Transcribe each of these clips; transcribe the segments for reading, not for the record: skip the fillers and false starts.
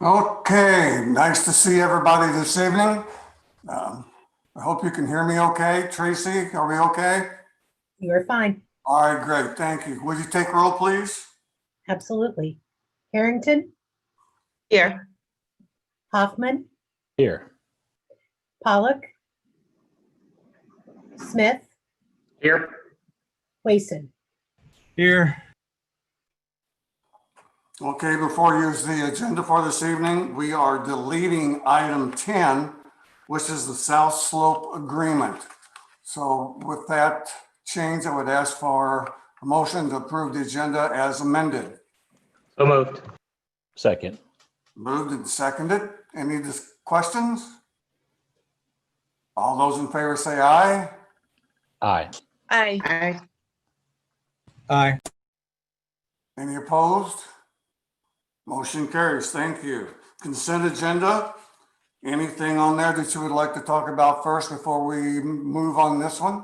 Okay, nice to see everybody this evening. I hope you can hear me okay. Tracy, are we okay? You are fine. All right, great, thank you. Would you take roll, please? Absolutely. Harrington, Here. Hoffman, Here. Pollock, Smith, Here. Wason. Here. Okay, before you use the agenda for this evening, we are deleting item 10, which is the South Slope Agreement. So with that change, I would ask for a motion to approve the agenda as amended. So moved. Second. Moved and seconded. Any questions? All those in favor say aye. Aye. Aye. Aye. Any opposed? Motion carries. Thank you. Consent agenda. Anything on there that you would like to talk about first before we move on this one?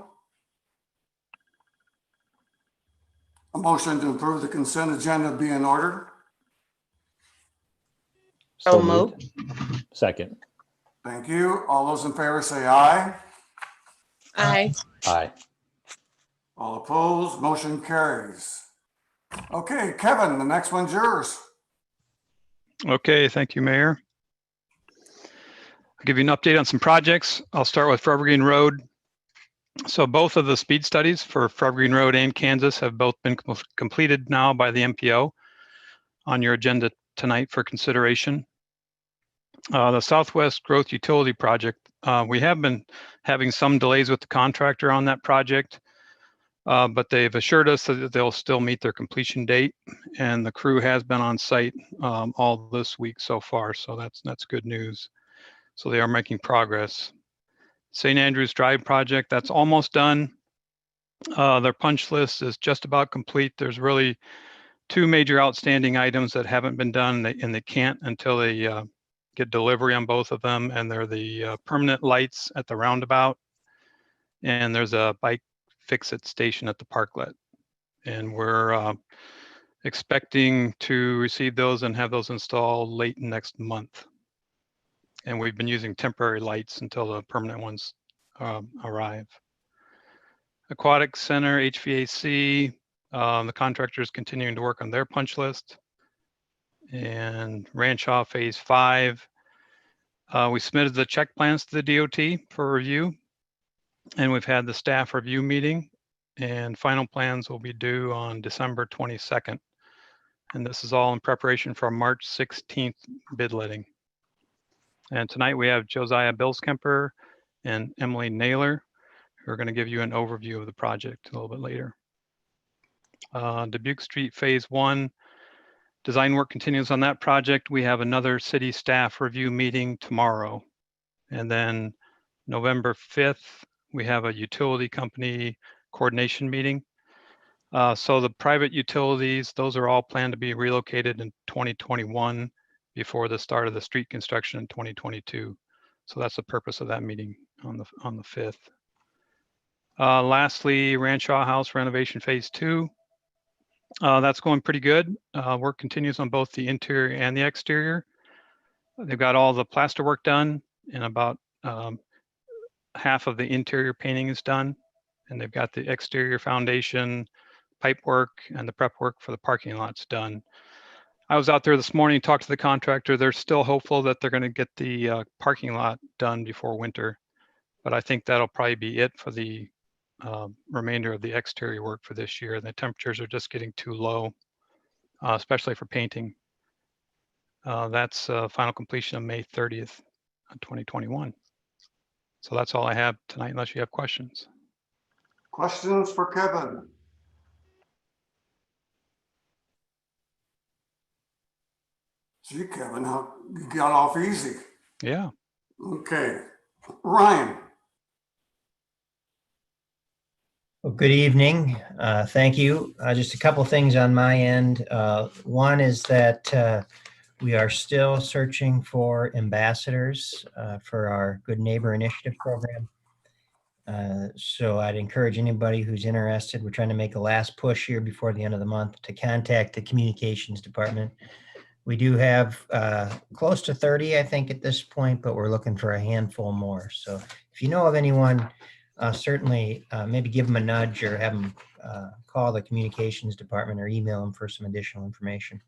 A motion to approve the consent agenda be in order. So moved. Second. Thank you. All those in favor say aye. Aye. Aye. All opposed, motion carries. Okay, Kevin, the next one's yours. Okay, thank you, Mayor. I'll give you an update on some projects. I'll start with Forever Green Road. So both of the speed studies for Forever Green Road and Kansas have both been completed now by the MPO on your agenda tonight for consideration. The Southwest Growth Utility Project, we have been having some delays with the contractor on that project, but they've assured us that they'll still meet their completion date, and the crew has been on site all this week so far, so that's good news. So they are making progress. St. Andrews Drive project, that's almost done. Their punch list is just about complete. There's really two major outstanding items that haven't been done, and they can't until they get delivery on both of them, and they're the permanent lights at the roundabout, and there's a bike fix-it station at the parklet. And we're expecting to receive those and have those installed late next month. And we've been using temporary lights until the permanent ones arrive. Aquatic Center, HVAC, the contractor is continuing to work on their punch list. And Ranchaw Phase 5, we submitted the check plans to the DOT for review, and we've had the staff review meeting, and final plans will be due on December 22nd. And this is all in preparation for March 16th bid letting. And tonight we have Josiah Bilskemper and Emily Naylor, who are going to give you an overview of the project a little bit later. Dubuque Street Phase 1, design work continues on that project. We have another city staff review meeting tomorrow. And then November 5th, we have a utility company coordination meeting. So the private utilities, those are all planned to be relocated in 2021 before the start of the street construction in 2022. So that's the purpose of that meeting on the 5th. Lastly, Ranchaw House renovation Phase 2. That's going pretty good. Work continues on both the interior and the exterior. They've got all the plaster work done, and about half of the interior painting is done. And they've got the exterior foundation, pipe work, and the prep work for the parking lots done. I was out there this morning, talked to the contractor. They're still hopeful that they're going to get the parking lot done before winter. But I think that'll probably be it for the remainder of the exterior work for this year. The temperatures are just getting too low, especially for painting. That's final completion of May 30th, 2021. So that's all I have tonight, unless you have questions. Questions for Kevin? Gee, Kevin, how you got off easy. Yeah. Okay, Ryan. Well, good evening. Thank you. Just a couple of things on my end. One is that we are still searching for ambassadors for our Good Neighbor Initiative program. So I'd encourage anybody who's interested, we're trying to make a last push here before the end of the month, to contact the communications department. We do have close to 30, I think, at this point, but we're looking for a handful more. So if you know of anyone, certainly maybe give them a nudge or have them call the communications department or email them for some additional information.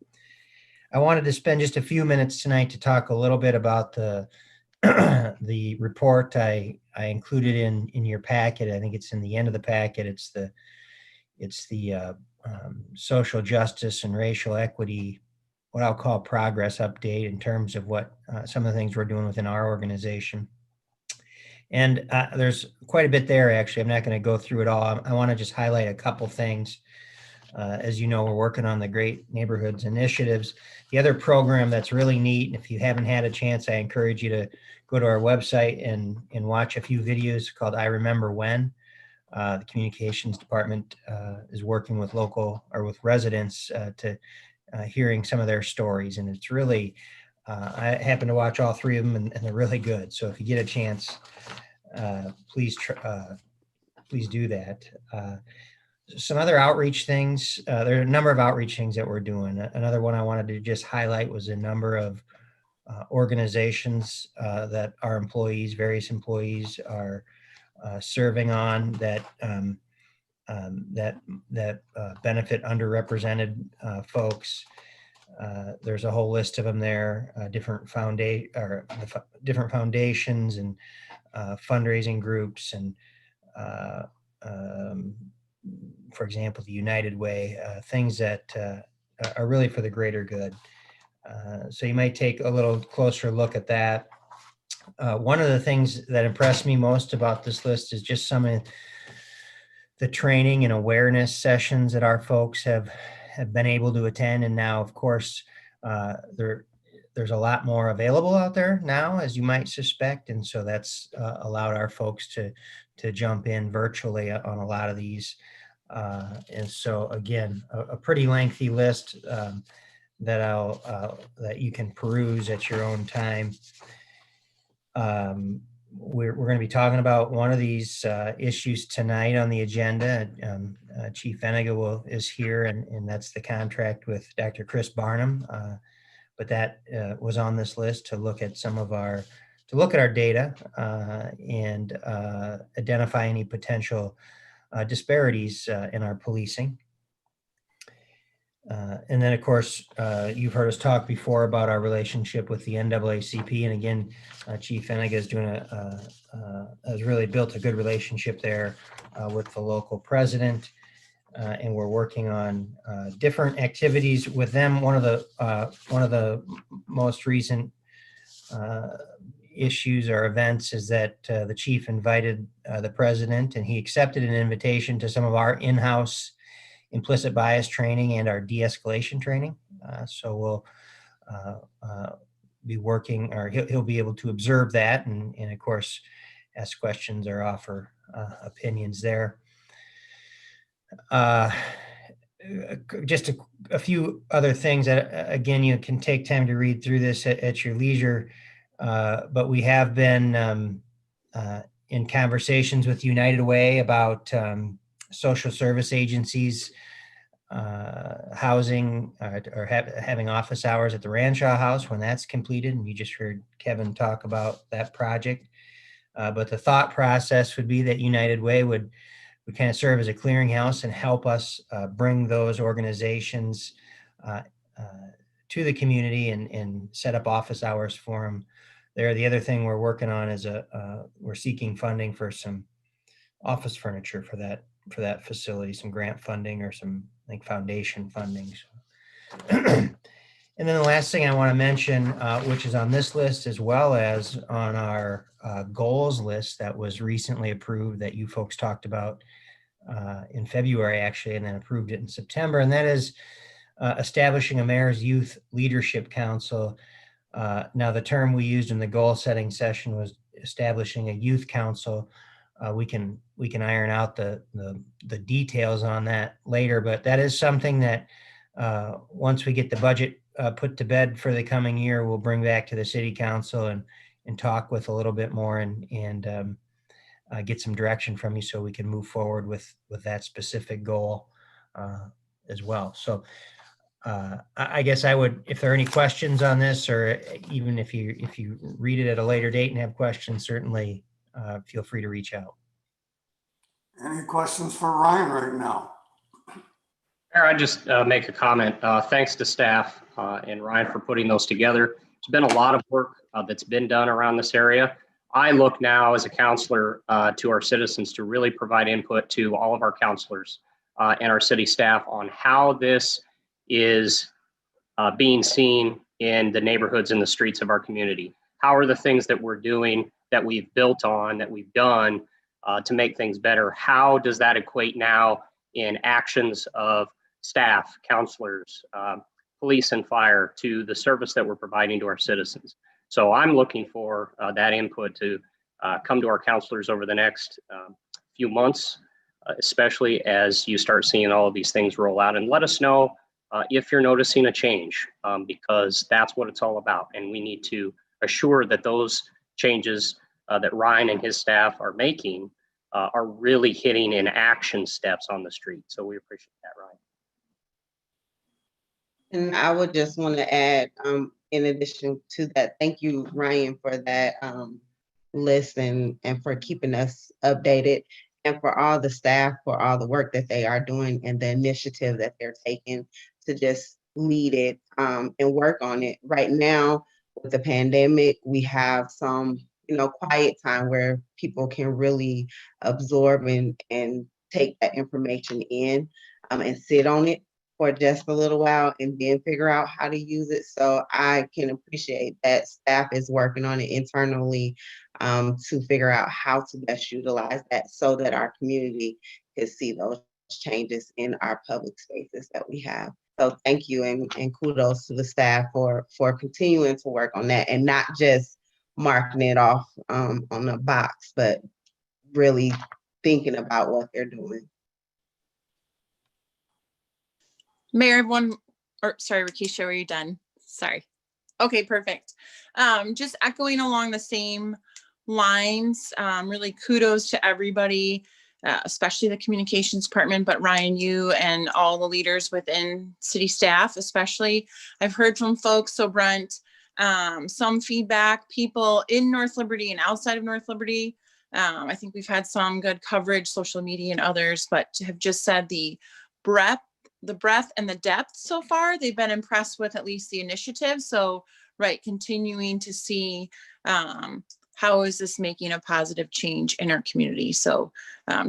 I wanted to spend just a few minutes tonight to talk a little bit about the the report I included in your packet. I think it's in the end of the packet. It's the social justice and racial equity, what I'll call progress update in terms of what some of the things we're doing within our organization. And there's quite a bit there, actually. I'm not going to go through it all. I want to just highlight a couple things. As you know, we're working on the Great Neighborhoods Initiatives. The other program that's really neat, and if you haven't had a chance, I encourage you to go to our website and watch a few videos called I Remember When. The communications department is working with local or with residents to hearing some of their stories. And it's really, I happen to watch all three of them and they're really good. So if you get a chance, please do that. Some other outreach things, there are a number of outreach things that we're doing. Another one I wanted to just highlight was a number of organizations that our employees, various employees are serving on that benefit underrepresented folks. There's a whole list of them there, different foundations and fundraising groups, and for example, the United Way, things that are really for the greater good. So you might take a little closer look at that. One of the things that impressed me most about this list is just some of the training and awareness sessions that our folks have been able to attend. And now, of course, there's a lot more available out there now, as you might suspect. And so that's allowed our folks to jump in virtually on a lot of these. And so again, a pretty lengthy list that you can peruse at your own time. We're going to be talking about one of these issues tonight on the agenda. Chief Venega is here, and that's the contract with Dr. Chris Barnum. But that was on this list to look at our data and identify any potential disparities in our policing. And then, of course, you've heard us talk before about our relationship with the NAACP. And again, Chief Venega is has really built a good relationship there with the local president. And we're working on different activities with them. One of the most recent issues or events is that the chief invited the president, and he accepted an invitation to some of our in-house implicit bias training and our de-escalation training. So we'll be working, or he'll be able to observe that and of course, ask questions or offer opinions there. Just a few other things that, again, you can take time to read through this at your leisure. But we have been in conversations with United Way about social service agencies housing or having office hours at the Ranshaw House when that's completed. And you just heard Kevin talk about that project. But the thought process would be that United Way would kind of serve as a clearinghouse and help us bring those organizations to the community and set up office hours for them there. The other thing we're working on is we're seeking funding for some office furniture for that facility, some grant funding or some, I think, foundation funding. And then the last thing I want to mention, which is on this list as well as on our goals list that was recently approved that you folks talked about in February, actually, and then approved it in September. And that is establishing a mayor's youth leadership council. Now, the term we used in the goal setting session was establishing a youth council. We can iron out the details on that later, but that is something that once we get the budget put to bed for the coming year, we'll bring back to the city council and talk with a little bit more and get some direction from you so we can move forward with that specific goal as well. So I guess I would, if there are any questions on this, or even if you read it at a later date and have questions, certainly feel free to reach out. Any questions for Ryan right now? I'd just make a comment. Thanks to staff and Ryan for putting those together. It's been a lot of work that's been done around this area. I look now as a counselor to our citizens to really provide input to all of our counselors and our city staff on how this is being seen in the neighborhoods and the streets of our community. How are the things that we're doing, that we've built on, that we've done to make things better? How does that equate now in actions of staff, counselors, police and fire, to the service that we're providing to our citizens? So I'm looking for that input to come to our counselors over the next few months, especially as you start seeing all of these things roll out, and let us know if you're noticing a change, because that's what it's all about. And we need to assure that those changes that Ryan and his staff are making are really hitting in action steps on the street. So we appreciate that, Ryan. And I would just want to add, in addition to that, thank you, Ryan, for that list and for keeping us updated, and for all the staff for all the work that they are doing and the initiative that they're taking to just lead it and work on it. Right now, with the pandemic, we have some, quiet time where people can really absorb and take that information in and sit on it for just a little while and then figure out how to use it. So I can appreciate that staff is working on it internally to figure out how to best utilize that so that our community can see those changes in our public spaces that we have. So thank you, and kudos to the staff for continuing to work on that and not just marking it off on a box, but really thinking about what they're doing. Mayor, sorry, Rakisha, are you done? Sorry. Okay, perfect. Just echoing along the same lines, really kudos to everybody, especially the communications department, but Ryan, you and all the leaders within city staff, especially. I've heard from folks, so Brent, some feedback, people in North Liberty and outside of North Liberty. I think we've had some good coverage, social media and others, but have just said the breadth and the depth so far. They've been impressed with at least the initiative. So, right, continuing to see how is this making a positive change in our community. So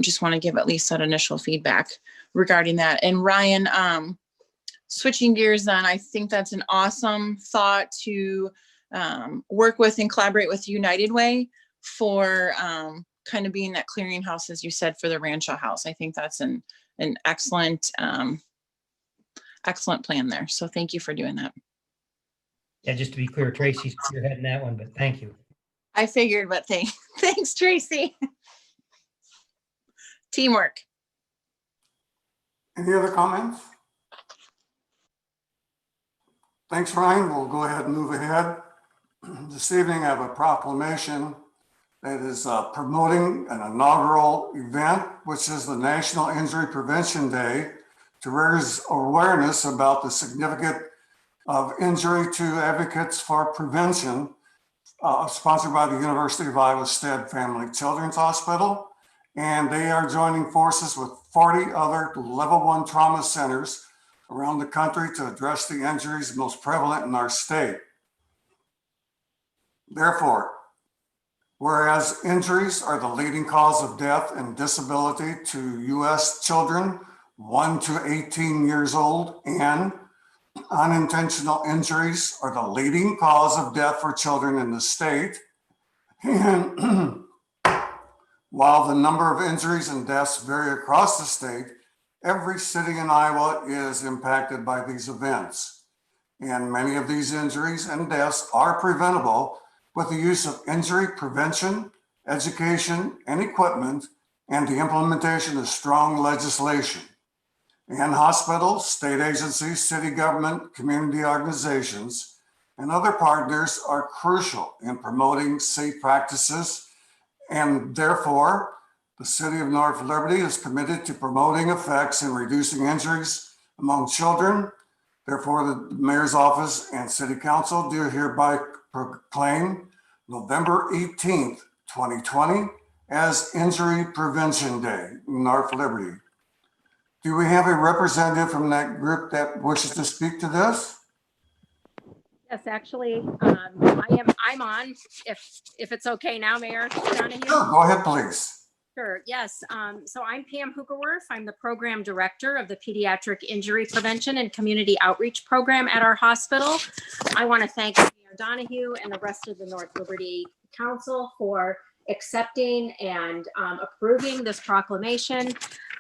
just want to give at least that initial feedback regarding that. And Ryan, switching gears then, I think that's an awesome thought to work with and collaborate with United Way for kind of being that clearinghouse, as you said, for the Rancho House. I think that's an excellent excellent plan there. So thank you for doing that. Yeah, just to be clear, Tracy's spearheading that one, but thank you. I figured, but thanks, Tracy. Teamwork. Any other comments? Thanks, Ryan. We'll go ahead and move ahead. This evening, I have a proclamation that is promoting an inaugural event, which is the National Injury Prevention Day, to raise awareness about the significance of injury to advocates for prevention, sponsored by the University of Iowa Stead Family Children's Hospital. And they are joining forces with 40 other level 1 trauma centers around the country to address the injuries most prevalent in our state. Therefore, whereas injuries are the leading cause of death and disability to U.S. children 1 to 18 years old, and unintentional injuries are the leading cause of death for children in the state. And while the number of injuries and deaths vary across the state, every city in Iowa is impacted by these events. And many of these injuries and deaths are preventable with the use of injury prevention, education, and equipment, and the implementation of strong legislation. And hospitals, state agencies, city government, community organizations, and other partners are crucial in promoting safe practices. And therefore, the city of North Liberty is committed to promoting effects and reducing injuries among children, Therefore, the mayor's office and city council do hereby proclaim November 18th, 2020 as Injury Prevention Day, North Liberty. Do we have a representative from that group that wishes to speak to this? Yes, actually, I'm on, if it's okay now, Mayor Donahue. Sure, go ahead, please. Sure, yes. So I'm Pam Hookerworth. I'm the program director of the Pediatric Injury Prevention and Community Outreach Program at our hospital. I want to thank Mayor Donahue and the rest of the North Liberty Council for accepting and approving this proclamation.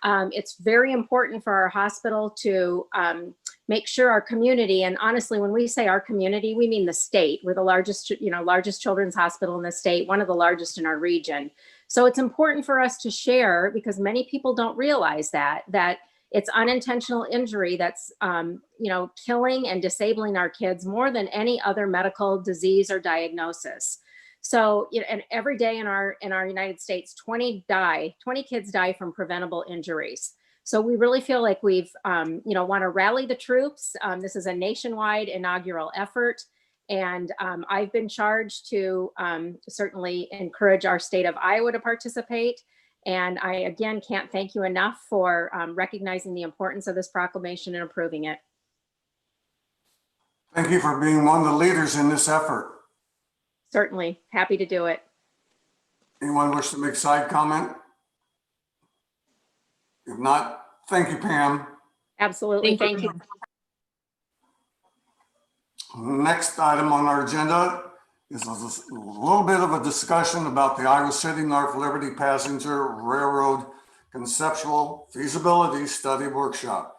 It's very important for our hospital to make sure our community, and honestly, when we say our community, we mean the state. We're the largest children's hospital in the state, one of the largest in our region. So it's important for us to share, because many people don't realize that it's unintentional injury that's killing and disabling our kids more than any other medical disease or diagnosis. So, and every day in our United States, 20 kids die from preventable injuries. So we really feel like we've, want to rally the troops. This is a nationwide inaugural effort. And I've been charged to certainly encourage our state of Iowa to participate. And I, again, can't thank you enough for recognizing the importance of this proclamation and approving it. Thank you for being one of the leaders in this effort. Certainly, happy to do it. Anyone wish to make side comment? If not, thank you, Pam. Absolutely, thank you. Next item on our agenda is a little bit of a discussion about the Iowa City North Liberty Passenger Railroad Conceptual Feasibility Study Workshop.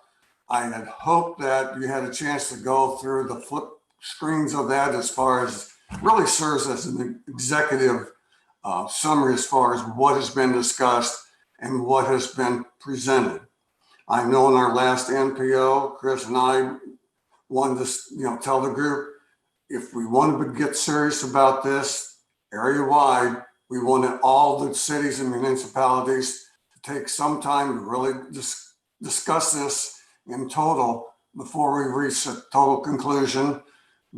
I had hoped that you had a chance to go through the flip screens of that, as far as really serves as an executive summary as far as what has been discussed and what has been presented. I know in our last NPO, Chris and I wanted to tell the group, if we wanted to get serious about this area-wide, we wanted all the cities and municipalities to take some time to really discuss this in total before we reach a total conclusion.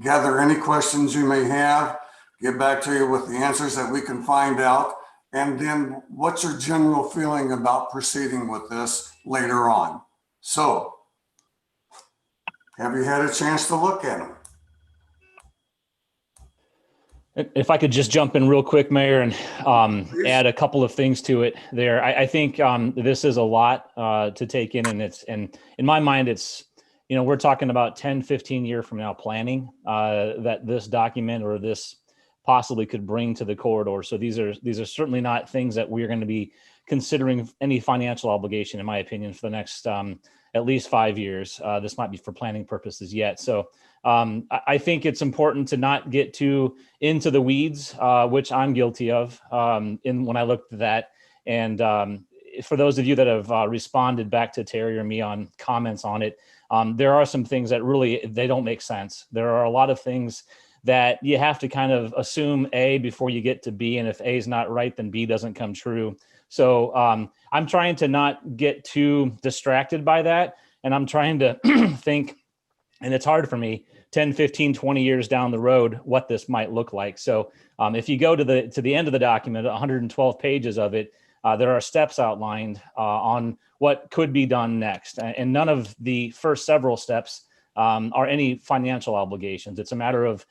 Gather any questions you may have, get back to you with the answers that we can find out, and then what's your general feeling about proceeding with this later on? So, have you had a chance to look at them? If I could just jump in real quick, Mayor, and add a couple of things to it there. I think this is a lot to take in, and in my mind, it's, we're talking about 10, 15 years from now planning that this document or this possibly could bring to the corridor. So these are certainly not things that we're going to be considering any financial obligation, in my opinion, for the next at least 5 years. This might be for planning purposes yet. So I think it's important to not get too into the weeds, which I'm guilty of when I looked at that. And for those of you that have responded back to Terry or me on comments on it, there are some things that really, they don't make sense. There are a lot of things that you have to kind of assume A before you get to B. And if A is not right, then B doesn't come true. So I'm trying to not get too distracted by that. And I'm trying to think, and it's hard for me, 10, 15, 20 years down the road, what this might look like. So if you go to the end of the document, 112 pages of it, there are steps outlined on what could be done next. And none of the first several steps are any financial obligations. It's a matter of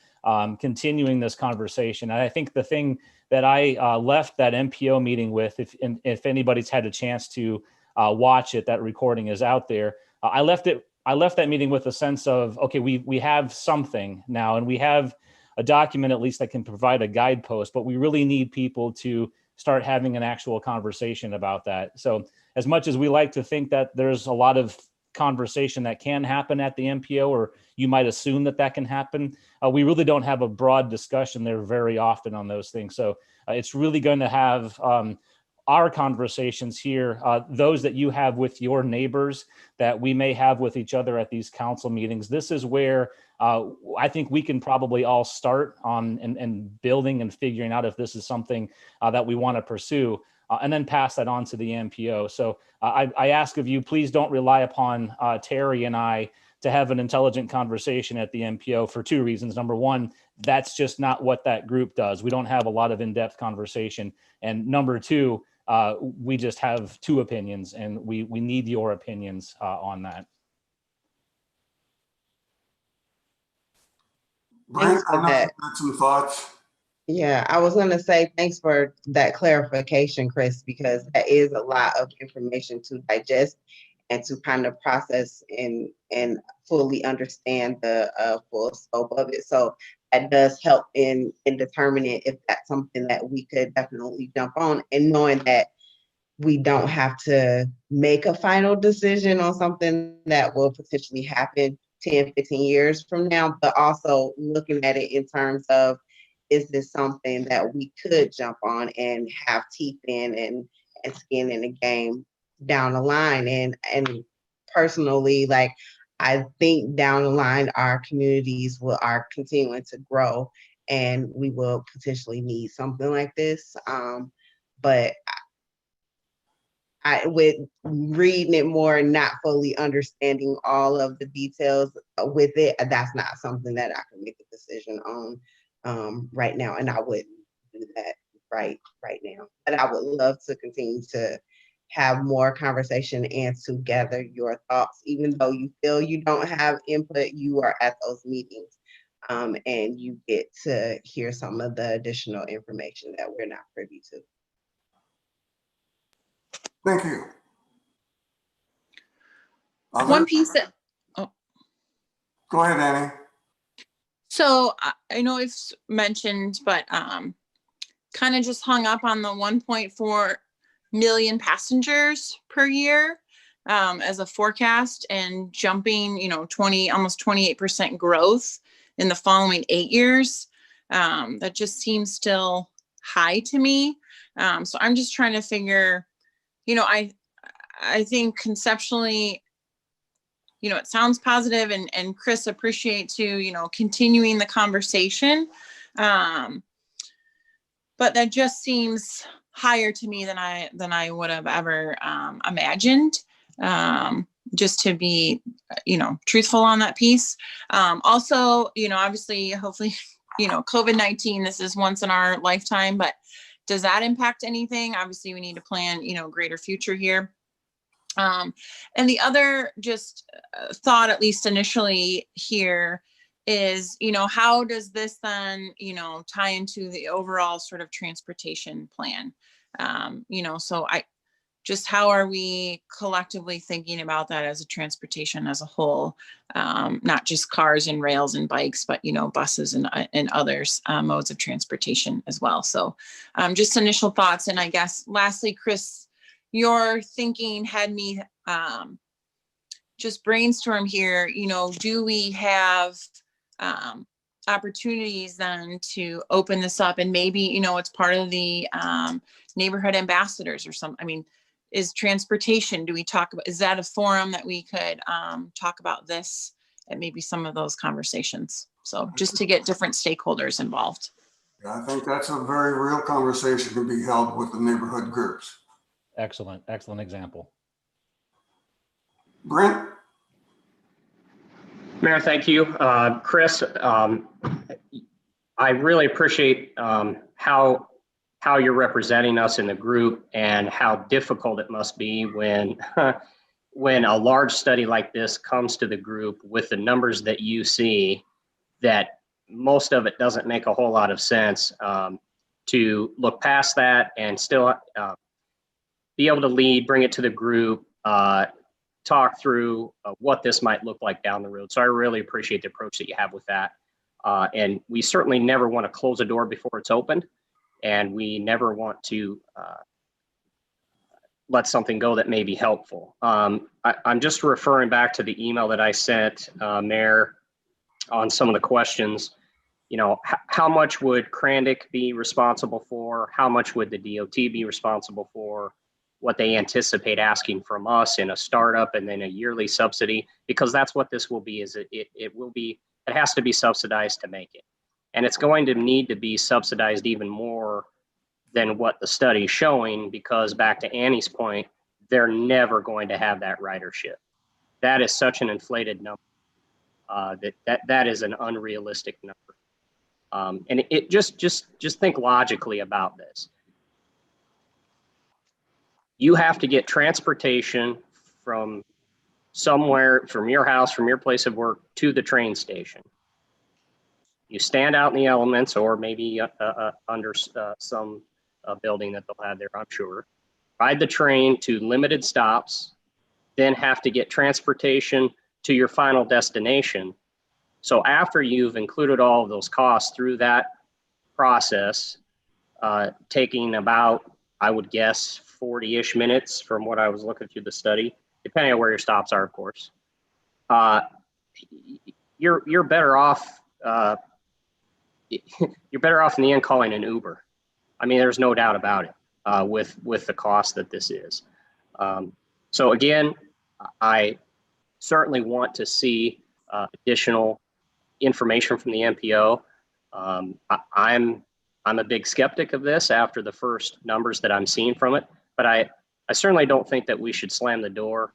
continuing this conversation. And I think the thing that I left that MPO meeting with, if anybody's had a chance to watch it, that recording is out there. I left that meeting with a sense of, okay, we have something now, and we have a document at least that can provide a guidepost, but we really need people to start having an actual conversation about that. So as much as we like to think that there's a lot of conversation that can happen at the MPO, or you might assume that can happen, we really don't have a broad discussion there very often on those things. So it's really going to have our conversations here, those that you have with your neighbors, that we may have with each other at these council meetings. This is where I think we can probably all start on and building and figuring out if this is something that we want to pursue, and then pass that on to the MPO. So I ask of you, please don't rely upon Terry and I to have an intelligent conversation at the MPO for two reasons. Number one, that's just not what that group does. We don't have a lot of in-depth conversation. And number two, we just have two opinions, and we need your opinions on that. Brent, Thanks I for don't know if that. you had some thoughts. Yeah, I was gonna say thanks for that clarification, Chris, because that is a lot of information to digest and to kind of process and fully understand the full scope of it. So that does help in determining if that's something that we could definitely jump on, and knowing that we don't have to make a final decision on something that will potentially happen 10, 15 years from now, but also looking at it in terms of, is this something that we could jump on and have teeth in and skin in the game down the line? And personally, like, I think down the line, our communities are continuing to grow, and we will potentially need something like this. But with reading it more and not fully understanding all of the details with it, that's not something that I can make a decision on right now, and I wouldn't do that right now. But I would love to continue to have more conversation and to gather your thoughts, even though you feel you don't have input. You are at those meetings, and you get to hear some of the additional information that we're not privy to. Thank you. One piece that, Go ahead, Annie. so I know it's mentioned, but kind of just hung up on the 1.4 million passengers per year as a forecast, and jumping, almost 28% growth in the following 8 years. That just seems still high to me. So I'm just trying to figure, I think conceptually, it sounds positive, and Chris, appreciate too, continuing the conversation. But that just seems higher to me than I would have ever imagined. Just to be, truthful on that piece. Also, obviously, hopefully, COVID-19, this is once in our lifetime, but does that impact anything? Obviously, we need to plan, greater future here. And the other just thought, at least initially here, is, how does this then, tie into the overall sort of transportation plan? So how are we collectively thinking about that as a transportation as a whole? Not just cars and rails and bikes, but, buses and others modes of transportation as well. So just initial thoughts. And I guess lastly, Chris, your thinking had me just brainstorm here. Do we have opportunities then to open this up, and maybe, it's part of the neighborhood ambassadors or something? Is transportation, is that a forum that we could talk about this and maybe some of those conversations? So just to get different stakeholders involved. Yeah, I think that's a very real conversation to be held with the neighborhood groups. Excellent example. Brent? Mayor, thank you. Chris, I really appreciate how you're representing us in the group, and how difficult it must be when when a large study like this comes to the group with the numbers that you see, that most of it doesn't make a whole lot of sense, to look past that and still be able to lead, bring it to the group, talk through what this might look like down the road. So I really appreciate the approach that you have with that. And we certainly never want to close a door before it's opened. And we never want to let something go that may be helpful. I'm just referring back to the email that I sent, Mayor, on some of the questions. How much would Crandic be responsible for? How much would the DOT be responsible for? What they anticipate asking from us in a startup, and then a yearly subsidy, because that's what this will be. It has to be subsidized to make it. And it's going to need to be subsidized even more than what the study is showing, because back to Annie's point, they're never going to have that ridership. That is such an inflated number. that is an unrealistic number. And it just think logically about this. You have to get transportation from somewhere, from your house, from your place of work to the train station. You stand out in the elements, or maybe under some building that they'll have there, I'm sure. Ride the train to limited stops, then have to get transportation to your final destination. So after you've included all of those costs through that process, taking about, I would guess, 40-ish minutes from what I was looking through the study, depending on where your stops are, of course, you're better off. You're better off in the end calling an Uber. I mean, there's no doubt about it with the cost that this is. So again, I certainly want to see additional information from the MPO. I'm a big skeptic of this after the first numbers that I'm seeing from it, but I certainly don't think that we should slam the door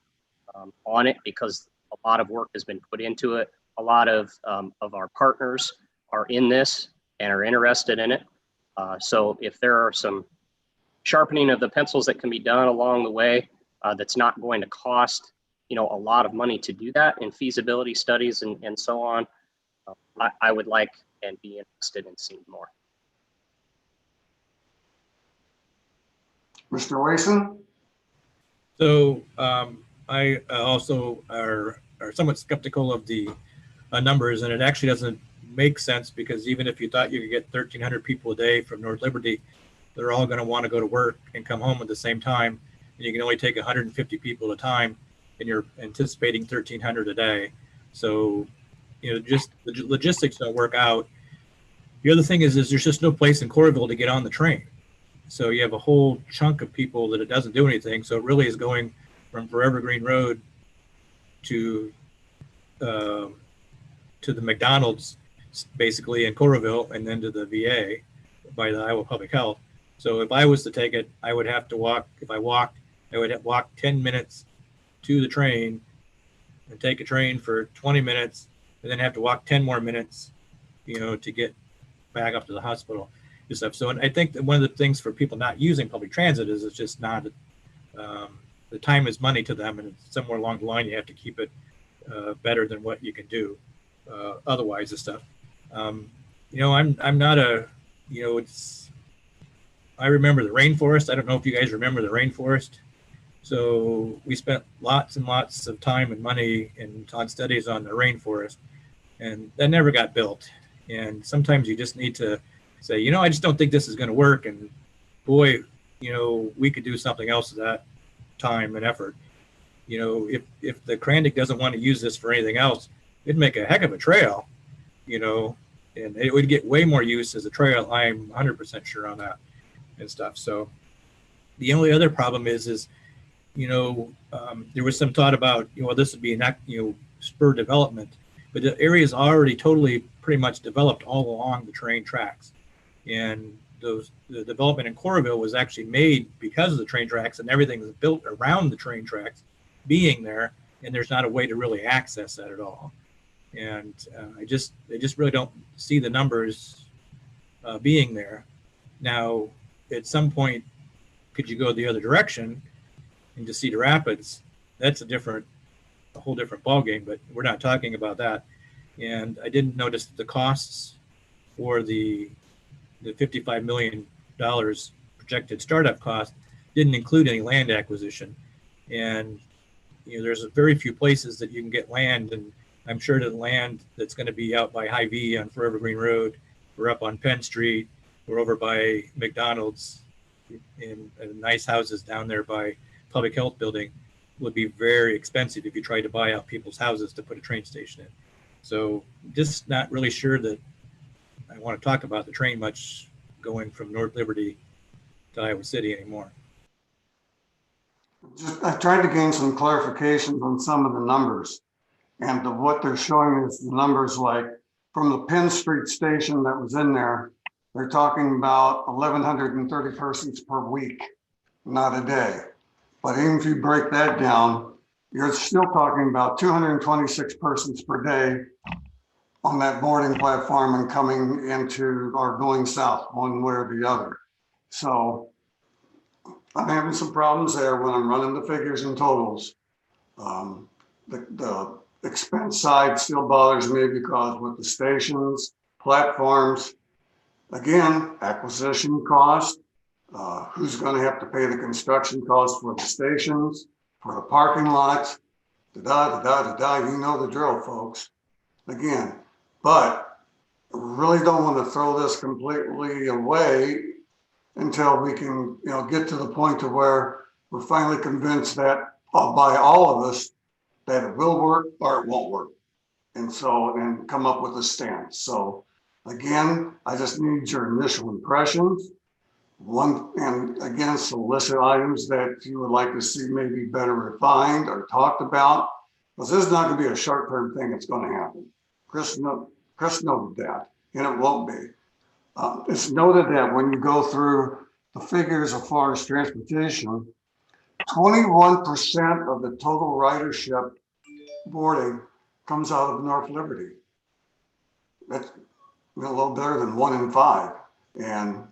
on it, because a lot of work has been put into it. A lot of our partners are in this and are interested in it. So if there are some sharpening of the pencils that can be done along the way, that's not going to cost, a lot of money to do that in feasibility studies and so on, I would like and be interested in seeing more. Mr. Wason? So I also are somewhat skeptical of the numbers, and it actually doesn't make sense, because even if you thought you could get 1,300 people a day from North Liberty, they're all going to want to go to work and come home at the same time, and you can only take 150 people at a time, and you're anticipating 1,300 a day. So, just the logistics don't work out. The other thing is there's just no place in Coralville to get on the train. So you have a whole chunk of people that it doesn't do anything. So it really is going from Forever Green Road to the McDonald's, basically, in Coralville, and then to the VA by the Iowa Public Health. So if I was to take it, I would have to walk. If I walked, I would have walk 10 minutes to the train and take a train for 20 minutes, and then have to walk 10 more minutes, to get back up to the hospital and stuff. So, and I think that one of the things for people not using public transit is it's just not, the time is money to them, and it's somewhere along the line you have to keep it better than what you can do otherwise and stuff. I'm not a, I remember the rainforest. I don't know if you guys remember the rainforest. So we spent lots and lots of time and money on studies on the rainforest, and that never got built. And sometimes you just need to say, I just don't think this is going to work. And boy, we could do something else with that time and effort. If the Krandic doesn't want to use this for anything else, it'd make a heck of a trail, and it would get way more use as a trail. I'm 100% sure on that and stuff. So the only other problem is there was some thought about, this would be an, spur development, but the area is already totally pretty much developed all along the train tracks. And the development in Coralville was actually made because of the train tracks, and everything was built around the train tracks being there, and there's not a way to really access that at all. And I just really don't see the numbers being there. Now, at some point, could you go the other direction into Cedar Rapids? That's a whole different ballgame, but we're not talking about that. And I didn't notice the costs for the $55 million projected startup cost didn't include any land acquisition. And there's very few places that you can get land, and I'm sure that land that's going to be out by Hy-Vee on Forever Green Road, or up on Penn Street, or over by McDonald's, in nice houses down there by Public Health Building, would be very expensive if you tried to buy out people's houses to put a train station in. So just not really sure that I want to talk about the train much going from North Liberty to Iowa City anymore. I tried to gain some clarification on some of the numbers, and what they're showing is the numbers like from the Penn Street station that was in there, they're talking about 1,130 persons per week, not a day. But even if you break that down, you're still talking about 226 persons per day on that boarding platform and coming into or going south one way or the other. So I'm having some problems there when I'm running the figures and totals. The expense side still bothers me because with the stations, platforms, again, acquisition cost, who's going to have to pay the construction costs for the stations, for the parking lots, you know the drill, folks. Again, but I really don't want to throw this completely away until we can, get to the point to where we're finally convinced that by all of us that it will work or it won't work. And come up with a stance. So again, I just need your initial impressions. And again, solicit items that you would like to see maybe better refined or talked about. Because this is not going to be a short-term thing that's going to happen. Chris knows that, and it won't be. It's noted that when you go through the figures as far as transportation, 21% of the total ridership boarding comes out of North Liberty. That's a little better than 1 in 5. And,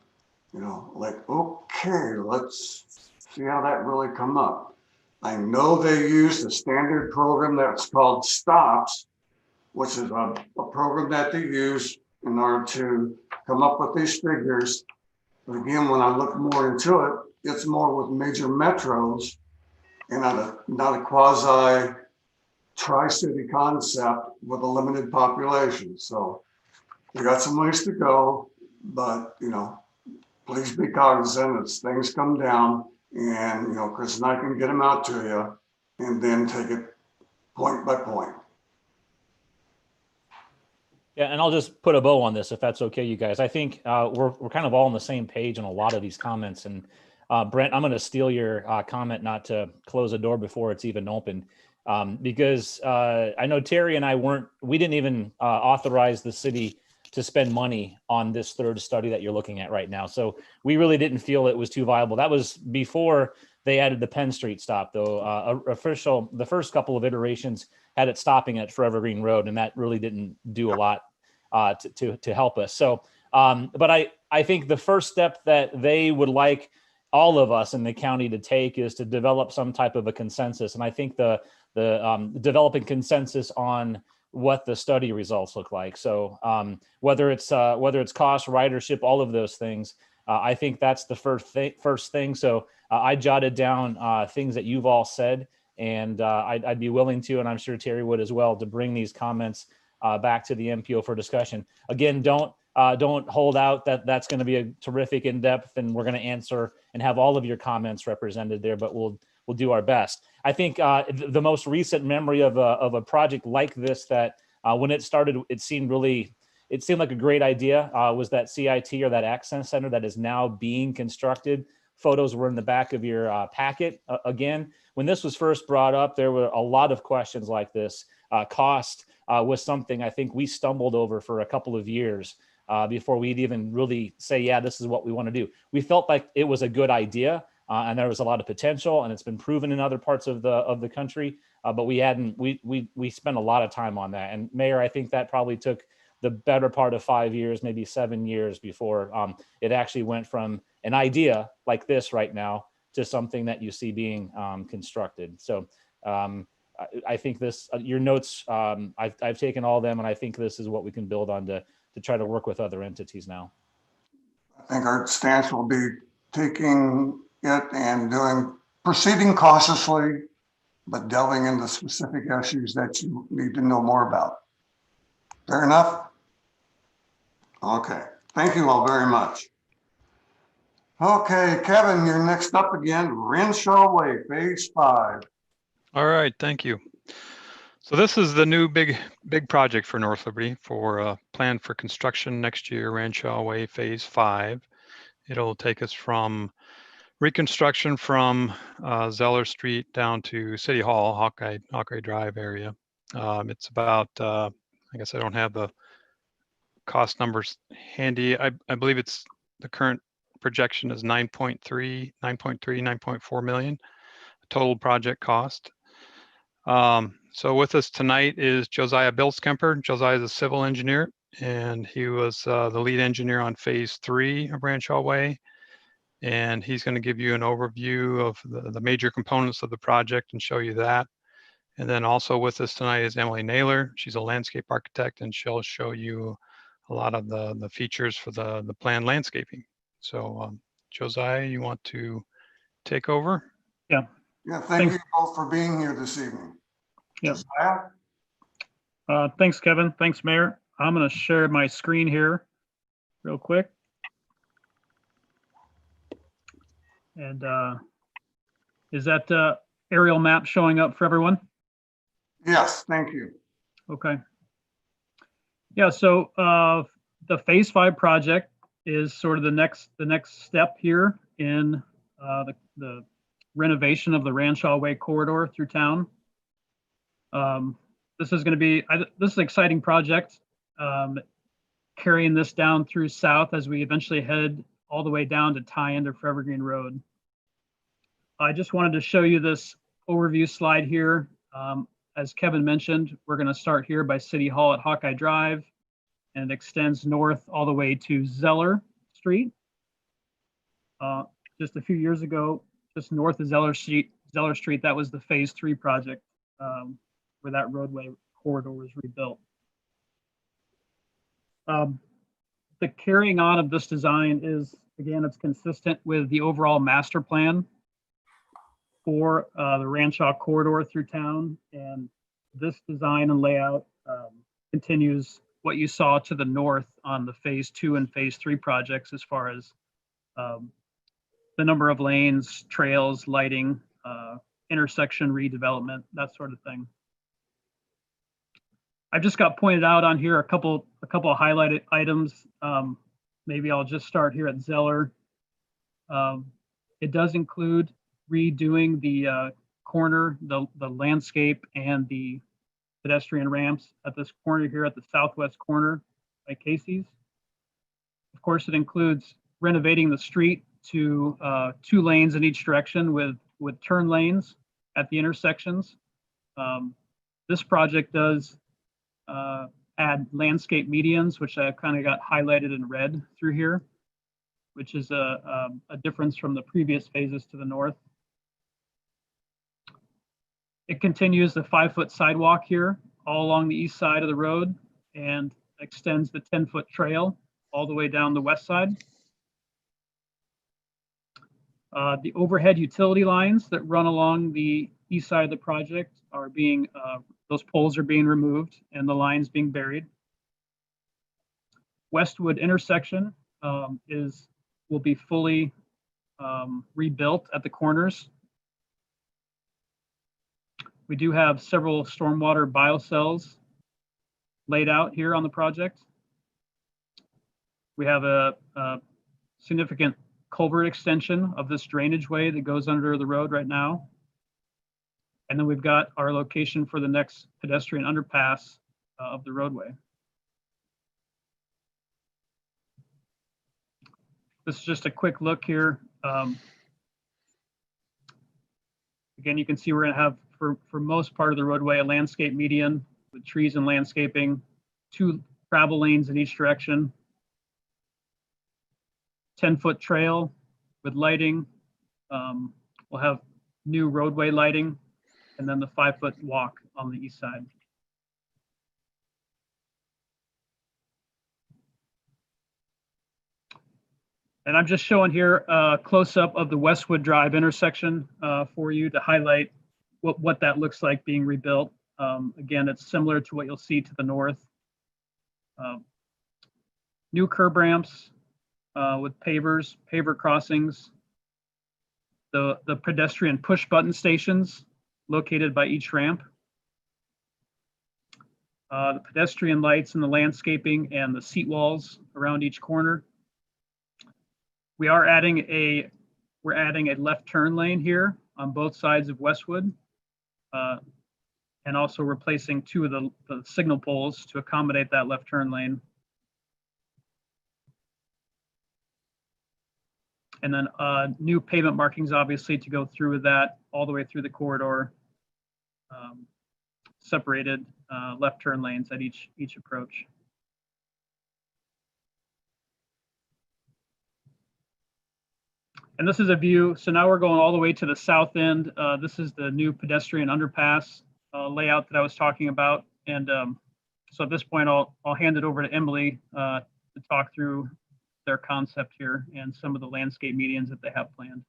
okay, let's see how that really come up. I know they use the standard program that's called STOPS, which is a program that they use in order to come up with these figures. But again, when I look more into it, it's more with major metros and not a quasi tri-city concept with a limited population. So we got some ways to go, but please be cognizant as things come down, and Chris and I can get them out to you and then take it point by point. Yeah, and I'll just put a bow on this if that's okay, you guys. I think we're kind of all on the same page on a lot of these comments. And Brent, I'm going to steal your comment not to close a door before it's even opened, because I know Terry and I we didn't even authorize the city to spend money on this third study that you're looking at right now. So we really didn't feel it was too viable. That was before they added the Penn Street stop, though. The first couple of iterations had it stopping at Forever Green Road, and that really didn't do a lot to help us. So, but I think the first step that they would like all of us in the county to take is to develop some type of a consensus. And I think the developing consensus on what the study results look like. So whether it's cost, ridership, all of those things, I think that's the first thing. So I jotted down things that you've all said, and I'd be willing to, and I'm sure Terry would as well, to bring these comments back to the MPO for discussion. Again, don't hold out that that's going to be a terrific in-depth and we're going to answer and have all of your comments represented there, but we'll do our best. I think the most recent memory of a project like this that when it started, it seemed like a great idea, was that CIT, or that Access Center that is now being constructed. Photos were in the back of your packet. Again, when this was first brought up, there were a lot of questions like this. Cost was something I think we stumbled over for a couple of years before we'd even really say, yeah, this is what we want to do. We felt like it was a good idea, and there was a lot of potential, and it's been proven in other parts of the country. But we spent a lot of time on that. And Mayor, I think that probably took the better part of 5 years, maybe 7 years before it actually went from an idea like this right now to something that you see being constructed. So I think your notes, I've taken all of them, and I think this is what we can build on to try to work with other entities now. I think our stance will be taking it and proceeding cautiously, but delving into specific issues that you need to know more about. Fair enough? Okay, thank you all very much. Okay, Kevin, you're next up again. Renshaw Way, Phase 5. All right, thank you. So this is the new big project for North Liberty for planned for construction next year, Renshaw Way Phase 5. It'll take us from reconstruction from Zeller Street down to City Hall, Hawkeye Drive area. It's about, I guess I don't have the cost numbers handy. I believe the current projection is 9.4 million total project cost. So with us tonight is Josiah Bilskemper. Josiah is a civil engineer, and he was the lead engineer on phase 3 of Rancho Way. And he's going to give you an overview of the major components of the project and show you that. And then also with us tonight is Emily Naylor. She's a landscape architect, and she'll show you a lot of the features for the planned landscaping. So Josiah, you want to take over? Yeah, thank you both for being here this evening. Yes. Josiah? Thanks, Kevin. Thanks, Mayor. I'm going to share my screen here real quick. And is that aerial map showing up for everyone? Yes, thank you. Okay. Yeah, so the phase 5 project is sort of the next step here in the renovation of the Rancho Way corridor through town. This is going to be this is an exciting project, carrying this down through south as we eventually head all the way down to tie into Forever Green Road. I just wanted to show you this overview slide here. As Kevin mentioned, we're going to start here by City Hall at Hawkeye Drive, and it extends north all the way to Zeller Street. Just a few years ago, just north of Zeller Street, that was the phase 3 project where that roadway corridor was rebuilt. The carrying on of this design is, again, it's consistent with the overall master plan for the Rancho corridor through town, and this design and layout continues what you saw to the north on the phase 2 and phase 3 projects as far as the number of lanes, trails, lighting, intersection redevelopment, that sort of thing. I've just got pointed out on here a couple of highlighted items. Maybe I'll just start here at Zeller. It does include redoing the corner, the landscape, and the pedestrian ramps at this corner here at the southwest corner by Casey's. Of course, it includes renovating the street to 2 lanes in each direction with turn lanes at the intersections. This project does add landscape medians, which I kind of got highlighted in red through here, which is a difference from the previous phases to the north. It continues the 5-foot sidewalk here all along the east side of the road and extends the 10-foot trail all the way down the west side. The overhead utility lines that run along the east side of the project are being, those poles are being removed and the lines being buried. Westwood intersection will be fully rebuilt at the corners. We do have several stormwater biocells laid out here on the project. We have a significant culvert extension of this drainage way that goes under the road right now. And then we've got our location for the next pedestrian underpass of the roadway. This is just a quick look here. Again, you can see we're going to have, for most part of the roadway, a landscape median with trees and landscaping, 2 travel lanes in each direction, 10-foot trail with lighting. We'll have new roadway lighting, and then the 5-foot walk on the east side. And I'm just showing here a close-up of the Westwood Drive intersection for you to highlight what that looks like being rebuilt. Again, it's similar to what you'll see to the north. New curb ramps with paver crossings, the pedestrian push button stations located by each ramp, the pedestrian lights and the landscaping and the seat walls around each corner. We're adding a left turn lane here on both sides of Westwood, and also replacing 2 of the signal poles to accommodate that left turn lane. And then new pavement markings, obviously, to go through with that all the way through the corridor. separated left turn lanes at each approach. And this is a view. So now we're going all the way to the south end. This is the new pedestrian underpass layout that I was talking about. And so at this point, I'll hand it over to Emily to talk through their concept here and some of the landscape medians that they have planned.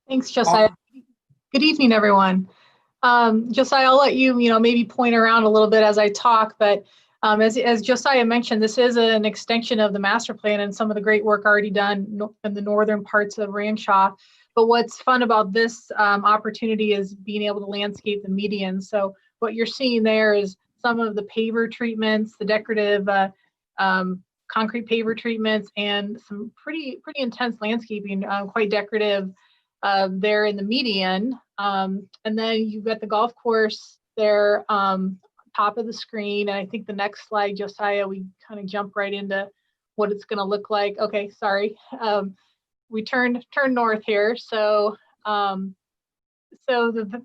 Thanks, Josiah. Good evening, everyone. Josiah, I'll let you, maybe point around a little bit as I talk, but as Josiah mentioned, this is an extension of the master plan and some of the great work already done in the northern parts of Ramshaw. But what's fun about this opportunity is being able to landscape the median. So what you're seeing there is some of the paver treatments, the decorative concrete paver treatments, and some pretty intense landscaping, quite decorative there in the median. And then you've got the golf course there, top of the screen. And I think the next slide, Josiah, we kind of jump right into what it's going to look like. Okay, sorry. We turn north here. So the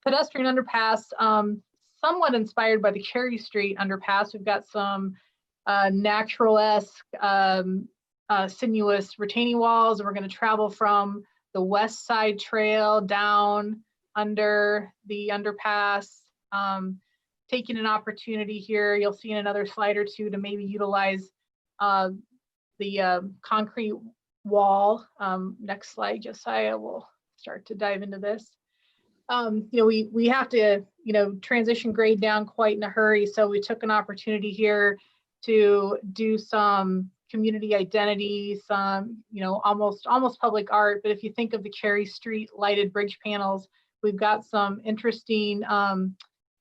pedestrian underpass, somewhat inspired by the Cherry Street underpass. We've got some natural-esque sinuous retaining walls, and we're going to travel from the west side trail down under the underpass, taking an opportunity here. You'll see in another slide or two to maybe utilize the concrete wall. Next slide, Josiah, we'll start to dive into this. We have to, transition grade down quite in a hurry. So we took an opportunity here to do some community identity, some, almost public art. But if you think of the Cherry Street lighted bridge panels, we've got some interesting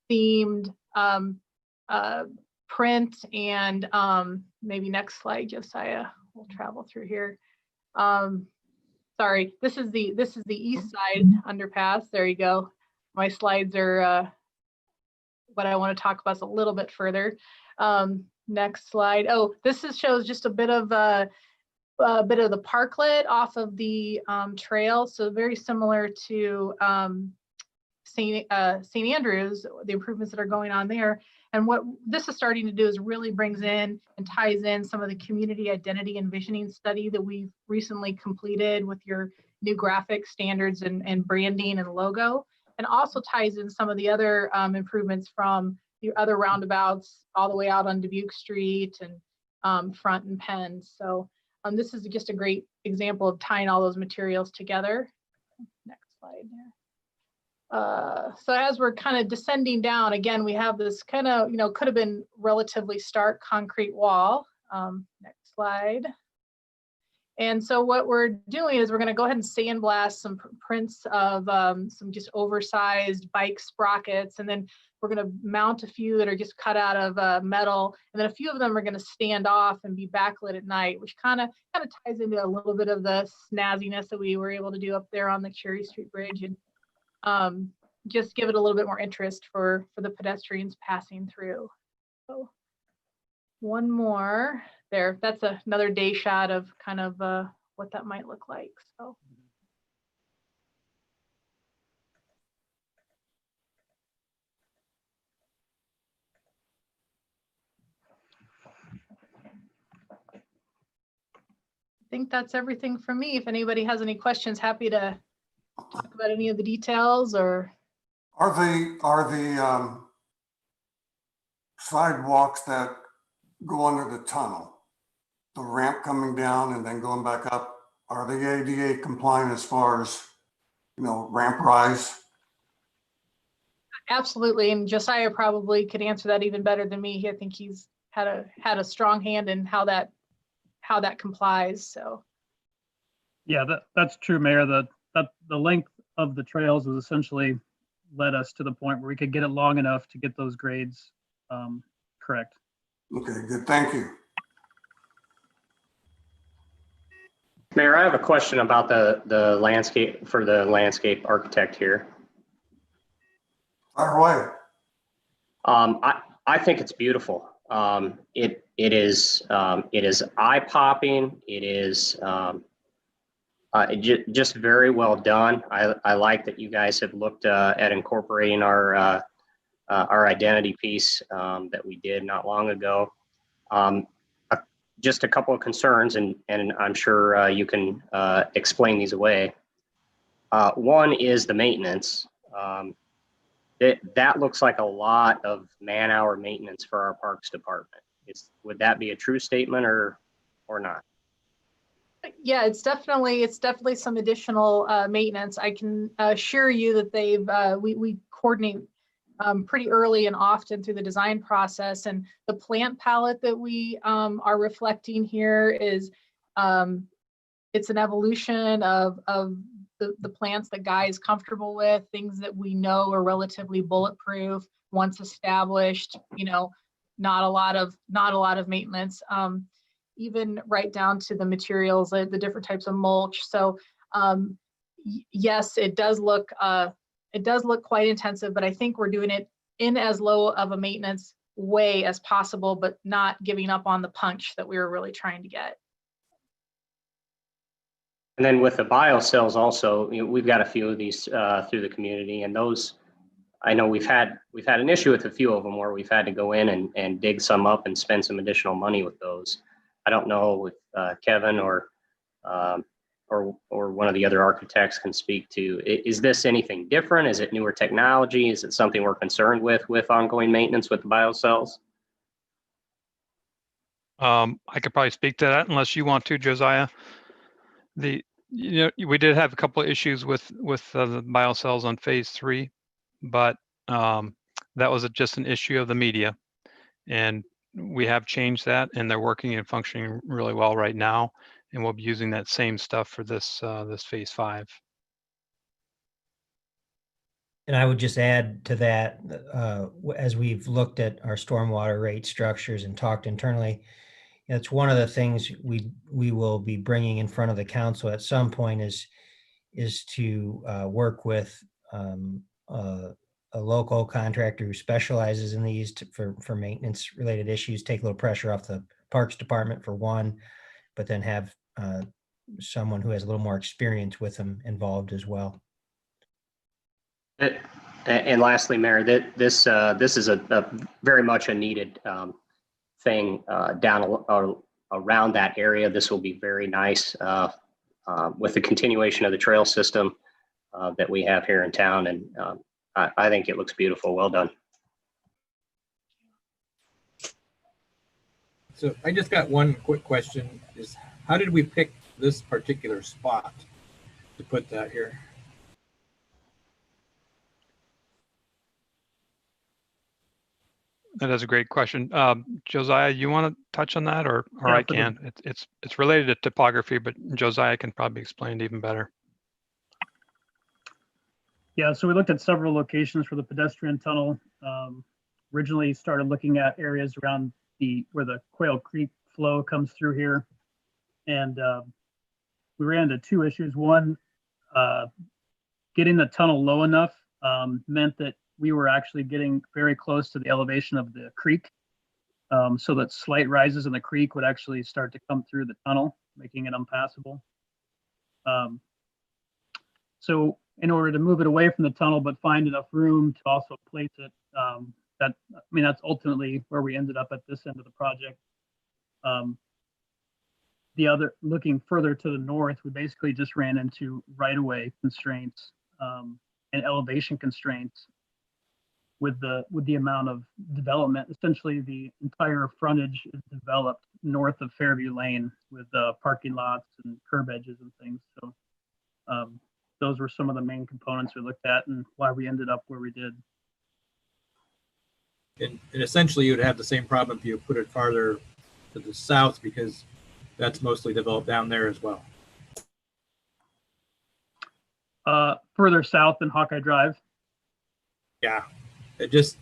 themed print, and maybe next slide, Josiah, we'll travel through here. Sorry, this is the east side underpass. There you go. My slides are what I want to talk about a little bit further. Next slide. Oh, this shows just a bit of the parklet off of the trail. So very similar to St. Andrews, the improvements that are going on there. And what this is starting to do is really brings in and ties in some of the community identity and visioning study that we've recently completed with your new graphic standards and branding and logo, and also ties in some of the other improvements from your other roundabouts all the way out on Dubuque Street and Front and Penn. So this is just a great example of tying all those materials together. Next slide there. So as we're kind of descending down, again, we have this kind of, could have been relatively stark concrete wall. Next slide. And so what we're doing is we're going to go ahead and sandblast some prints of some just oversized bike sprockets, and then we're going to mount a few that are just cut out of metal, and then a few of them are going to stand off and be backlit at night, which kind of ties into a little bit of the snazziness that we were able to do up there on the Cherry Street Bridge, and just give it a little bit more interest for the pedestrians passing through. So one more there. That's another day shot of kind of what that might look like. So. I think that's everything from me. If anybody has any questions, happy to talk about any of the details. Or are the sidewalks that go under the tunnel, the ramp coming down and then going back up, are they ADA compliant as far as, ramp rise? Absolutely, and Josiah probably could answer that even better than me. I think he's had a strong hand in how that complies. So yeah, that's true, Mayor. The length of the trails has essentially led us to the point where we could get it long enough to get those grades correct. Okay, good. Thank you. Mayor, I have a question about the landscape, for the landscape architect here. Fire away. I think it's beautiful. It is eye-popping. It is just very well done. I like that you guys have looked at incorporating our our identity piece that we did not long ago. Just a couple of concerns, and I'm sure you can explain these away. One is the maintenance. That looks like a lot of man-hour maintenance for our parks department. Would that be a true statement or not? Yeah, it's definitely some additional maintenance. I can assure you that we coordinate pretty early and often through the design process. And the plant palette that we are reflecting here is it's an evolution of the plants that Guy is comfortable with, things that we know are relatively bulletproof once established. You know, not a lot of maintenance. Even right down to the materials, the different types of mulch. So yes, it does look quite intensive, but I think we're doing it in as low of a maintenance way as possible, but not giving up on the punch that we were really trying to get. And then with the biocells also, you know, we've got a few of these through the community, and those, I know we've had an issue with a few of them where we've had to go in and dig some up and spend some additional money with those. I don't know if Kevin or one of the other architects can speak to. Is this anything different? Is it newer technology? Is it something we're concerned with ongoing maintenance with the biocells? I could probably speak to that unless you want to, Josiah. We did have a couple of issues with the biocells on phase 3, but that was just an issue of the media, and we have changed that, and they're working and functioning really well right now. And we'll be using that same stuff for this phase 5. And I would just add to that, as we've looked at our stormwater rate structures and talked internally, it's one of the things we will be bringing in front of the council at some point is to work with a local contractor who specializes in these for maintenance related issues, take a little pressure off the Parks Department for one, but then have someone who has a little more experience with them involved as well. And lastly, Mayor, this is a very much a needed thing down around that area. This will be very nice with the continuation of the trail system that we have here in town, and I think it looks beautiful. Well done. So I just got one quick question: is how did we pick this particular spot to put that here? That is a great question. Josiah, you want to touch on that, or Yeah, I can? It's related to topography, but Josiah can probably explain it even better. Yeah, so we looked at several locations for the pedestrian tunnel. Originally started looking at areas around where the Quail Creek flow comes through here. And we ran into two issues. One, getting the tunnel low enough meant that we were actually getting very close to the elevation of the creek. So that slight rises in the creek would actually start to come through the tunnel, making it unpassable. So in order to move it away from the tunnel, but find enough room to also place it, that's ultimately where we ended up at this end of the project. Looking further to the north, we basically just ran into right-of-way constraints and elevation constraints with the amount of development. Essentially, the entire frontage is developed north of Fairview Lane with parking lots and curb edges and things. So those were some of the main components we looked at and why we ended up where we did. And essentially, you would have the same problem if you put it farther to the south, because that's mostly developed down there as well. Further south than Hawkeye Drive. Yeah, it just,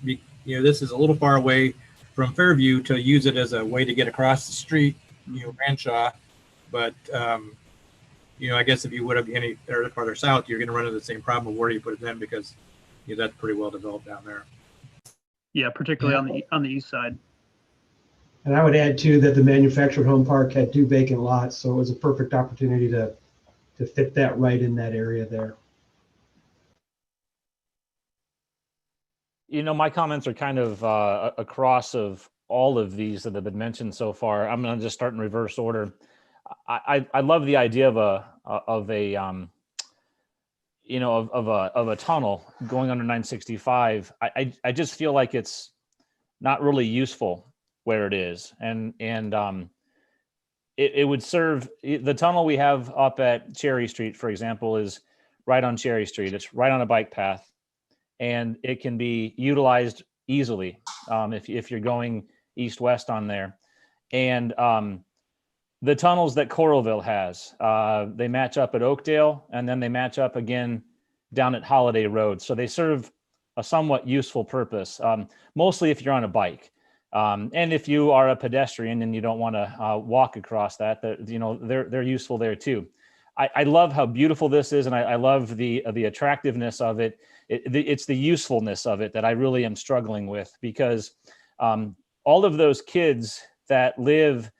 this is a little far away from Fairview to use it as a way to get across the street, Ranshaw. But, I guess if you would have any farther south, you're going to run into the same problem of where do you put it then, because that's pretty well developed down there. Yeah, particularly on the east side. And I would add too that the manufactured home park had 2 vacant lots, so it was a perfect opportunity to fit that right in that area there. My comments are kind of across of all of these that have been mentioned so far. I'm going to just start in reverse order. I love the idea of a tunnel going under 965. I just feel like it's not really useful where it is, and it would serve the tunnel we have up at Cherry Street, for example, is right on Cherry Street. It's right on a bike path, and it can be utilized easily if you're going east-west on there. And the tunnels that Coralville has, they match up at Oakdale, and then they match up again down at Holiday Road. So they serve a somewhat useful purpose, mostly if you're on a bike. And if you are a pedestrian and you don't want to walk across that, they're useful there too. I love how beautiful this is, and I love the attractiveness of it. It's the usefulness of it that I really am struggling with, because all of those kids that live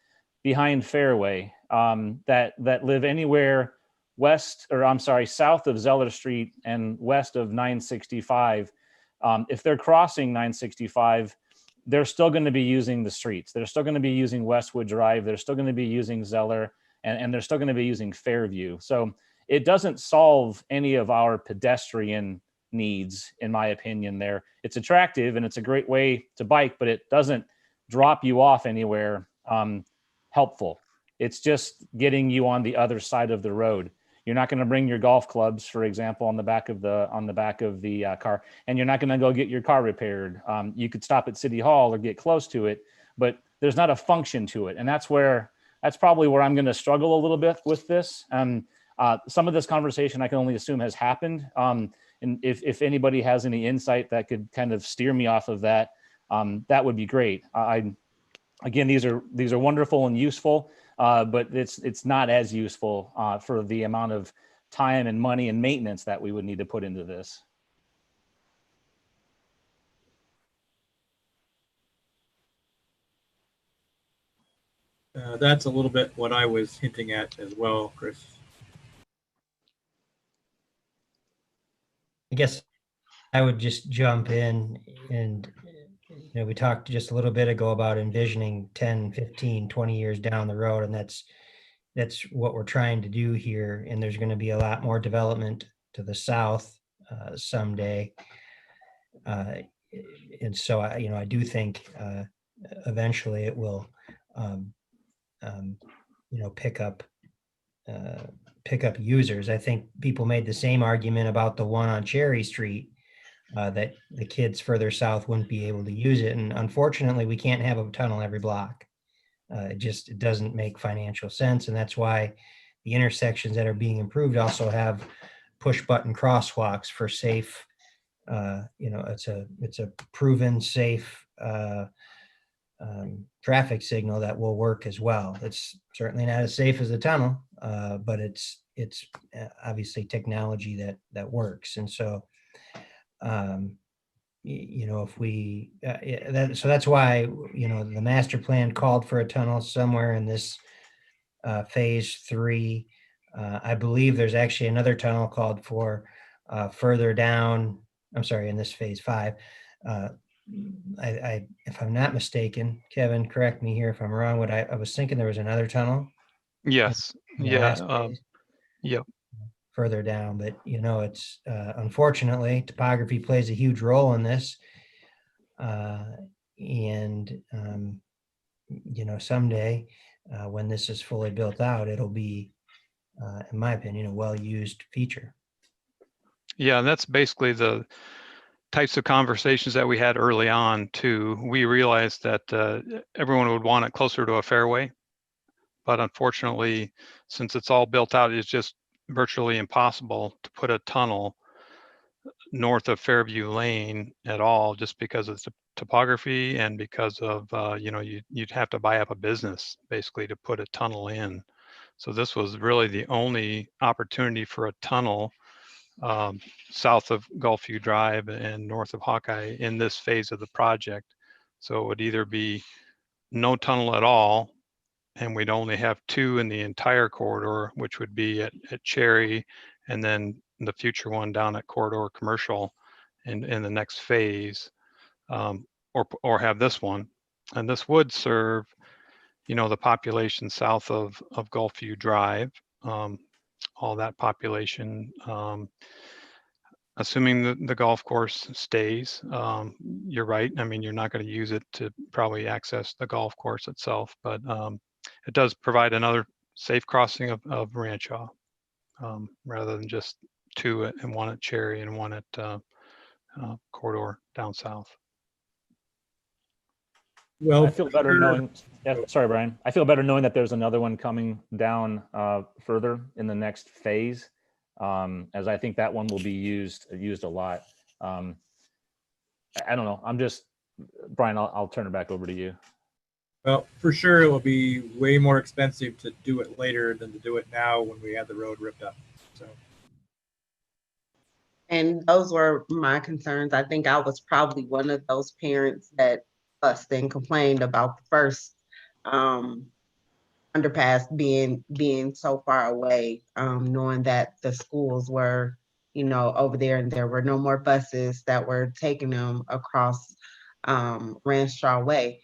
behind Fairway, that live anywhere south of Zeller Street and west of 965, if they're crossing 965, they're still going to be using the streets. They're still going to be using Westwood Drive. They're still going to be using Zeller, and they're still going to be using Fairview. So it doesn't solve any of our pedestrian needs, in my opinion. There, it's attractive and it's a great way to bike, but it doesn't drop you off anywhere helpful. It's just getting you on the other side of the road. You're not going to bring your golf clubs, for example, on the back of the car, and you're not going to go get your car repaired. You could stop at City Hall or get close to it, but there's not a function to it, and that's probably where I'm going to struggle a little bit with this. Some of this conversation I can only assume has happened, and if anybody has any insight that could kind of steer me off of that, that would be great. Again, these are wonderful and useful. But it's not as useful for the amount of time and money and maintenance that we would need to put into this. That's a little bit what I was hinting at as well, Chris. I guess I would just jump in, and we talked just a little bit ago about envisioning 10, 15, 20 years down the road, and that's what we're trying to do here. And there's going to be a lot more development to the south someday. And so I do think eventually it will pick up users. I think people made the same argument about the one on Cherry Street, that the kids further south wouldn't be able to use it. And unfortunately, we can't have a tunnel every block. It doesn't make financial sense. And that's why the intersections that are being improved also have push button crosswalks for safe, it's a proven safe traffic signal that will work as well. It's certainly not as safe as the tunnel, but it's obviously technology that works. And so, if we, so that's why, the master plan called for a tunnel somewhere in this phase 3. I believe there's actually another tunnel called for further down. I'm sorry, in this phase 5. If I'm not mistaken, Kevin, correct me here if I'm wrong. I was thinking there was another tunnel. Yes. Yeah. Yep. Further down, but it's unfortunately topography plays a huge role in this, and someday when this is fully built out, it'll be, in my opinion, a well-used feature. Yeah, that's basically the types of conversations that we had early on too. We realized that everyone would want it closer to a fairway, but unfortunately, since it's all built out, it's just virtually impossible to put a tunnel north of Fairview Lane at all, just because of the topography and because of you'd have to buy up a business basically to put a tunnel in. So this was really the only opportunity for a tunnel south of Gulfview Drive and north of Hawkeye in this phase of the project. So it would either be no tunnel at all, and we'd only have 2 in the entire corridor, which would be at Cherry, and then the future one down at Corridor Commercial in the next phase, or have this one. And this would serve, the population south of Gulfview Drive, all that population. Assuming the golf course stays, you're right. I mean, you're not going to use it to probably access the golf course itself, but it does provide another safe crossing of Rancho, rather than just two and one at Cherry and one at Corridor down south. Well, I feel better knowing, yeah, sorry, Brian. I feel better knowing that there's another one coming down further in the next phase, as I think that one will be used a lot. I don't know. I'm just, Brian, I'll turn it back over to you. well, for sure, it will be way more expensive to do it later than to do it now when we have the road ripped up. So. And those were my concerns. I think I was probably one of those parents that fussed and complained about the first underpass being so far away, knowing that the schools were, over there, and there were no more buses that were taking them across Ranstraw Way.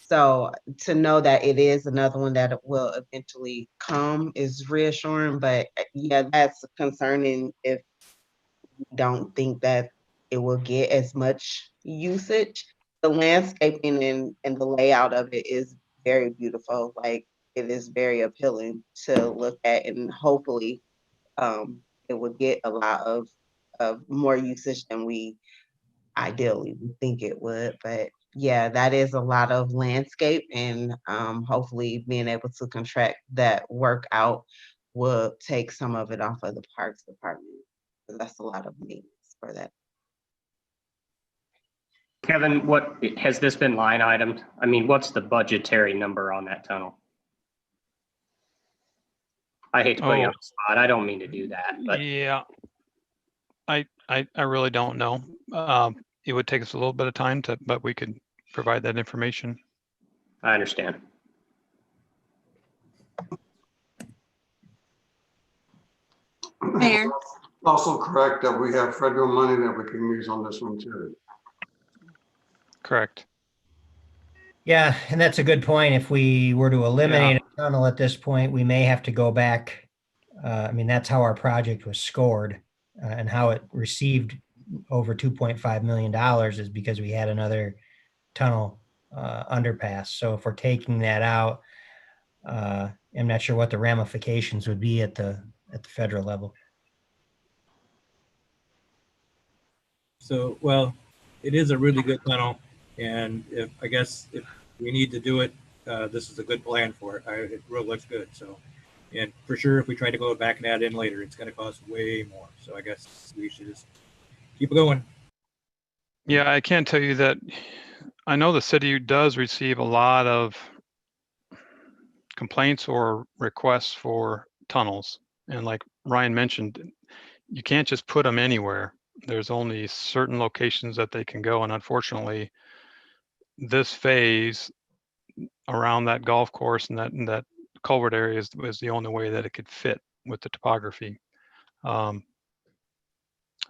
So to know that it is another one that will eventually come is reassuring, but yeah, that's concerning if you don't think that it will get as much usage. The landscaping and the layout of it is very beautiful. Like, it is very appealing to look at, and hopefully it will get a lot of more usage than we ideally would think it would. But yeah, that is a lot of landscape, and hopefully being able to contract that work out will take some of it off of the Parks Department. That's a lot of maintenance for that. Kevin, what has this been line itemed? I mean, what's the budgetary number on that tunnel? I hate to put you on the spot. I don't mean to do that, but Yeah, I really don't know. It would take us a little bit of time but we could provide that information. I understand. Mayor. Also correct that we have federal money that we can use on this one too. Correct. Yeah, and that's a good point. If we were to eliminate a tunnel at this point, we may have to go back. I mean, that's how our project was scored, and how it received over $2.5 million is because we had another tunnel underpass. So if we're taking that out, I'm not sure what the ramifications would be at the federal level. So, well, it is a really good tunnel, and if we need to do it, this is a good plan for it. It really looks good. So, and for sure, if we try to go back and add in later, it's going to cost way more. So I guess we should just keep it going. Yeah, I can tell you that I know the city does receive a lot of complaints or requests for tunnels. And like Ryan mentioned, you can't just put them anywhere. There's only certain locations that they can go. And unfortunately, this phase around that golf course and that culvert area was the only way that it could fit with the topography.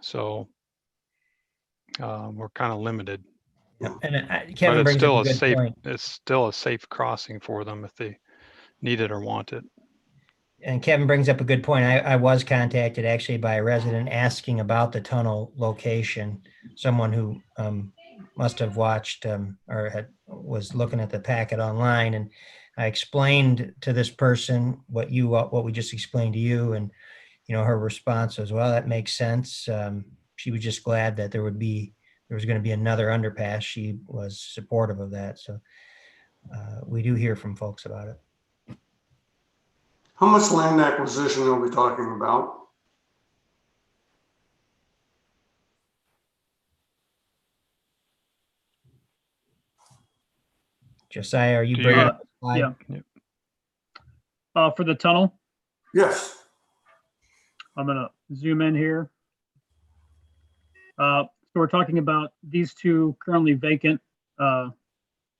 So we're kind of limited. Yeah. And Kevin brings up a good point. It's still a safe crossing for them if they need it or want it. And Kevin brings up a good point. I was contacted actually by a resident asking about the tunnel location, someone who must have watched or was looking at the packet online. And I explained to this person what we just explained to you, and her response was, well, that makes sense. She was just glad that there was going to be another underpass. She was supportive of that. So we do hear from folks about it. How much land acquisition are we talking about? Josiah, are you bringing up the slide? Yeah. For the tunnel? Yes. I'm going to zoom in here. So we're talking about these two currently vacant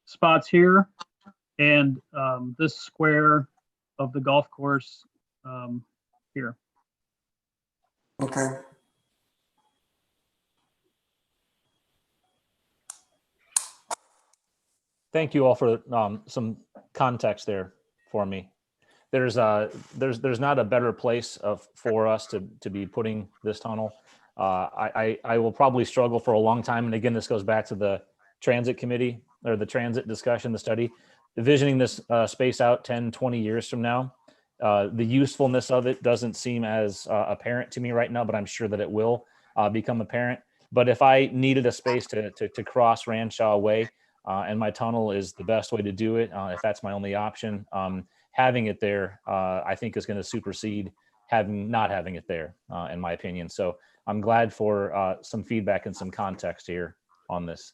spots here, and this square of the golf course here. Okay. Thank you all for some context there for me. There's not a better place for us to be putting this tunnel. I will probably struggle for a long time. And again, this goes back to the transit committee or the transit discussion, the study, envisioning this space out 10, 20 years from now. The usefulness of it doesn't seem as apparent to me right now, but I'm sure that it will become apparent. But if I needed a space to cross Ranshaw Way, and my tunnel is the best way to do it, if that's my only option, having it there, I think is going to supersede not having it there, in my opinion. So I'm glad for some feedback and some context here on this.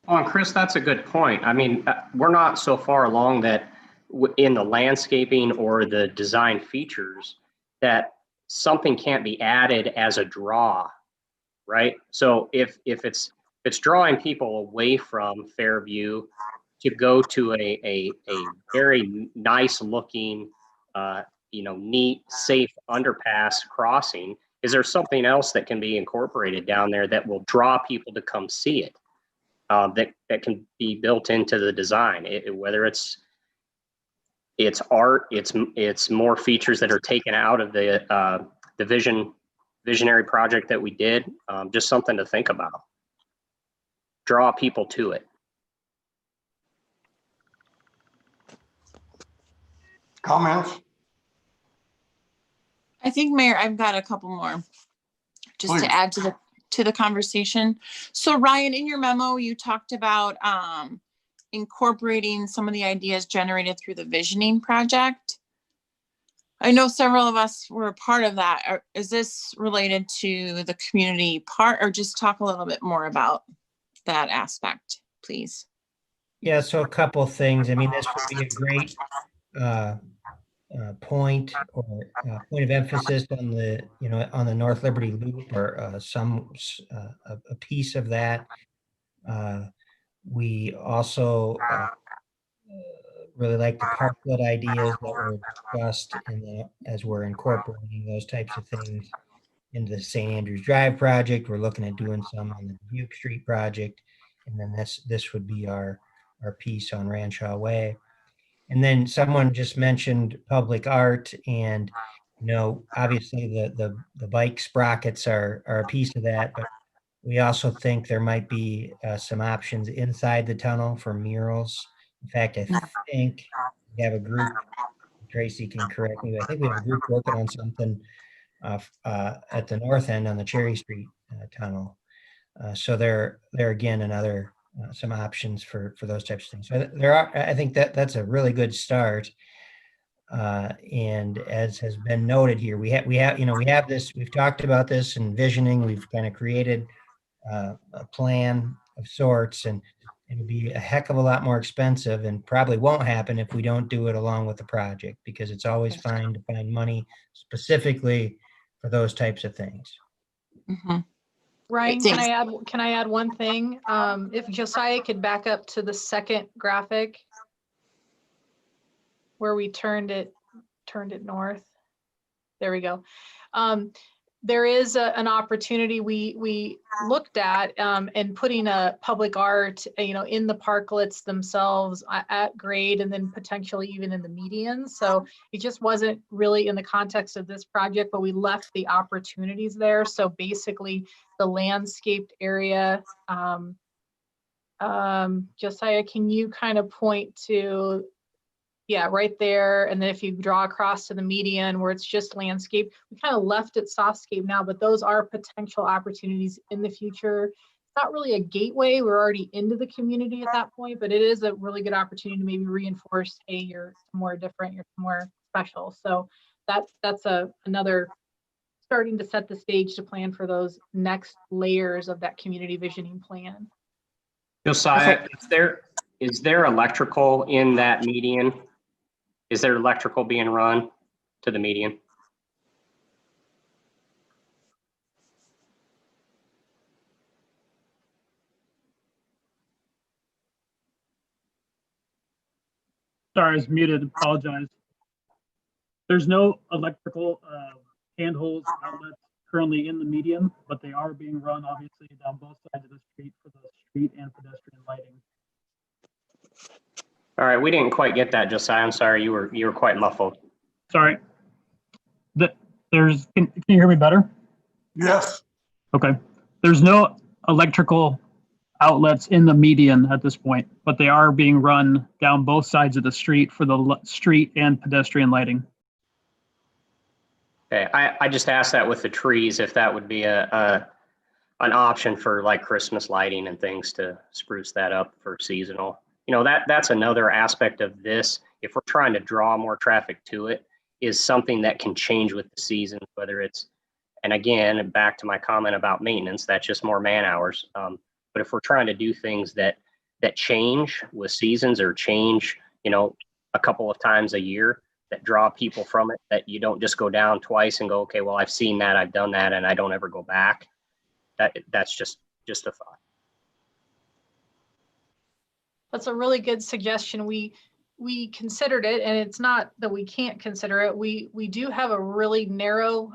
Oh, and Chris, that's a good point. I mean, we're not so far along that in the landscaping or the design features that something can't be added as a draw, right? So if it's drawing people away from Fairview to go to a very nice looking, neat, safe underpass crossing, is there something else that can be incorporated down there that will draw people to come see it? That can be built into the design, whether it's art, it's more features that are taken out of the visionary project that we did. Just something to think about. Draw people to it. Comments? I think, Mayor, I've got a couple more just Please. to add to the conversation. So Ryan, in your memo, you talked about incorporating some of the ideas generated through the visioning project. I know several of us were a part of that. Is this related to the community part, or just talk a little bit more about that aspect, please? Yeah, so a couple of things. I mean, this would be a great point or point of emphasis on the North Liberty Loop, or a piece of that. We also really like the parklet ideas that were discussed as we're incorporating those types of things into the St. Andrews Drive project. We're looking at doing some on the Dubuque Street project, and then this would be our piece on Ranshaw Way. And then someone just mentioned public art, and obviously the bike sprockets are a piece of that, but we also think there might be some options inside the tunnel for murals. In fact, I think we have a group, Tracy can correct me, I think we have a group working on something at the north end on the Cherry Street tunnel. So there again, another some options for those types of things. So I think that's a really good start. And as has been noted here, we have this, we've talked about this in visioning, we've kind of created a plan of sorts, and it'll be a heck of a lot more expensive and probably won't happen if we don't do it along with the project, because it's always fine to find money specifically for those types of things. Mm-hmm. Ryan, can I add one thing? If Josiah could back up to the second graphic where we turned it north. There we go. There is an opportunity we looked at and putting a public art, in the parklets themselves at grade, and then potentially even in the medians. So it just wasn't really in the context of this project, but we left the opportunities there. So basically the landscaped area, Josiah, can you kind of point to, yeah, right there. And then if you draw across to the median where it's just landscape, we kind of left it softscape now, but those are potential opportunities in the future. It's not really a gateway. We're already into the community at that point, but it is a really good opportunity to maybe reinforce, hey, you're more different, you're more special. So that's another starting to set the stage to plan for those next layers of that community visioning plan. Josiah, is there electrical in that median? Is there electrical being run to the median? Sorry, I was muted. Apologize. There's no electrical handholds outlets currently in the median, but they are being run obviously down both sides of the street for the street and pedestrian lighting. All right, we didn't quite get that, Josiah. I'm sorry, you were quite muffled. Sorry. Can you hear me better? Yes. Okay. There's no electrical outlets in the median at this point, but they are being run down both sides of the street for the street and pedestrian lighting. Okay, I just asked that with the trees, if that would be an option for like Christmas lighting and things to spruce that up for seasonal. You know, that's another aspect of this. If we're trying to draw more traffic to it, is something that can change with the seasons, whether it's, and again, back to my comment about maintenance, that's just more man hours. But if we're trying to do things that change with seasons or change, you know, a couple of times a year that draw people from it, that you don't just go down twice and go, okay, well, I've seen that, I've done that, and I don't ever go back. That's just a thought. That's a really good suggestion. We considered it, and it's not that we can't consider it. We do have a really narrow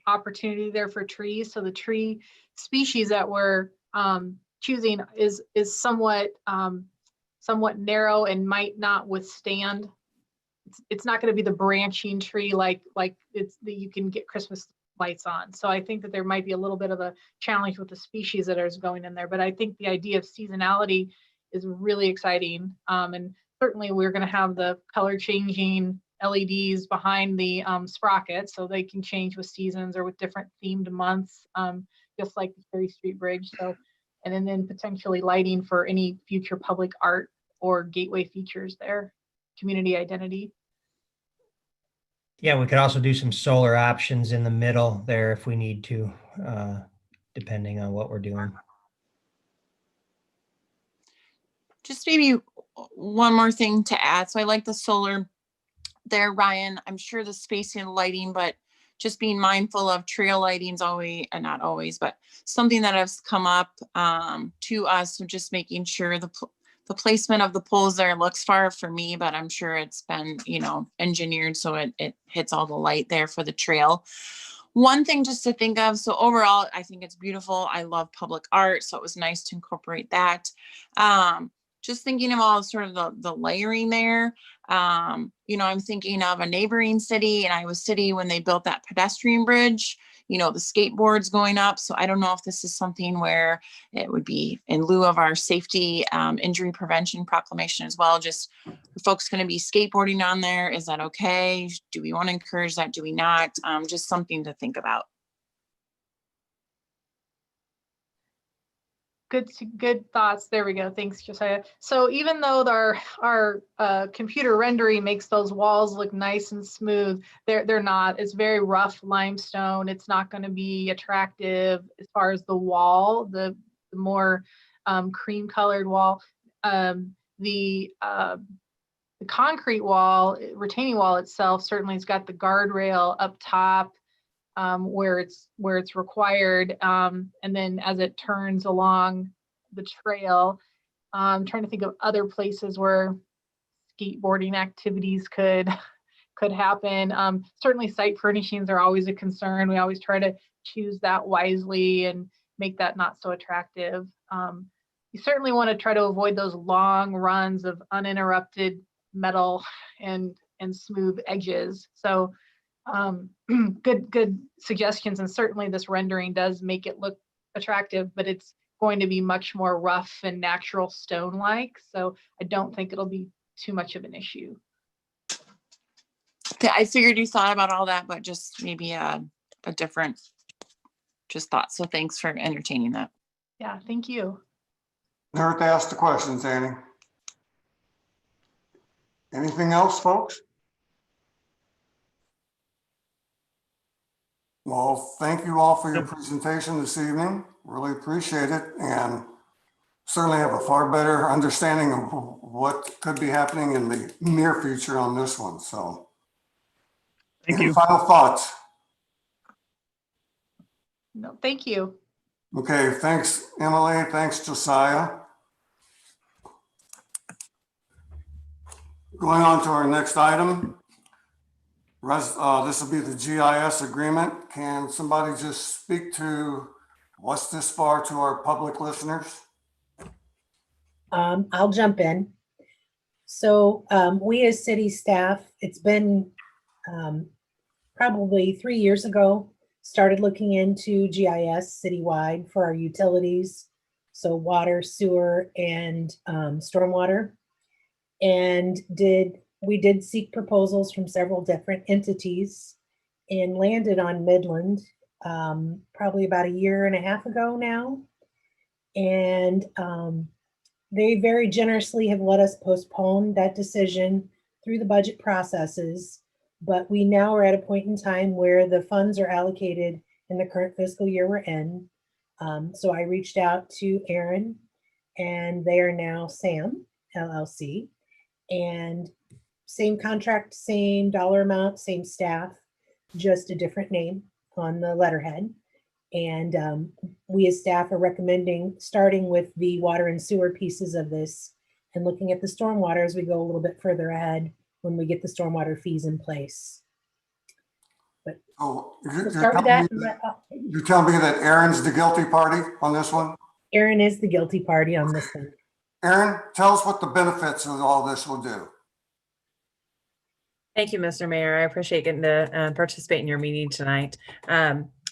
opportunity there for trees. So the tree species that we're choosing is somewhat narrow and might not withstand. It's not going to be the branching tree like it's that you can get Christmas lights on. So I think that there might be a little bit of a challenge with the species that is going in there. But I think the idea of seasonality is really exciting. And certainly we're going to have the color changing LEDs behind the sprocket, so they can change with seasons or with different themed months, just like the Ferry Street Bridge. So, and then potentially lighting for any future public art or gateway features there, community identity. Yeah, we could also do some solar options in the middle there if we need to, depending on what we're doing. Just maybe one more thing to add. So I like the solar there, Ryan. I'm sure the spacing and lighting, but just being mindful of trail lighting's always, and not always, but something that has come up to us. So just making sure the placement of the poles there looks far for me, but I'm sure it's been, you know, engineered so it hits all the light there for the trail. One thing just to think of, so overall, I think it's beautiful. I love public art, so it was nice to incorporate that. Just thinking of all sort of the layering there. You know, I'm thinking of a neighboring city, in Iowa City, when they built that pedestrian bridge, you know, the skateboards going up. So I don't know if this is something where it would be in lieu of our safety injury prevention proclamation as well. Just folks going to be skateboarding on there. Is that okay? Do we want to encourage that? Do we not? Just something to think about. Good thoughts. There we go. Thanks, Josiah. So even though our computer rendering makes those walls look nice and smooth, they're not. It's very rough limestone. It's not going to be attractive as far as the wall, the more cream colored wall. The concrete wall, retaining wall itself, certainly has got the guardrail up top. Where it's required, and then as it turns along the trail, I'm trying to think of other places where skateboarding activities could happen. Certainly site furnishings are always a concern. We always try to choose that wisely and make that not so attractive. You certainly want to try to avoid those long runs of uninterrupted metal and smooth edges. So good suggestions, and certainly this rendering does make it look attractive, but it's going to be much more rough and natural stone-like, so I don't think it'll be too much of an issue. I figured you thought about all that, but just maybe a different just thought. So thanks for entertaining that. Yeah, thank you. Never to ask the questions, Annie. Anything else, folks? Well, thank you all for your presentation this evening. Really appreciate it, and certainly have a far better understanding of what could be happening in the near future on this one. So, Thank any you. final thoughts? No, thank you. Okay, thanks, Emily. Thanks, Josiah. Going on to our next item. This will be the GIS agreement. Can somebody just speak to what's this for to our public listeners? I'll jump in. So we as city staff, it's been probably 3 years ago, started looking into GIS citywide for our utilities. So water, sewer, and stormwater. And we did seek proposals from several different entities and landed on Midland probably about a year and a half ago now. And they very generously have let us postpone that decision through the budget processes. But we now are at a point in time where the funds are allocated in the current fiscal year we're in. So I reached out to Aaron, and they are now SAM LLC. And same contract, same dollar amount, same staff, just a different name on the letterhead. And we as staff are recommending starting with the water and sewer pieces of this and looking at the stormwater as we go a little bit further ahead when we get the stormwater fees in place. But Oh, we'll start with that. you're telling me that Aaron's the guilty party on this one? Aaron is the guilty party on this one. Aaron, tell us what the benefits of all this will do. Thank you, Mr. Mayor. I appreciate getting to participate in your meeting tonight.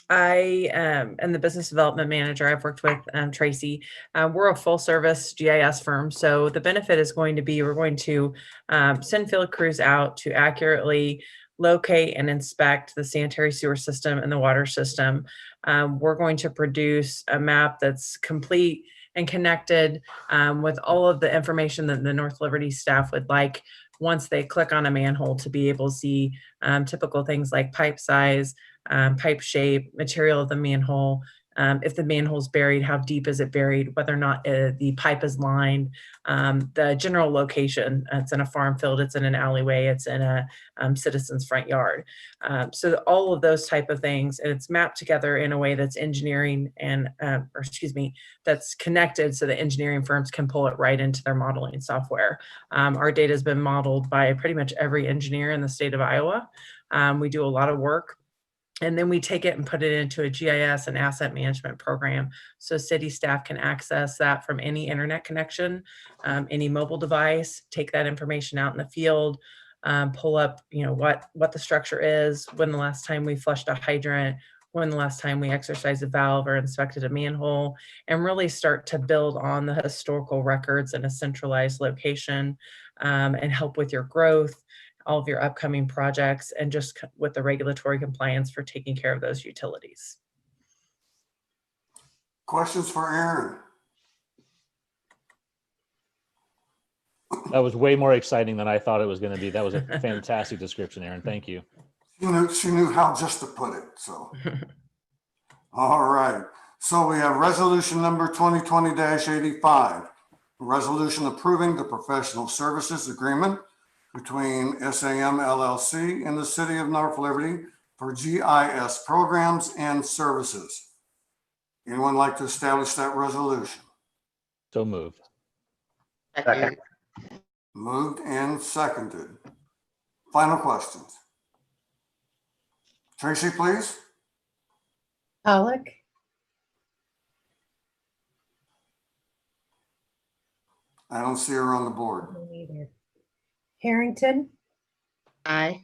I am the business development manager. I've worked with Tracy. We're a full service GIS firm. So the benefit is going to be, we're going to send field crews out to accurately locate and inspect the sanitary sewer system and the water system. We're going to produce a map that's complete and connected with all of the information that the North Liberty staff would like once they click on a manhole to be able to see typical things like pipe size, pipe shape, material of the manhole, if the manhole's buried, how deep is it buried, whether or not the pipe is lined, the general location. It's in a farm field, it's in an alleyway, it's in a citizen's front yard. So all of those type of things, and it's mapped together in a way that's engineering and, that's connected so the engineering firms can pull it right into their modeling software. Our data has been modeled by pretty much every engineer in the state of Iowa. We do a lot of work. And then we take it and put it into a GIS and asset management program. So city staff can access that from any internet connection, any mobile device, take that information out in the field, pull up, what the structure is, when the last time we flushed a hydrant, when the last time we exercised a valve or inspected a manhole, and really start to build on the historical records in a centralized location and help with your growth, all of your upcoming projects, and just with the regulatory compliance for taking care of those utilities. Questions for Aaron? That was way more exciting than I thought it was going to be. That was a fantastic description, Aaron. Thank you. She knew how just to put it, so. All right, so we have resolution number 2020-85, a resolution approving the professional services agreement between SAM LLC and the City of North Liberty for GIS programs and services. Anyone like to establish that resolution? So moved. Second. Moved and seconded. Final questions. Tracy, please. Pollock, I don't see her on the board. me neither. Harrington, Aye.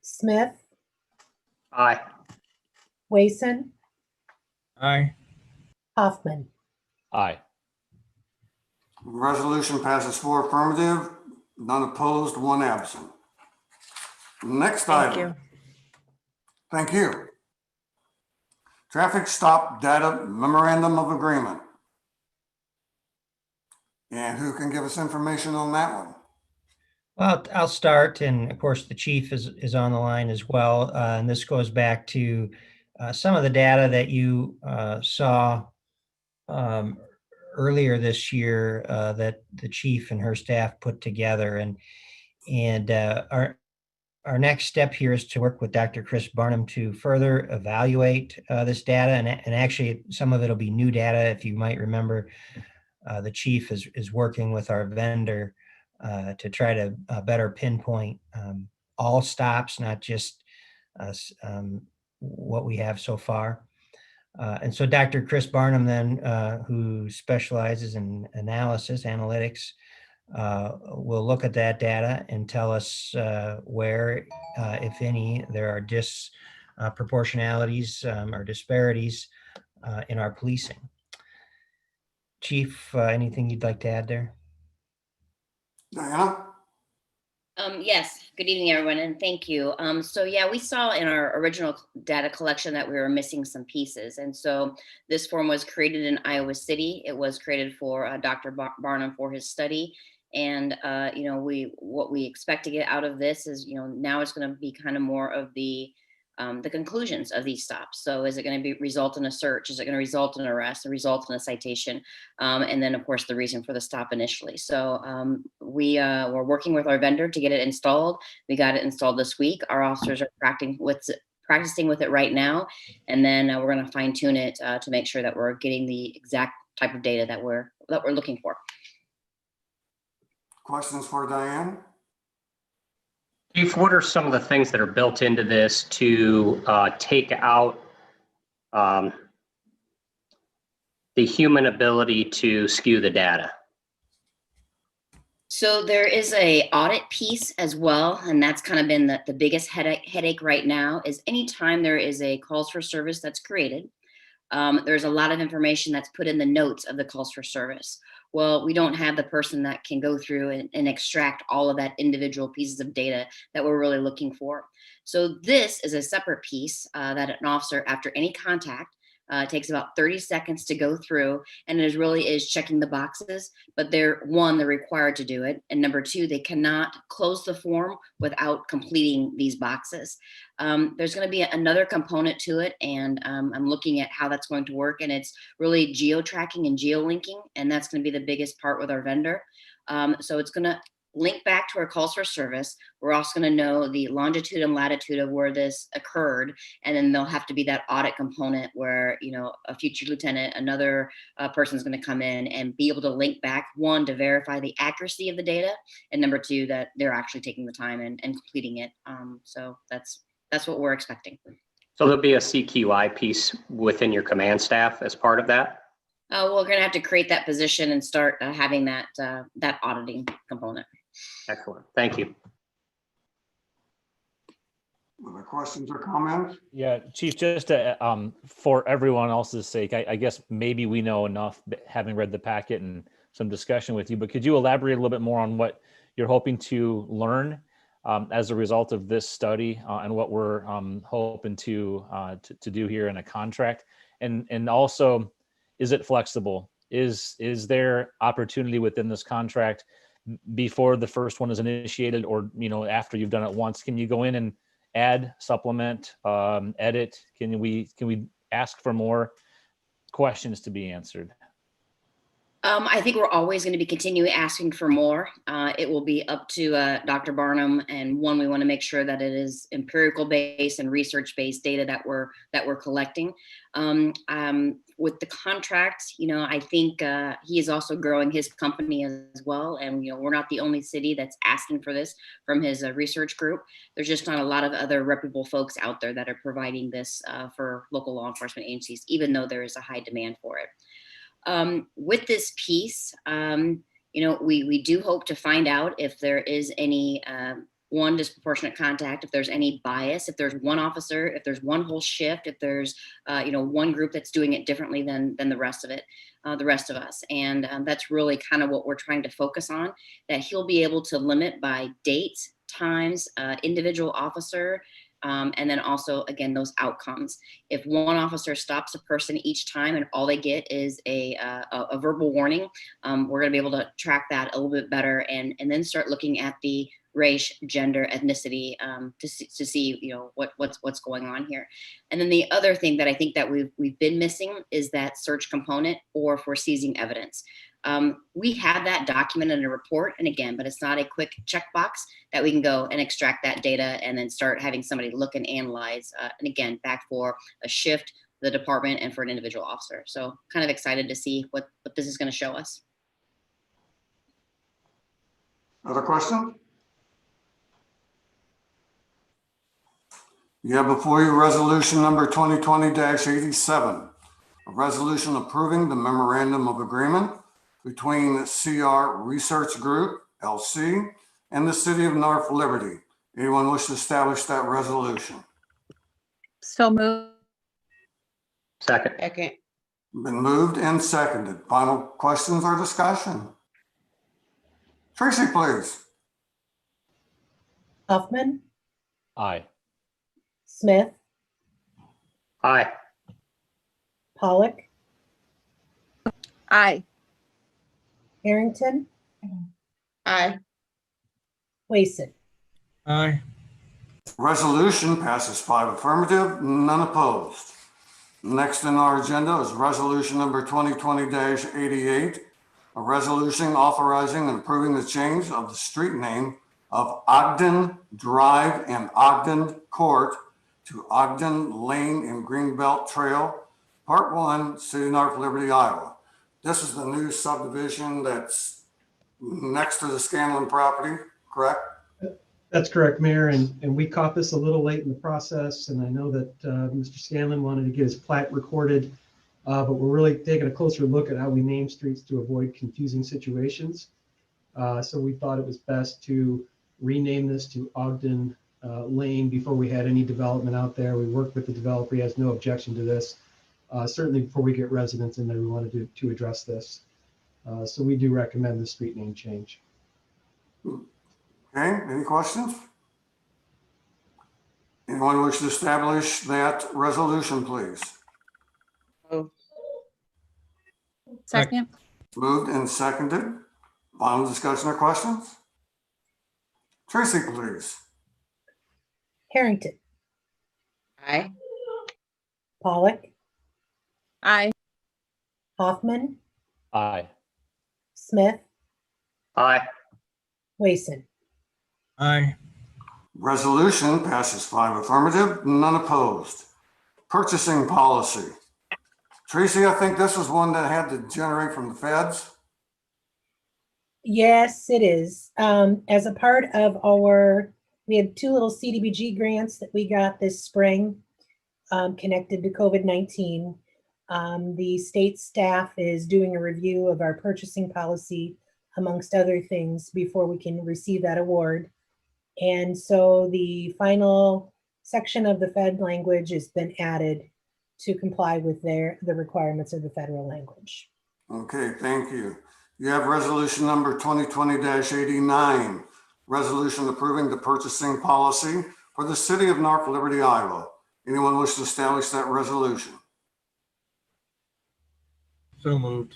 Smith, Aye. Wason, Aye. Hoffman. Aye. Resolution passes 4 affirmative, none opposed, 1 absent. Next Thank item. you. Thank you. Traffic stop data memorandum of agreement. And who can give us information on that one? Well, I'll start, and of course the chief is on the line as well. And this goes back to some of the data that you saw earlier this year that the chief and her staff put together. And our next step here is to work with Dr. Chris Barnum to further evaluate this data. And actually, some of it will be new data. If you might remember, the chief is working with our vendor to try to better pinpoint all stops, not just what we have so far. And so Dr. Chris Barnum then, who specializes in analysis, analytics, will look at that data and tell us where, if any, there are disproportionalities or disparities in our policing. Chief, anything you'd like to add there? Diana? Yes, good evening, everyone, and thank you. So yeah, we saw in our original data collection that we were missing some pieces. And so this form was created in Iowa City. It was created for Dr. Barnum for his study. And, what we expect to get out of this is, now it's going to be kind of more of the conclusions of these stops. So is it going to result in a search? Is it going to result in an arrest, a result in a citation? And then of course the reason for the stop initially. So we're working with our vendor to get it installed. We got it installed this week. Our officers are practicing with it right now. And then we're going to fine tune it to make sure that we're getting the exact type of data that we're looking for. Questions for Diane? Chief, what are some of the things that are built into this to take out the human ability to skew the data? So there is a audit piece as well, and that's kind of been the biggest headache right now. Is anytime there is a calls for service that's created, there's a lot of information that's put in the notes of the calls for service. Well, we don't have the person that can go through and extract all of that individual pieces of data that we're really looking for. So this is a separate piece that an officer, after any contact, takes about 30 seconds to go through, and it really is checking the boxes, but they're required to do it. And number two, they cannot close the form without completing these boxes. There's going to be another component to it, and I'm looking at how that's going to work, and it's really geo-tracking and geo-linking, and that's going to be the biggest part with our vendor. So it's going to link back to our calls for service. We're also going to know the longitude and latitude of where this occurred, and then there'll have to be that audit component where a future lieutenant, another person is going to come in and be able to link back, one, to verify the accuracy of the data, and number two, that they're actually taking the time and completing it. So that's what we're expecting. So there'll be a CQI piece within your command staff as part of that? We're going to have to create that position and start having that auditing component. Excellent. Thank you. Other questions or comments? Yeah, Chief, just to, for everyone else's sake, I guess maybe we know enough, having read the packet and some discussion with you, but could you elaborate a little bit more on what you're hoping to learn as a result of this study and what we're hoping to do here in a contract? And also, is it flexible? Is there opportunity within this contract before the first one is initiated, or after you've done it once? Can you go in and add, supplement, edit? Can we ask for more questions to be answered? I think we're always going to be continuing asking for more. It will be up to Dr. Barnum, and one, we want to make sure that it is empirical based and research based data that we're collecting. With the contract, I think he is also growing his company as well, and we're not the only city that's asking for this from his research group. There's just not a lot of other reputable folks out there that are providing this for local law enforcement agencies, even though there is a high demand for it. With this piece, we do hope to find out if there is any one disproportionate contact, if there's any bias, if there's one officer, if there's one whole shift, if there's one group that's doing it differently than the rest of us. And that's really kind of what we're trying to focus on, that he'll be able to limit by dates, times, individual officer, and then also, again, those outcomes. If one officer stops a person each time and all they get is a verbal warning, we're going to be able to track that a little bit better, and then start looking at the race, gender, ethnicity to see what's going on here. And then the other thing that I think that we've been missing is that search component, or for seizing evidence. We have that documented in a report, and again, but it's not a quick checkbox that we can go and extract that data and then start having somebody look and analyze, and again, back for a shift, the department, and for an individual officer. So kind of excited to see what this is going to show us. Other questions? You have before you resolution number 2020-87, a resolution approving the memorandum of agreement between CR Research Group, LC, and the City of North Liberty. Anyone wish to establish that resolution? So moved. Second. Second. Been moved and seconded. Final questions or discussion? Tracy, please. Hoffman, Aye. Smith, Aye. Pollock, Aye. Harrington, Aye. Wason. Aye. Resolution passes 5 affirmative, none opposed. Next on our agenda is resolution number 2020-88, a resolution authorizing and approving the change of the street name of Ogden Drive and Ogden Court to Ogden Lane and Greenbelt Trail, Part 1, City of North Liberty, Iowa. This is the new subdivision that's next to the Scanlon property, correct? That's correct, Mayor, and we caught this a little late in the process, and I know that Mr. Scanlon wanted to get his plat recorded, but we're really taking a closer look at how we name streets to avoid confusing situations. So we thought it was best to rename this to Ogden Lane before we had any development out there. We worked with the developer, he has no objection to this. Certainly before we get residents in there, we wanted to address this. So we do recommend the street name change. Okay, any questions? Anyone wish to establish that resolution, please? Move. Second. Moved and seconded. Final discussion or questions? Tracy, please. Harrington, Aye. Pollock, Aye. Hoffman, Aye. Smith, Aye. Wason. Aye. Resolution passes 5 affirmative, none opposed. Purchasing policy. Tracy, I think this was one that had to generate from the feds. Yes, it is. As a part of we had 2 little CDBG grants that we got this spring connected to COVID-19. The state staff is doing a review of our purchasing policy, amongst other things, before we can receive that award. And so the final section of the Fed language has been added to comply with the requirements of the federal language. Okay, thank you. You have resolution number 2020-89, resolution approving the purchasing policy for the City of North Liberty, Iowa. Anyone wish to establish that resolution? So moved.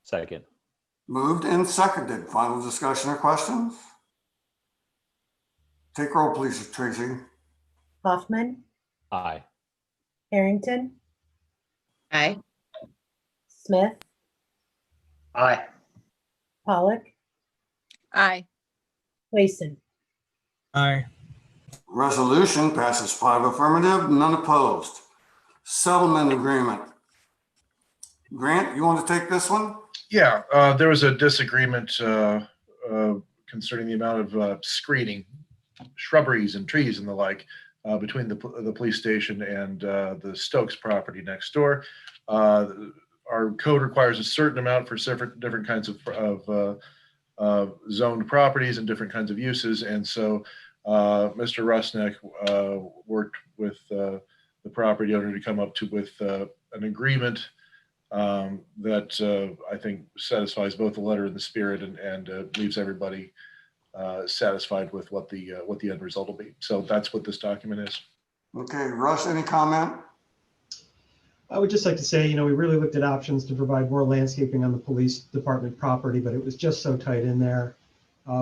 Second. Moved and seconded. Final discussion or questions? Take roll, please, Tracy. Hoffman, Aye. Harrington, Aye. Smith, Aye. Pollock, Aye. Wason. Aye. Resolution passes 5 affirmative, none opposed. Settlement agreement. Grant, you want to take this one? Yeah, there was a disagreement concerning the amount of screening, shrubberies and trees and the like between the police station and the Stokes property next door. Our code requires a certain amount for different kinds of zoned properties and different kinds of uses. And so Mr. Rusnick worked with the property owner to come up with an agreement that I think satisfies both the letter and the spirit and leaves everybody satisfied with what the end result will be. So that's what this document is. Okay, Russ, any comment? I would just like to say, we really looked at options to provide more landscaping on the police department property, but it was just so tight in there.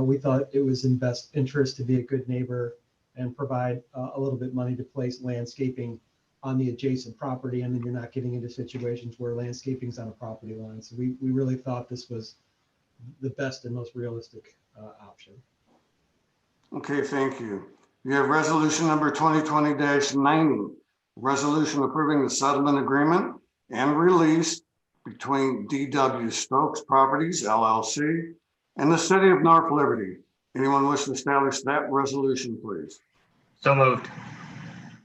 We thought it was in best interest to be a good neighbor and provide a little bit money to place landscaping on the adjacent property, and then you're not getting into situations where landscaping's on a property line. So we really thought this was the best and most realistic option. Okay, thank you. You have resolution number 2020-90, resolution approving the settlement agreement and release between DW Stokes Properties, LLC, and the City of North Liberty. Anyone wish to establish that resolution, please? So moved.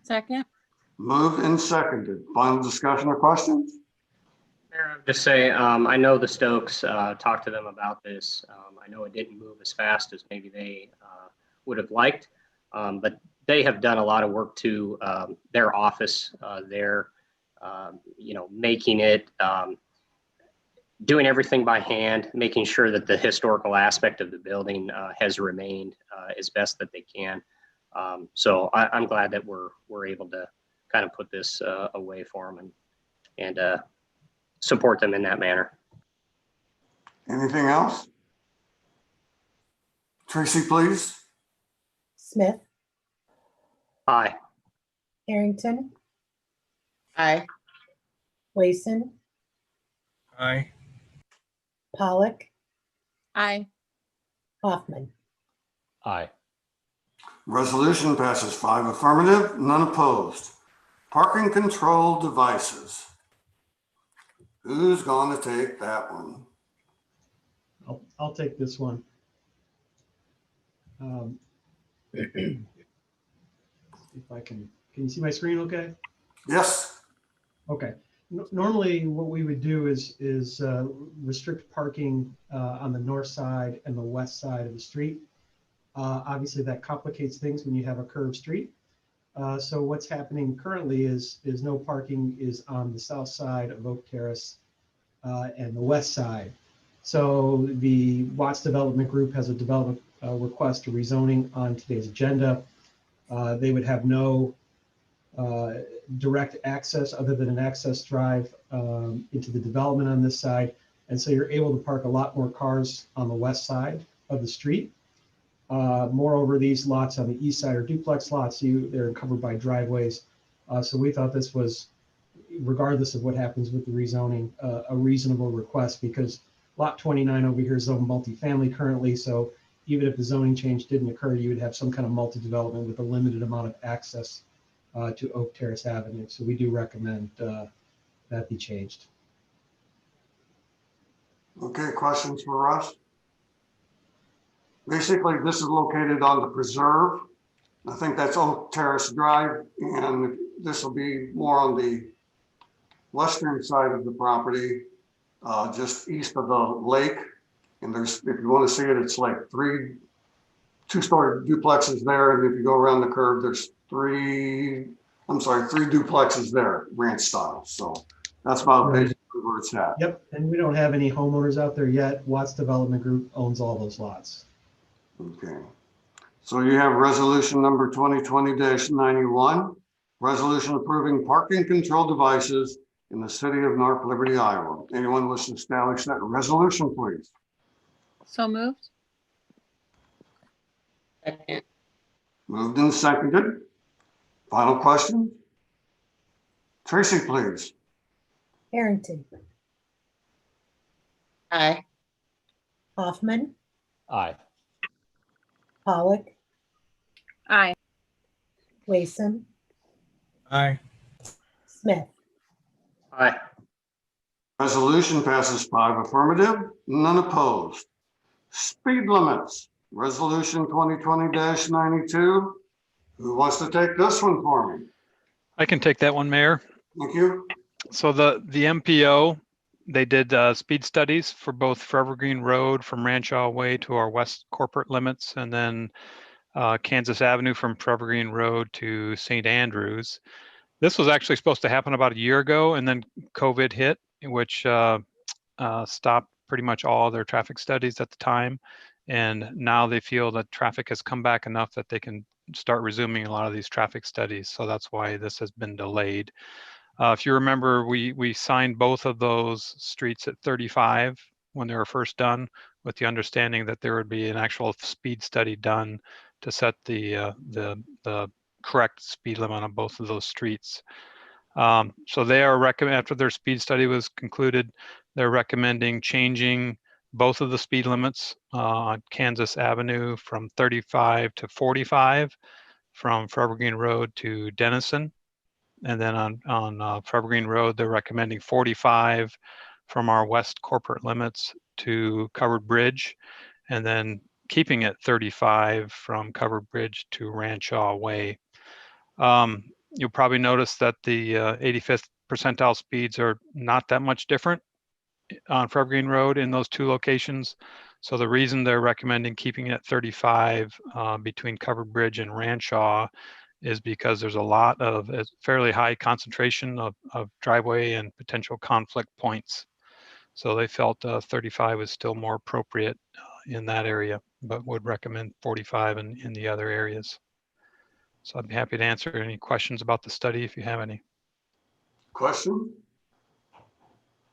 Second. Moved and seconded. Final discussion or questions? Mayor, I would just say, I know the Stokes, talked to them about this. I know it didn't move as fast as maybe they would have liked, but they have done a lot of work to their office there, making it, doing everything by hand, making sure that the historical aspect of the building has remained as best that they can. So I'm glad that we're able to kind of put this away for them and support them in that manner. Anything else? Tracy, please. Smith, Aye. Harrington, Aye. Wason, Aye. Pollock, Aye. Hoffman. Aye. Resolution passes 5 affirmative, none opposed. Parking control devices. Who's going to take that one? I'll take this one. If I can you see my screen okay? Yes. Okay. Normally what we would do is restrict parking on the north side and the west side of the street. Obviously that complicates things when you have a curved street. So what's happening currently is no parking is on the south side of Oak Terrace and the west side. So the Watts Development Group has a development request to rezoning on today's agenda. They would have no direct access other than an access drive into the development on this side. And so you're able to park a lot more cars on the west side of the street. Moreover, these lots on the east side are duplex lots. They're covered by driveways. So we thought this was, regardless of what happens with the rezoning, a reasonable request, because lot 29 over here is zoned multifamily currently. So even if the zoning change didn't occur, you would have some kind of multi-development with a limited amount of access to Oak Terrace Avenue. So we do recommend that be changed. Okay, questions for Russ? Basically, this is located on the preserve. I think that's Oak Terrace Drive, and this will be more on the western side of the property, just east of the lake. And there's, if you want to see it, it's like 3 two-story duplexes there. And if you go around the curve, there's 3 duplexes there, ranch style. So that's about basically where it's at. Yep, and we don't have any homeowners out there yet. Watts Development Group owns all those lots. Okay. So you have resolution number 2020-91, resolution approving parking control devices in the city of North Liberty, Iowa. Anyone wish to establish that resolution, please? So moved. Second. Moved and seconded. Final question? Tracy, please. Harrington, Aye. Hoffman, Aye. Pollock, Aye. Wason, Aye. Smith. Aye. Resolution passes 5 affirmative, none opposed. Speed limits, resolution 2020-92. Who wants to take this one for me? I can take that one, Mayor. Thank you. So the MPO, they did speed studies for both Forever Green Road from Rancho Way to our west corporate limits, and then Kansas Avenue from Forever Green Road to St. Andrews. This was actually supposed to happen about a year ago, and then COVID hit, which stopped pretty much all their traffic studies at the time. And now they feel that traffic has come back enough that they can start resuming a lot of these traffic studies. So that's why this has been delayed. If you remember, we signed both of those streets at 35 when they were first done, with the understanding that there would be an actual speed study done to set the correct speed limit on both of those streets. So they are after their speed study was concluded, they're recommending changing both of the speed limits on Kansas Avenue from 35 to 45, from Forever Green Road to Denison. And then on Forever Green Road, they're recommending 45 from our west corporate limits to Covered Bridge, and then keeping it 35 from Covered Bridge to Rancho Way. You'll probably notice that the 85th percentile speeds are not that much different on Forever Green Road in those two locations. So the reason they're recommending keeping it at 35 between Covered Bridge and Ranshaw is because there's a fairly high concentration of driveway and potential conflict points. So they felt 35 is still more appropriate in that area, but would recommend 45 in the other areas. So I'd be happy to answer any questions about the study if you have any. Question?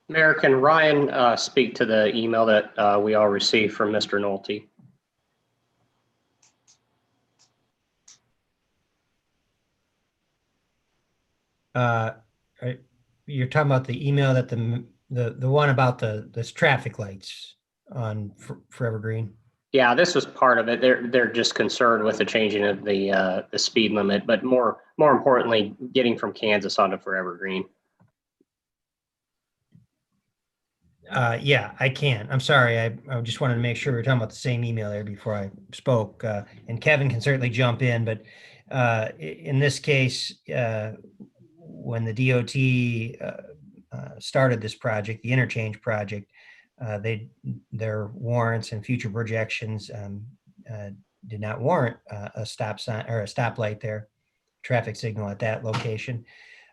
Mayor, can Ryan speak to the email that we all received from Mr. Nolte? You're talking about the email that the one about this traffic lights on Forever Green? Yeah, this was part of it. They're just concerned with the changing of the speed limit, but more importantly, getting from Kansas onto Forever Green. Yeah, I can. I'm sorry. I just wanted to make sure we were talking about the same email there before I spoke. And Kevin can certainly jump in, but in this case, when the DOT started this project, the interchange project, their warrants and future projections did not warrant a stop sign or a stoplight there, traffic signal at that location.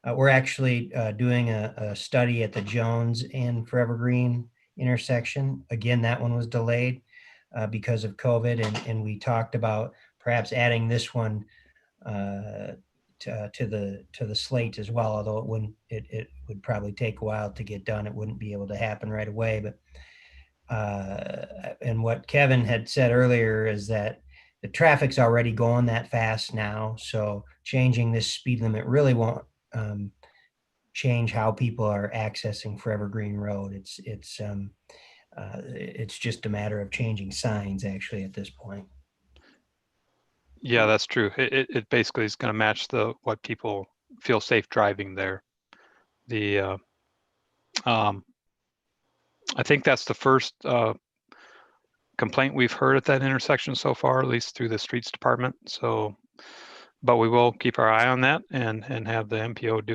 We're actually doing a study at the Jones and Forever Green intersection. Again, that one was delayed because of COVID, and we talked about perhaps adding this one to the slate as well. Although it would probably take a while to get done. It wouldn't be able to happen right away. But and what Kevin had said earlier is that the traffic's already going that fast now, so changing this speed limit really won't change how people are accessing Forever Green Road. It's just a matter of changing signs actually at this point. Yeah, that's true. It basically is going to match what people feel safe driving there. I think that's the first complaint we've heard at that intersection so far, at least through the streets department. So, but we will keep our eye on that and have the MPO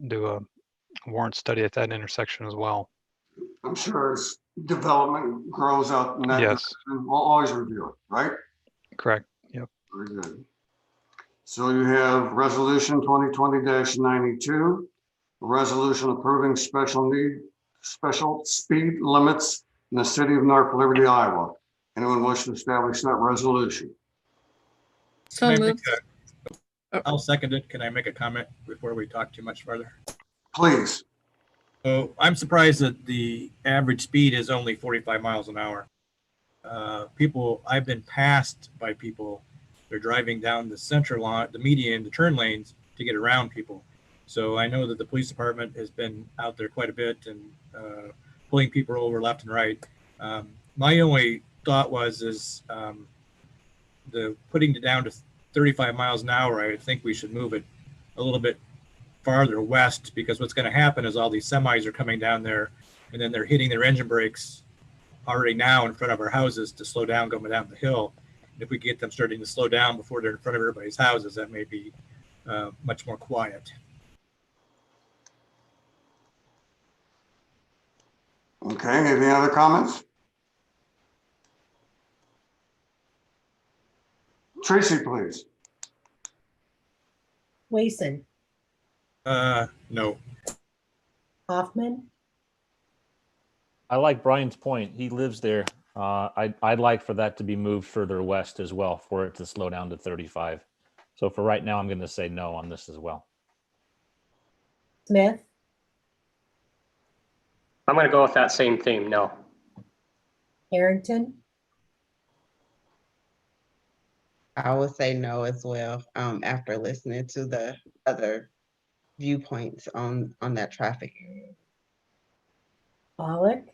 do a warrant study at that intersection as well. I'm sure as development grows out in that Yes. direction, we'll always review it, right? Correct. Yep. Very good. So you have resolution 2020-92, a resolution approving special speed limits in the city of North Liberty, Iowa. Anyone wish to establish that resolution? So Can I moved. I'll second it. Can I make a comment before we talk too much further? Please. So I'm surprised that the average speed is only 45 miles an hour. I've been passed by people. They're driving down the center line, the median, the turn lanes to get around people. So I know that the police department has been out there quite a bit and pulling people over left and right. My only thought is the putting it down to 35 miles an hour. I think we should move it a little bit farther west, because what's going to happen is all these semis are coming down there and then they're hitting their engine brakes already now in front of our houses to slow down going down the hill. And if we get them starting to slow down before they're in front of everybody's houses, that may be much more quiet. Okay, any other comments? Tracy, please. Wason, No. Hoffman, I like Brian's point. He lives there. I'd like for that to be moved further west as well, for it to slow down to 35. So for right now, I'm going to say no on this as well. Smith, I'm going to go with that same theme, no. Harrington, I would say no as well, after listening to the other viewpoints on that traffic. Pollock,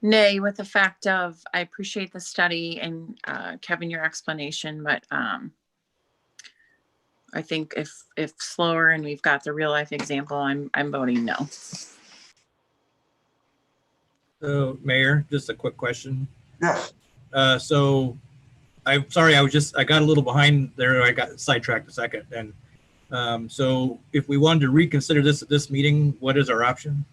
Nay, with the fact of, I appreciate the study and Kevin, your explanation, but I think if slower and we've got the real life example, I'm voting no. So, Mayor, just a quick question. Yes. So I'm sorry, I got a little behind there. I got sidetracked a second. And So if we wanted to reconsider this at this meeting, what is our option?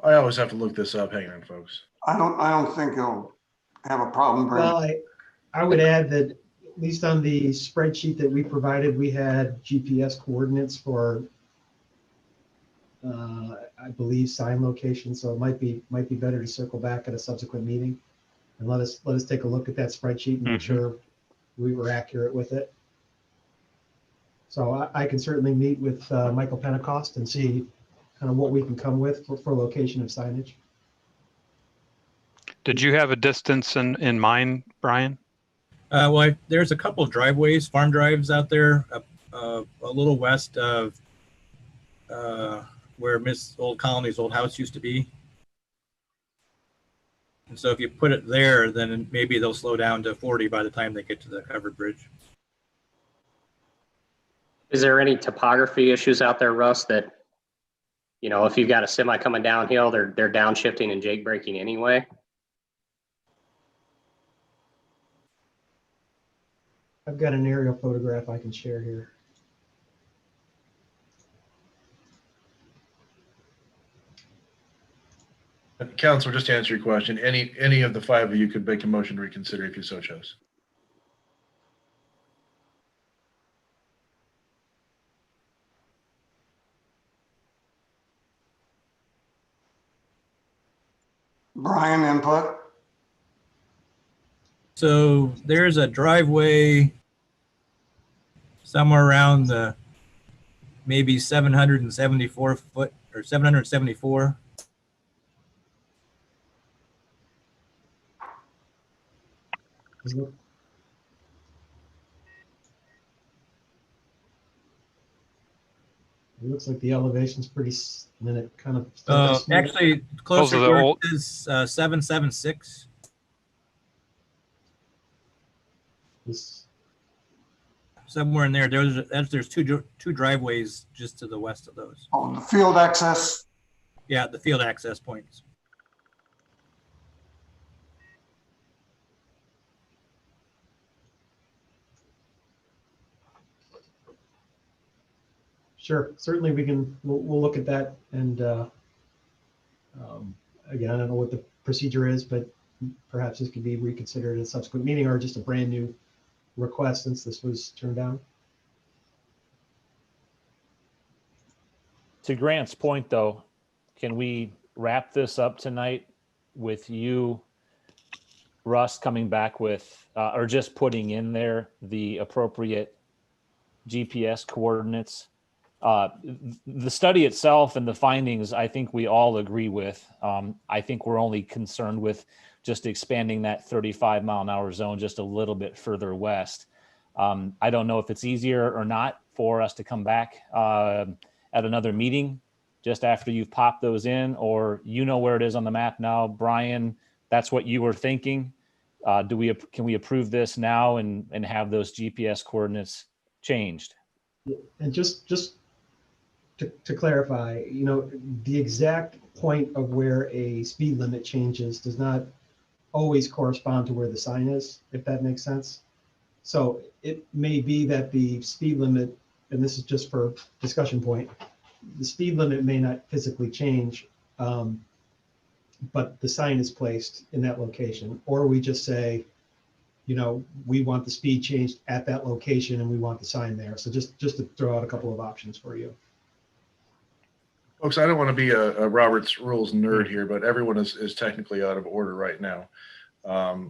I always have to look this up. Hang on, folks. I don't think you'll have a problem, Brent. Well, I would add that at least on the spreadsheet that we provided, we had GPS coordinates for, I believe, sign locations. So it might be better to circle back at a subsequent meeting and let us take a look at that spreadsheet and make sure we were accurate with it. So I can certainly meet with Michael Pentecost and see kind of what we can come with for location of signage. Did you have a distance in mind, Brian? Well, there's a couple of driveways, farm drives out there, a little west of where Miss Old Colony's old house used to be. And so if you put it there, then maybe they'll slow down to 40 by the time they get to the covered bridge. Is there any topography issues out there, Russ, that, you know, if you've got a semi coming downhill, they're downshifting and jake braking anyway? I've got an aerial photograph I can share here. Counselor, just to answer your question, any of the five of you could make a motion to reconsider if you so chose. Brian, input? So there's a driveway somewhere around the maybe 774 foot or 774. It looks like the elevation's pretty, and then it kind of. Actually, closer to where it is 776. Somewhere in there, there's two driveways just to the west of those. Oh, the field access. Yeah, the field access points. Sure, certainly we'll look at that. And again, I don't know what the procedure is, but perhaps this could be reconsidered at a subsequent meeting or just a brand new request since this was turned down. To Grant's point, though, can we wrap this up tonight with you, Russ, coming back with, or just putting in there the appropriate GPS coordinates? The study itself and the findings, I think we all agree with. I think we're only concerned with just expanding that 35-mile-an-hour zone just a little bit further west. I don't know if it's easier or not for us to come back at another meeting just after you've popped those in, or you know where it is on the map now. Brian, that's what you were thinking. Can we approve this now and have those GPS coordinates changed? And just to clarify, you know, the exact point of where a speed limit changes does not always correspond to where the sign is, if that makes sense. So it may be that the speed limit, and this is just for discussion point, the speed limit may not physically change, but the sign is placed in that location. Or we just say, you know, we want the speed changed at that location and we want the sign there. So just to throw out a couple of options for you. Folks, I don't want to be a Robert's Rules nerd here, but everyone is technically out of order right now.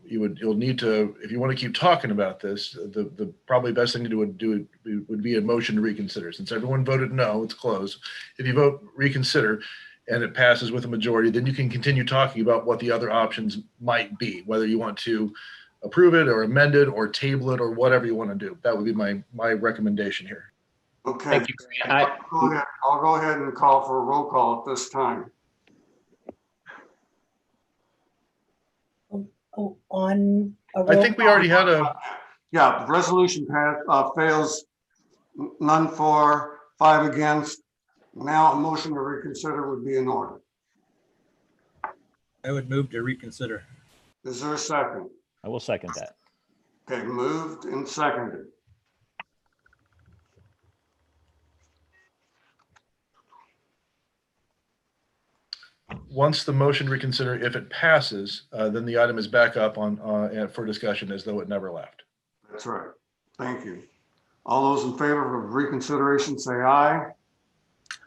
You'll need to, if you want to keep talking about this, the probably best thing to do would be a motion to reconsider. Since everyone voted no, it's closed. If you vote reconsider and it passes with a majority, then you can continue talking about what the other options might be, whether you want to approve it or amend it or table it or whatever you want to do. That would be my recommendation here. Okay. Thank you, Grant. I'll go ahead and call for a roll call at this time. On a I think we already had a. Yeah, the resolution fails, none for, 5 against. Now a motion to reconsider would be in order. I would move to reconsider. Is there a second? I will second that. Okay, moved and seconded. Once the motion to reconsider, if it passes, then the item is back up on for discussion as though it never left. That's right. Thank you. All those in favor of reconsideration, say aye.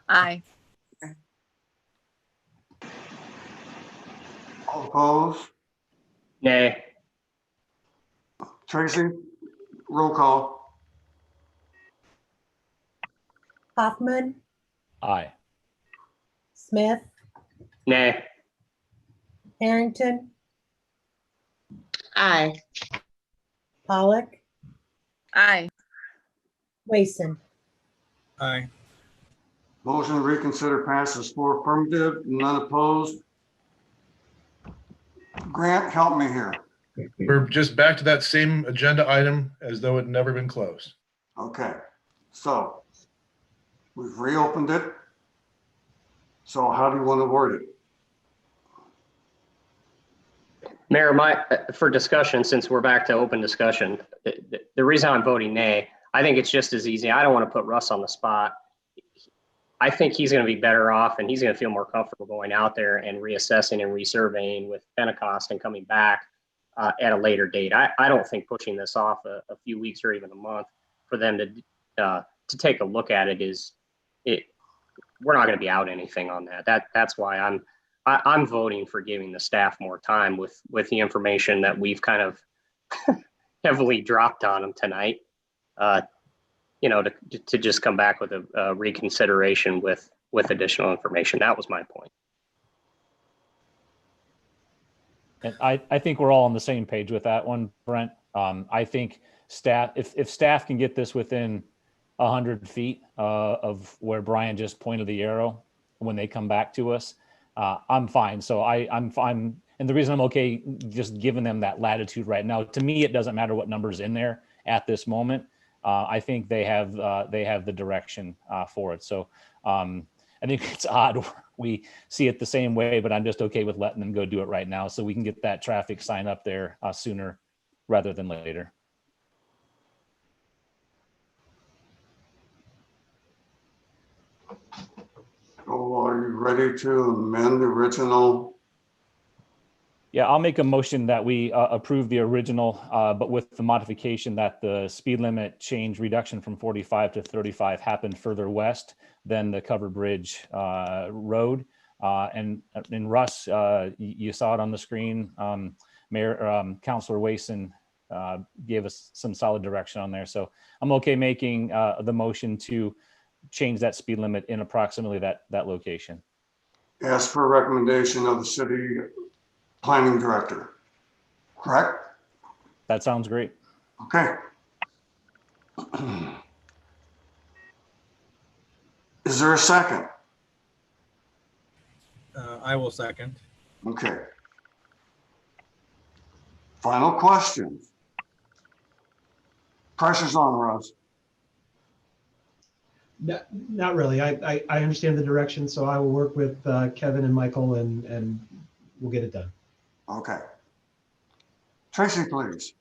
Aye. All opposed? Nay. Tracy, roll call. Hoffman, Aye. Smith, Nay. Harrington, Aye. Pollock, Aye. Wason. Aye. Motion to reconsider passes 4 affirmative, none opposed. Grant, help me here. We're just back to that same agenda item as though it never been closed. Okay, so we've reopened it. So how do you want to word it? Mayor, for discussion, since we're back to open discussion, the reason I'm voting nay, I think it's just as easy. I don't want to put Russ on the spot. I think he's going to be better off and he's going to feel more comfortable going out there and reassessing and resurveying with Pentecost and coming back at a later date. I don't think pushing this off a few weeks or even a month for them to take a look at it we're not going to be out anything on that. That's why I'm voting for giving the staff more time with the information that we've kind of heavily dropped on them tonight. To just come back with a reconsideration with additional information. That was my point. And I think we're all on the same page with that one, Brent. I think staff, if staff can get this within 100 feet of where Brian just pointed the arrow when they come back to us, I'm fine. So I'm fine. And the reason I'm okay just giving them that latitude right now, to me, it doesn't matter what number's in there at this moment. I think they have the direction for it. So I think it's odd we see it the same way, but I'm just okay with letting them go do it right now so we can get that traffic sign up there sooner rather than later. Oh, are you ready to amend the original? Yeah, I'll make a motion that we approve the original, but with the modification that the speed limit change reduction from 45 to 35 happened further west than the covered bridge road. And Russ, you saw it on the screen. Councilor Wason gave us some solid direction on there. So I'm okay making the motion to change that speed limit in approximately that location. As per recommendation of the city planning director, correct? That sounds great. Okay. Is there a second? I will second. Okay. Final questions. Pressure's on, Russ. Not really. I understand the direction, so I will work with Kevin and Michael and we'll get it done. Okay. Tracy, please.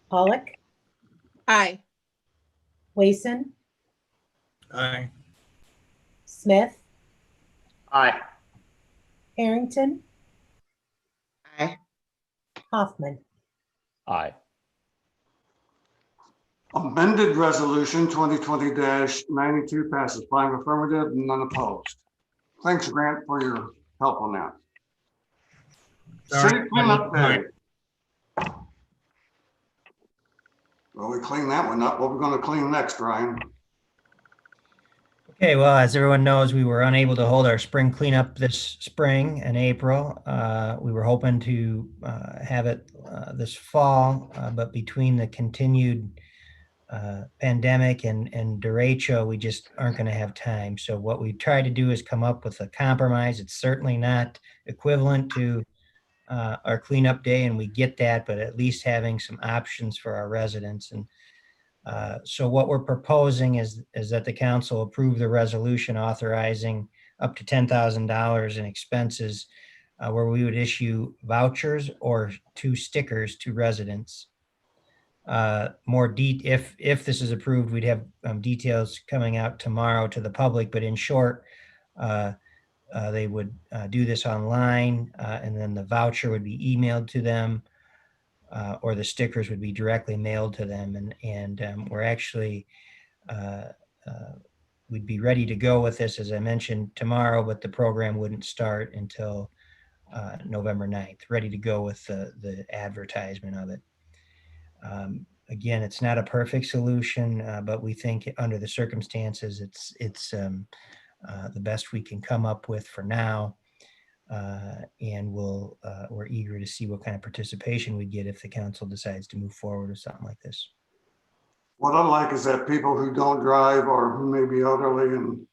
Pollock, Aye. Wason, Aye. Smith, Aye. Harrington, Aye. Hoffman. Aye. Amended resolution 2020-92 passes 5 affirmative, none opposed. Thanks, Grant, for your help on that. Sorry, City cleanup aye. day. Well, we cleaned that one up. What are we going to clean next, Ryan? Okay, well, as everyone knows, we were unable to hold our spring cleanup this spring in April. We were hoping to have it this fall, but between the continued pandemic and derecho, we just aren't going to have time. So what we tried to do is come up with a compromise. It's certainly not equivalent to our cleanup day, and we get that, but at least having some options for our residents. And so what we're proposing is that the council approve the resolution authorizing up to $10,000 in expenses, where we would issue vouchers or 2 stickers to residents. If this is approved, we'd have details coming out tomorrow to the public, but in short, they would do this online, and then the voucher would be emailed to them, or the stickers would be directly mailed to them. And we're actually, we'd be ready to go with this, as I mentioned, tomorrow, but the program wouldn't start until November 9th, ready to go with the advertisement of it. Again, it's not a perfect solution, but we think under the circumstances, it's the best we can come up with for now. And we're eager to see what kind of participation we get if the council decides to move forward with something like this. What I like is that people who don't drive or who may be elderly and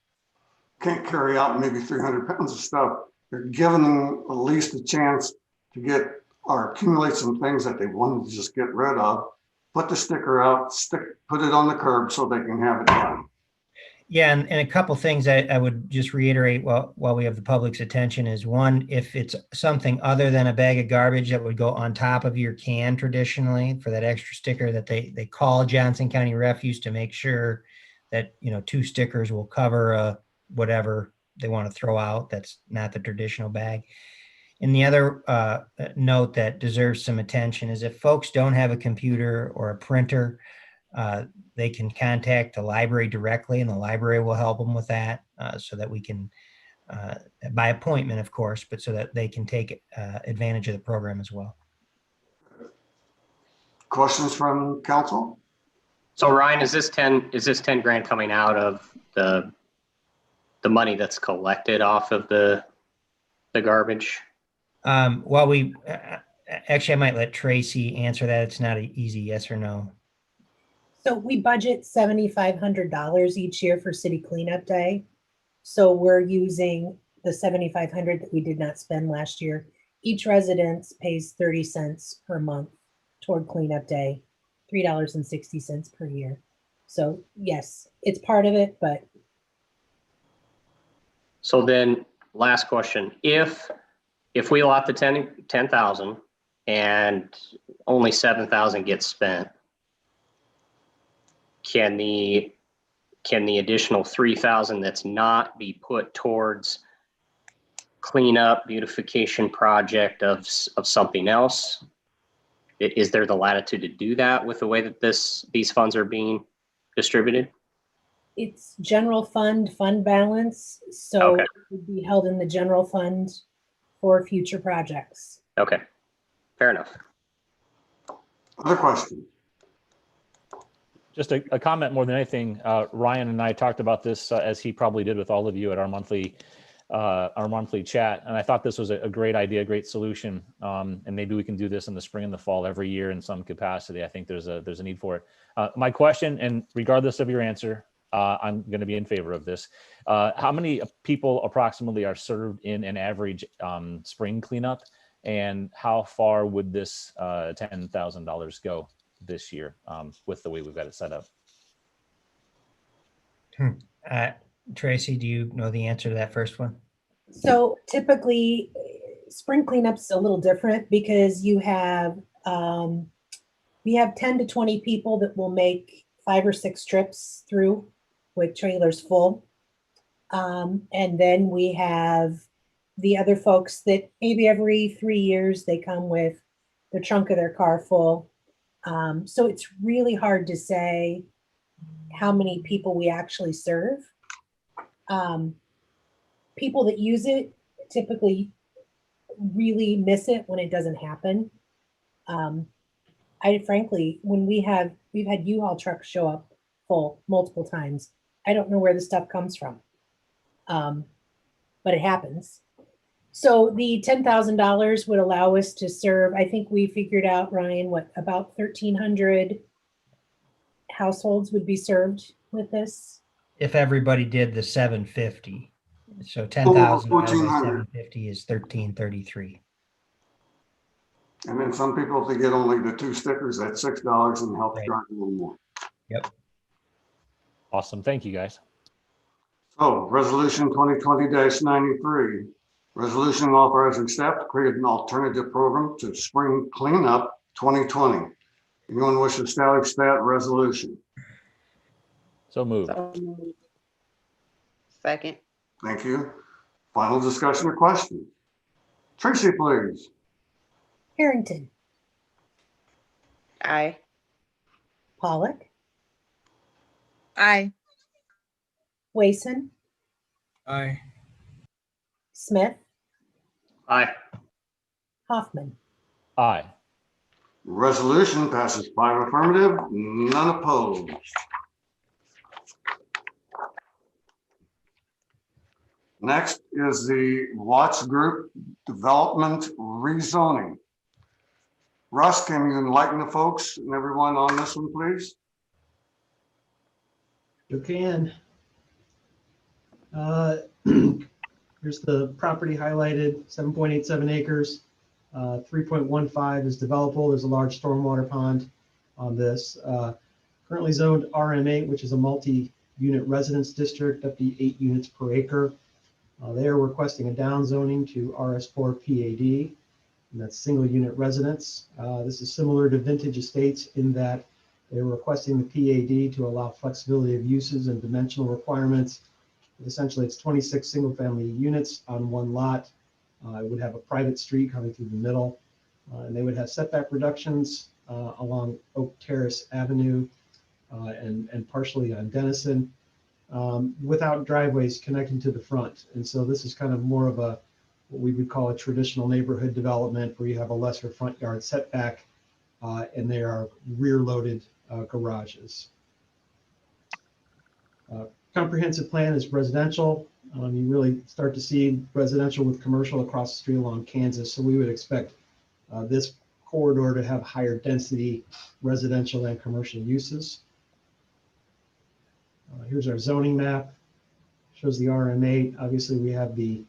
can't carry out maybe 300 pounds of stuff, they're giving them at least a chance to get or accumulate some things that they wanted to just get rid of, put the sticker out, put it on the curb so they can have it done. Yeah, and a couple things I would just reiterate while we have the public's attention is, one, if it's something other than a bag of garbage that would go on top of your can traditionally for that extra sticker, that they call Johnson County Refuse to make sure that 2 stickers will cover whatever they want to throw out that's not the traditional bag. And the other note that deserves some attention is, if folks don't have a computer or a printer, they can contact the library directly, and the library will help them with that, so that we can, by appointment, of course, but so that they can take advantage of the program as well. Questions from council? So Ryan, is this 10 grand coming out of the money that's collected off of the garbage? Well, actually, I might let Tracy answer that. It's not an easy yes or no. So we budget $7,500 each year for City Cleanup Day. So we're using the $7,500 that we did not spend last year. Each resident pays 30 cents per month toward Cleanup Day, $3.60 per year. So yes, it's part of it, but. So then, last question: If we allot the 10,000 and only 7,000 gets spent, can the additional 3,000 that's not be put towards cleanup, beautification project of something else? Is there the latitude to do that with the way that these funds are being distributed? It's general fund balance, so Okay. it would be held in the general fund for future projects. Okay, fair enough. Other question? Just a comment more than anything. Ryan and I talked about this as he probably did with all of you at our monthly chat, and I thought this was a great idea, a great solution. And maybe we can do this in the spring and the fall every year in some capacity. I think there's a need for it. My question, and regardless of your answer, I'm going to be in favor of this. How many people approximately are served in an average spring cleanup, and how far would this $10,000 go this year with the way we've got it set up? Tracy, do you know the answer to that first one? So typically, spring cleanup's a little different because we have 10 to 20 people that will make 5 or 6 trips through with trailers full. And then we have the other folks that maybe every 3 years they come with the trunk of their car full. So it's really hard to say how many people we actually serve. People that use it typically really miss it when it doesn't happen. Frankly, when we've had U-Haul trucks show up full multiple times, I don't know where the stuff comes from, but it happens. So the $10,000 would allow us to serve, I think we figured out, Ryan, about 1,300 households would be served with this? If everybody did the 750. So 10,000 divided by 750 is 1,333. And then some people, if they get only the 2 stickers, that's $6 and help drive a little more. Yep. Awesome. Thank you, guys. So resolution 2020-93, resolution authorizing staff to create an alternative program to spring cleanup 2020. Anyone wish to establish that resolution? So moved. Second. Thank you. Final discussion or question? Tracy, please. Harrington, Aye. Pollock, Aye. Wason, Aye. Smith, Aye. Hoffman. Aye. Resolution passes 5 affirmative, none opposed. Next is the Watts Group Development Rezoning. Russ, can you enlighten the folks and everyone on this one, please? You can. Here's the property highlighted, 7.87 acres. 3.15 is developable. There's a large stormwater pond on this. Currently zoned RM8, which is a multi-unit residence district, up to 8 units per acre. They are requesting a down zoning to RS4 PAD, and that's single unit residence. This is similar to Vintage Estates in that they're requesting the PAD to allow flexibility of uses and dimensional requirements. Essentially, it's 26 single family units on one lot. It would have a private street coming through the middle, and they would have setback reductions along Oak Terrace Avenue and partially on Denison, without driveways connecting to the front. And so this is kind of more of a what we would call a traditional neighborhood development where you have a lesser front yard setback, and they are rear-loaded garages. Comprehensive plan is residential. You really start to see residential with commercial across the street along Kansas. So we would expect this corridor to have higher density residential and commercial uses. Here's our zoning map. Shows the RM8. Obviously, we have the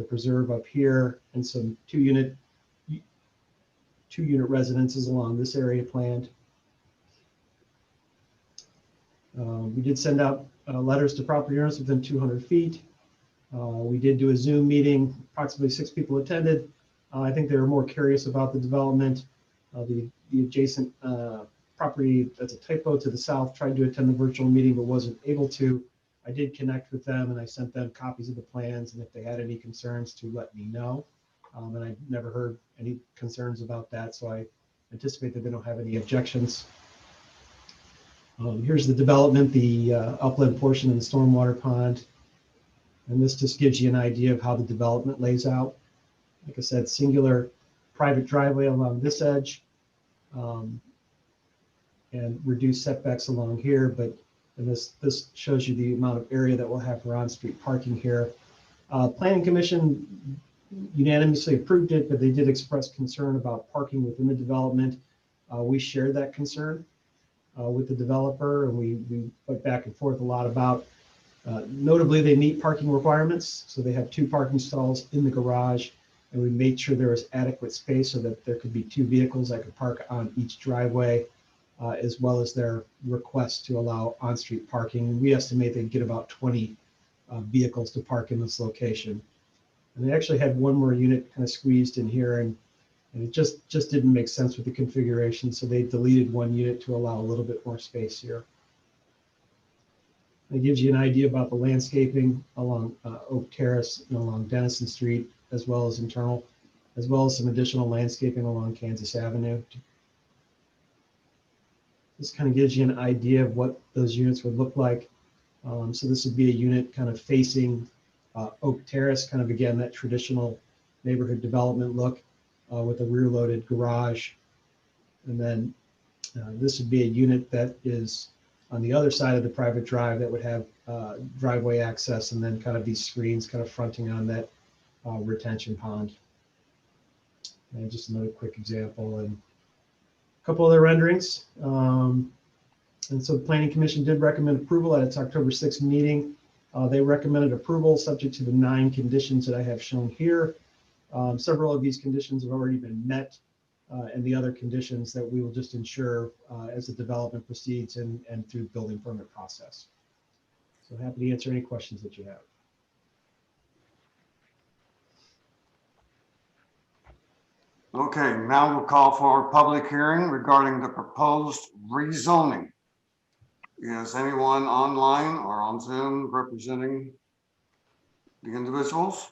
preserve up here and some two-unit residences along this area planned. We did send out letters to property owners within 200 feet. We did do a Zoom meeting. Approximately 6 people attended. I think they were more curious about the development. The adjacent property, that's a typo, to the south, tried to attend the virtual meeting but wasn't able to. I did connect with them and I sent them copies of the plans, and if they had any concerns to let me know. And I never heard any concerns about that, so I anticipate that they don't have any objections. Here's the development, the upland portion of the stormwater pond. And this just gives you an idea of how the development lays out. Like I said, singular private driveway along this edge, and reduced setbacks along here. But this shows you the amount of area that we'll have for on-street parking here. Planning Commission unanimously approved it, but they did express concern about parking within the development. We shared that concern with the developer, and we went back and forth a lot about. Notably, they meet parking requirements, so they have 2 parking stalls in the garage, and we made sure there was adequate space so that there could be 2 vehicles that could park on each driveway, as well as their request to allow on-street parking. We estimate they'd get about 20 vehicles to park in this location. And they actually had one more unit kind of squeezed in here, and it just didn't make sense with the configuration, so they deleted 1 unit to allow a little bit more space here. It gives you an idea about the landscaping along Oak Terrace and along Denison Street, as well as internal, as well as some additional landscaping along Kansas Avenue. This kind of gives you an idea of what those units would look like. So this would be a unit kind of facing Oak Terrace, kind of again, that traditional neighborhood development look with a rear-loaded garage. And then this would be a unit that is on the other side of the private drive that would have driveway access, and then kind of these screens kind of fronting on that retention pond. And just another quick example, and a couple other renderings. And so the Planning Commission did recommend approval at its October 6th meeting. They recommended approval subject to the 9 conditions that I have shown here. Several of these conditions have already been met, and the other conditions that we will just ensure as the development proceeds and through the building permit process. So happy to answer any questions that you have. Okay, now we'll call for a public hearing regarding the proposed rezoning. Is anyone online or on Zoom representing the individuals?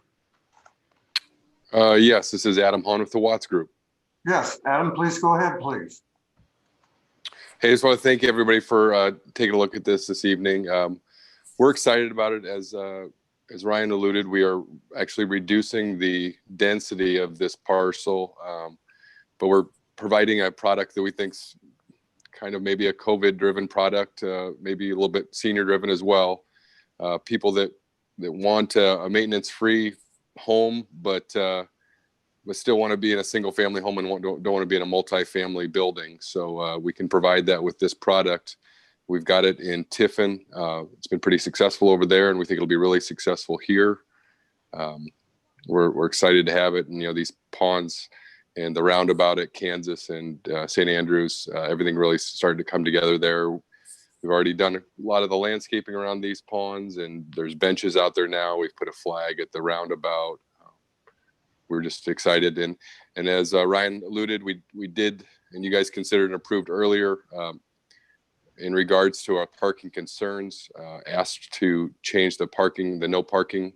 Yes, this is Adam Hahn with the Watts Group. Yes, Adam, please go ahead, please. Hey, I just want to thank everybody for taking a look at this evening. We're excited about it. As Ryan alluded, we are actually reducing the density of this parcel, but we're providing a product that we think's kind of maybe a COVID-driven product, maybe a little bit senior-driven as well. People that want a maintenance-free home, but still want to be in a single-family home and don't want to be in a multi-family building. So we can provide that with this product. We've got it in Tiffin. It's been pretty successful over there, and we think it'll be really successful here. We're excited to have it. And, these ponds and the roundabout at Kansas and St. Andrews, everything really started to come together there. We've already done a lot of the landscaping around these ponds, and there's benches out there now. We've put a flag at the roundabout. We're just excited. And as Ryan alluded, we did, and you guys considered and approved earlier, in regards to our parking concerns, asked to change the no parking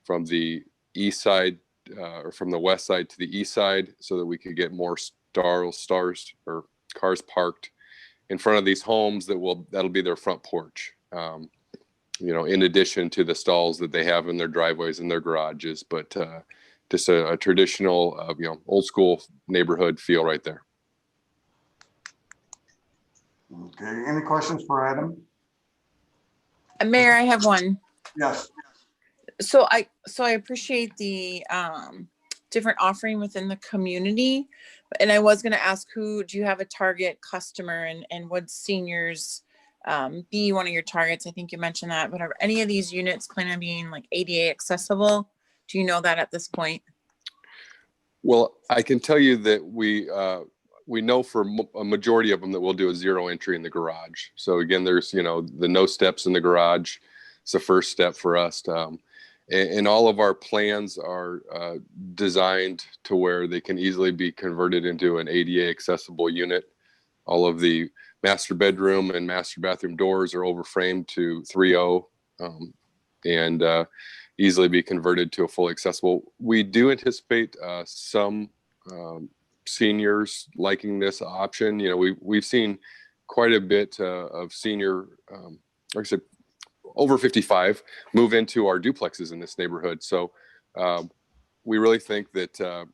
from the east side or from the west side to the east side, so that we could get more cars parked in front of these homes. That'll be their front porch. In addition to the stalls that they have in their driveways and their garages, but just a traditional, old school neighborhood feel right there. Okay, any questions for Adam? Mayor, I have one. Yes. So I appreciate the different offering within the community, and I was going to ask, do you have a target customer, and would seniors be one of your targets? I think you mentioned that, but are any of these units plan on being like ADA accessible? Do you know that at this point? Well, I can tell you that we know for a majority of them that we'll do a zero entry in the garage. So again, there's, the no steps in the garage. It's the first step for us. And all of our plans are designed to where they can easily be converted into an ADA accessible unit. All of the master bedroom and master bathroom doors are overframed to 3.0 and easily be converted to a fully accessible. We do anticipate some seniors liking this option. We've seen quite a bit of senior, like I said, over 55 move into our duplexes in this neighborhood. So we really think that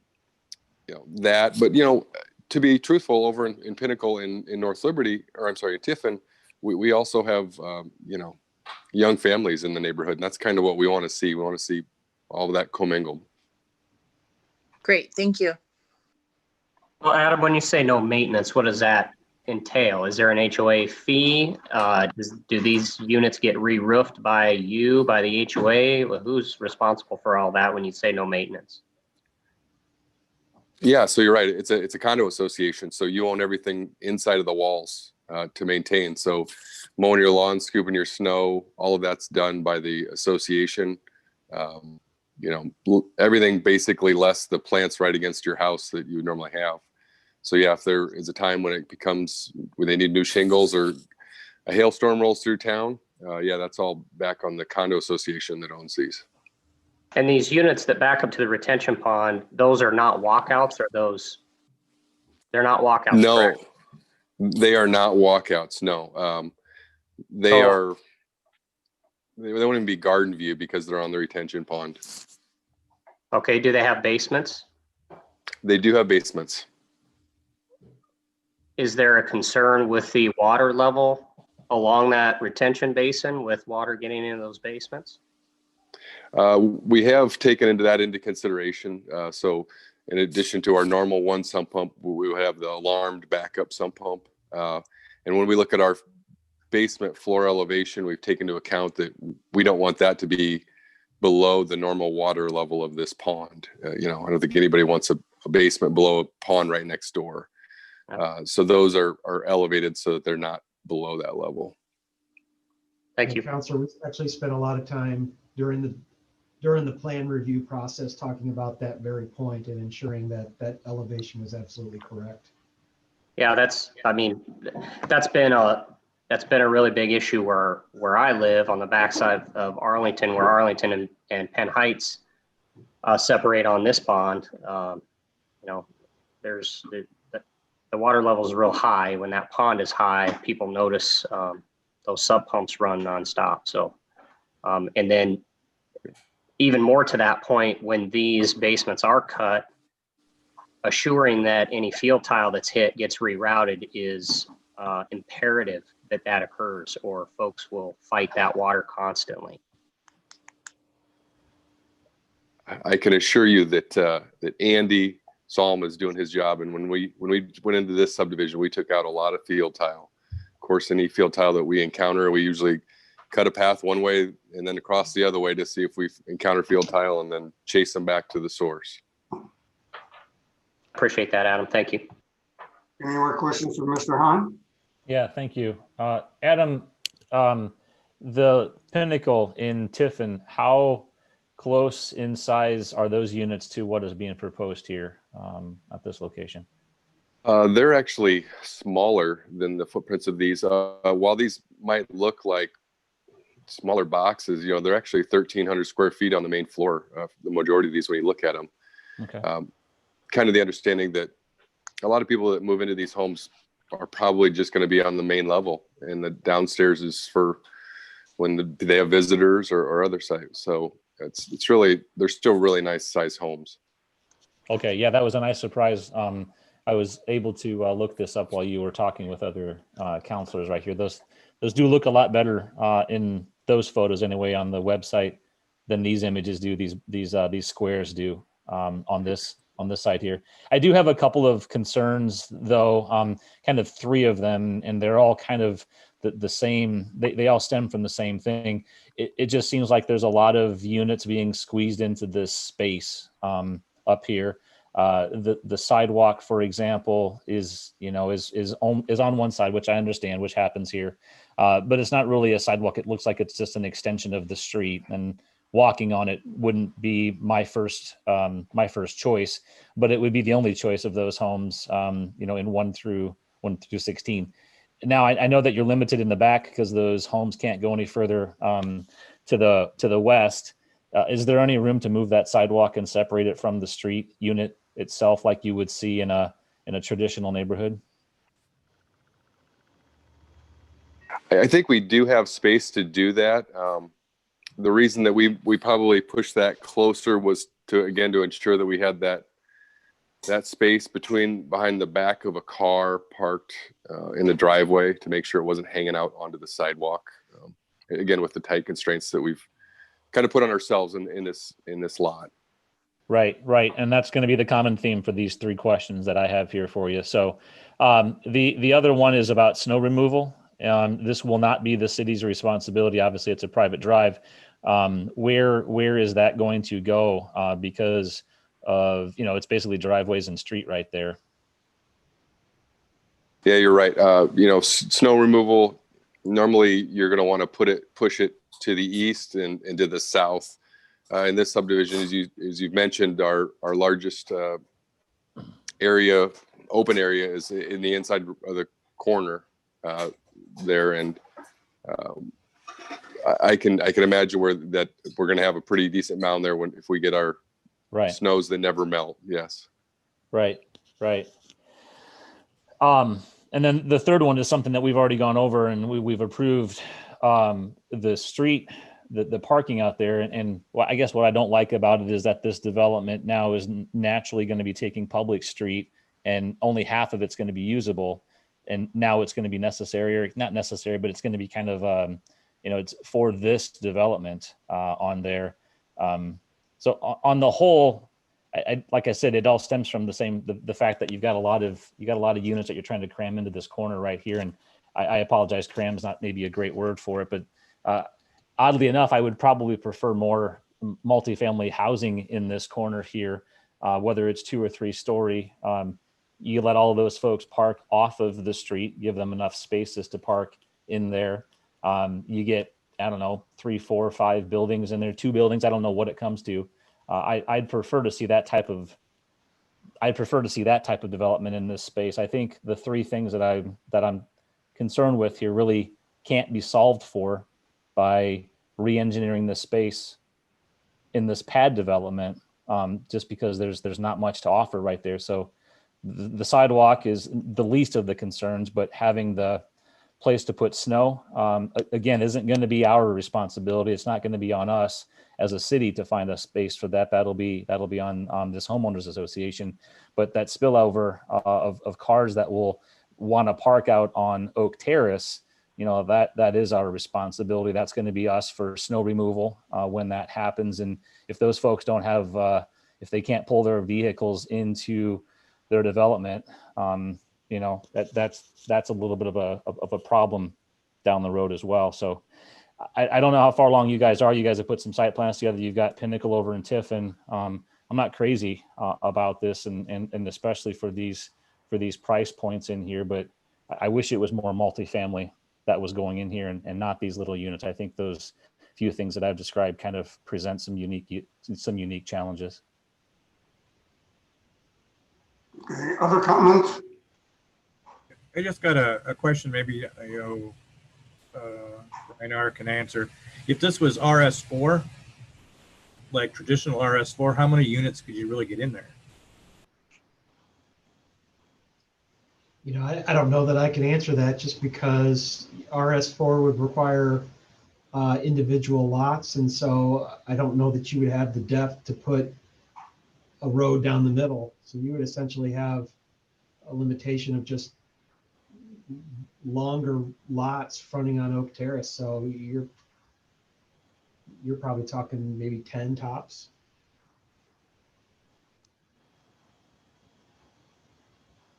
but to be truthful, over in Pinnacle in North Liberty, or I'm sorry, in Tiffin, we also have young families in the neighborhood, and that's kind of what we want to see. We want to see all of that commingled. Great, thank you. Well, Adam, when you say no maintenance, what does that entail? Is there an HOA fee? Do these units get re-roofed by the HOA? Well, who's responsible for all that when you say no maintenance? Yeah, so you're right. It's a condo association, so you own everything inside of the walls to maintain. So mowing your lawn, scooping your snow, all of that's done by the association. Everything basically less the plants right against your house that you would normally have. So yeah, if there is a time when they need new shingles or a hailstorm rolls through town, that's all back on the condo association that owns these. And these units that back up to the retention pond, those are not walkouts, or they're not walkouts? No, correct? They are not walkouts. No, they won't even be garden view because they're on the retention pond. Okay, do they have basements? They do have basements. Is there a concern with the water level along that retention basin with water getting into those basements? We have taken into consideration. So in addition to our normal one sump pump, we will have the alarmed backup sump pump. And when we look at our basement floor elevation, we've taken into account that we don't want that to be below the normal water level of this pond. I don't think anybody wants a basement below a pond right next door. So those are elevated so that they're not below that level. Thank you. Councilor, we actually spent a lot of time during the plan review process talking about that very point and ensuring that that elevation was absolutely correct. Yeah, that's been a really big issue where I live on the backside of Arlington, where Arlington and Penn Heights separate on this pond. There's the water level is real high. When that pond is high, people notice those sub pumps run nonstop. So, and then even more to that point, when these basements are cut, assuring that any field tile that's hit gets rerouted is imperative that occurs, or folks will fight that water constantly. I can assure you that that Andy Salm is doing his job. And when we went into this subdivision, we took out a lot of field tile. Of course, any field tile that we encounter, we usually cut a path one way and then across the other way to see if we encounter field tile, and then chase them back to the source. Appreciate that, Adam. Thank you. Any more questions for Mr. Hahn? Yeah, thank you. Adam, the Pinnacle in Tiffin, how close in size are those units to what is being proposed here at this location? They're actually smaller than the footprints of these. While these might look like smaller boxes, they're actually 1,300 square feet on the main floor. The majority of these, when you look at them, okay. Kind of the understanding that a lot of people that move into these homes are probably just going to be on the main level, and the downstairs is for when they have visitors or other sites. So it's really, they're still really nice size homes. Okay, yeah, that was a nice surprise. I was able to look this up while you were talking with other counselors right here. Those do look a lot better in those photos anyway on the website than these images do. These squares do on this site here. I do have a couple of concerns though, kind of three of them, and they're all kind of the same. They all stem from the same thing. It just seems like there's a lot of units being squeezed into this space up here. The sidewalk, for example, is on one side, which I understand, which happens here, but it's not really a sidewalk. It looks like it's just an extension of the street, and walking on it wouldn't be my first choice, but it would be the only choice of those homes, in 1 through 16. Now I know that you're limited in the back because those homes can't go any further to the west. Is there any room to move that sidewalk and separate it from the street unit itself, like you would see in a traditional neighborhood? I think we do have space to do that. The reason that we probably pushed that closer was to ensure that we had that space behind the back of a car parked in the driveway, to make sure it wasn't hanging out onto the sidewalk. Again, with the tight constraints that we've kind of put on ourselves in this lot. Right. And that's going to be the common theme for these three questions that I have here for you. So the other one is about snow removal. This will not be the city's responsibility. Obviously, it's a private drive. Where is that going to go? Because of, it's basically driveways and street right there. Yeah, you're right. Snow removal, normally you're going to want to push it to the east and to the south. In this subdivision, as you've mentioned, our largest open area is in the inside of the corner there, and I can imagine that we're going to have a pretty decent mound there if we get our snows that never melt. Yes. Right. And then the third one is something that we've already gone over, and we've approved the street, the parking out there. And I guess what I don't like about it is that this development now is naturally going to be taking public street, and only half of it's going to be usable. And now it's going to be necessary, or not necessary, but it's going to be kind of, it's for this development on there. So on the whole, like I said, it all stems from the fact that you've got a lot of units that you're trying to cram into this corner right here. And I apologize, cram is not maybe a great word for it, but oddly enough, I would probably prefer more multifamily housing in this corner here, whether it's 2 or 3 story. You let all of those folks park off of the street, give them enough spaces to park in there. You get I don't know, 3, 4, 5 buildings, and there are 2 buildings. I don't know what it comes to. I'd prefer to see that type of development in this space. I think the 3 things that I'm concerned with here really can't be solved for by re-engineering this space in this pad development, just because there's not much to offer right there. So the sidewalk is the least of the concerns, but having the place to put snow, again, isn't going to be our responsibility. It's not going to be on us as a city to find a space for that. That'll be on this homeowners association. But that spillover of cars that will want to park out on Oak Terrace, that is our responsibility. That's going to be us for snow removal when that happens. And if those folks don't have, if they can't pull their vehicles into their development, that's a little bit of a problem down the road as well. So I don't know how far along you guys are. You guys have put some site plans together. You've got Pinnacle over in Tiffin. I'm not crazy about this, and especially for these price points in here, but I wish it was more multifamily that was going in here and not these little units. I think those few things that I've described kind of present some unique challenges. Okay, other comments? I just got a question, maybe Reinhard can answer. If this was RS4, like traditional RS4, how many units could you really get in there? I don't know that I can answer that, just because RS4 would require individual lots. And so I don't know that you would have the depth to put a road down the middle. So you would essentially have a limitation of just longer lots fronting on Oak Terrace. So you're probably talking maybe 10 tops.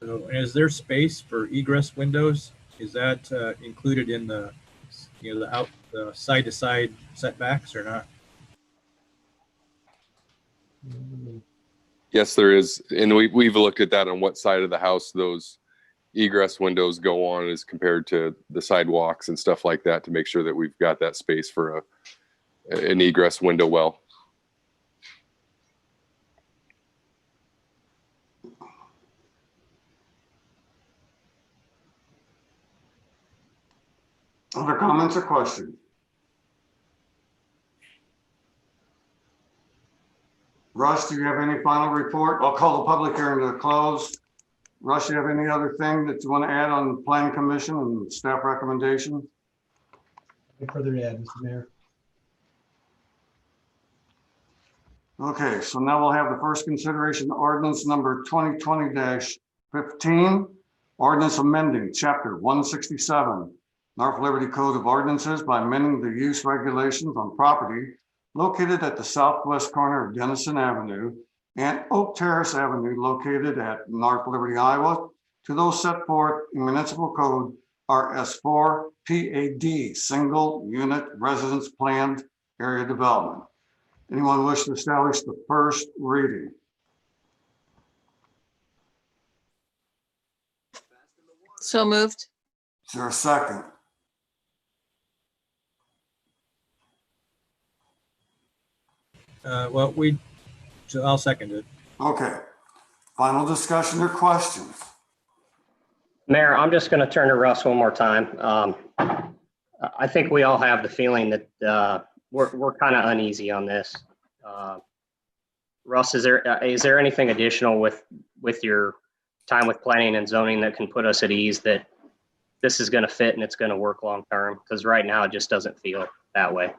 So is there space for egress windows? Is that included in the the side to side setbacks or not? Yes, there is. And we've looked at that on what side of the house those egress windows go on as compared to the sidewalks and stuff like that, to make sure that we've got that space for an egress window well. Other comments or questions? Russ, do you have any final report? I'll call the public hearing to a close. Russ, do you have any other thing that you want to add on the Planning Commission and staff recommendations? No further to add, Mr. Mayor. Okay, so now we'll have the first consideration ordinance number 2020-15, ordinance amending chapter 167, North Liberty Code of Ordinances by amending the use regulations on property located at the southwest corner of Denison Avenue and Oak Terrace Avenue located at North Liberty, Iowa, to those set forth in Municipal Code RS4 PAD, Single Unit Residence Planned Area Development. Anyone wish to establish the first reading? So moved. Is there a second? I'll second it. Okay. Final discussion or questions? Mayor, I'm just going to turn to Russ one more time. I think we all have the feeling that we're kind of uneasy on this. Russ, is there anything additional with your time with planning and zoning that can put us at ease that this is going to fit and it's going to work long term? Because right now it just doesn't feel that way.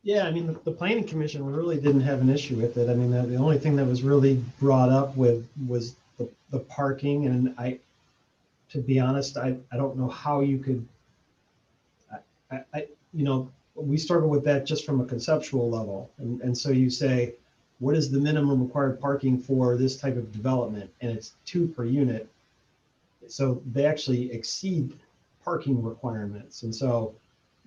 Yeah, I mean, the Planning Commission really didn't have an issue with it. I mean, the only thing that was really brought up was the parking, and to be honest, I don't know how you could, we started with that just from a conceptual level. And so you say, what is the minimum required parking for this type of development? And it's 2 per unit. So they actually exceed parking requirements. And so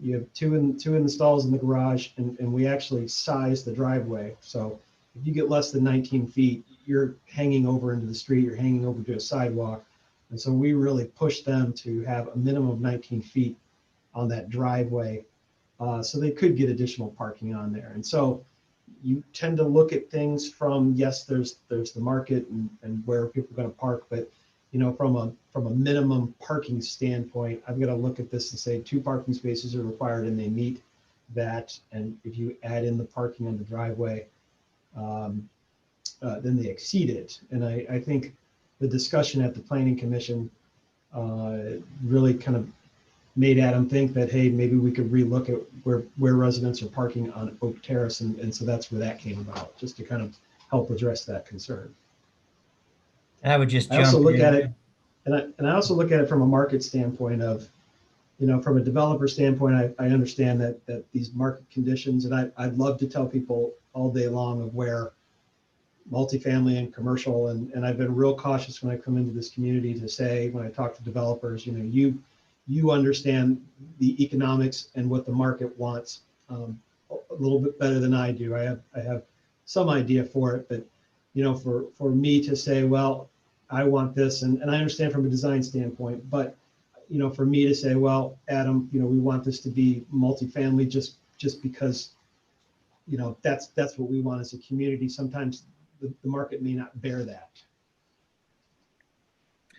you have two in the stalls in the garage, and we actually size the driveway. So if you get less than 19 feet, you're hanging over into the street, you're hanging over to a sidewalk. And so we really push them to have a minimum of 19 feet on that driveway. So they could get additional parking on there. And so you tend to look at things from, yes, there's the market and where people are going to park, but from a minimum parking standpoint, I've got to look at this and say 2 parking spaces are required and they meet that. And if you add in the parking on the driveway, then they exceed it. And I think the discussion at the Planning Commission really kind of made Adam think that, hey, maybe we could relook at where residents are parking on Oak Terrace. And so that's where that came about, just to kind of help address that concern. I would just I also jump look in. at it, and I also look at it from a market standpoint of, from a developer standpoint, I understand that these market conditions, and I'd love to tell people all day long of where multifamily and commercial, and I've been real cautious when I come into this community to say, when I talk to developers, you understand the economics and what the market wants a little bit better than I do. I have some idea for it, but for me to say, well, I want this, and I understand from a design standpoint, but for me to say, well, Adam, we want this to be multifamily just because that's what we want as a community. Sometimes the market may not bear that.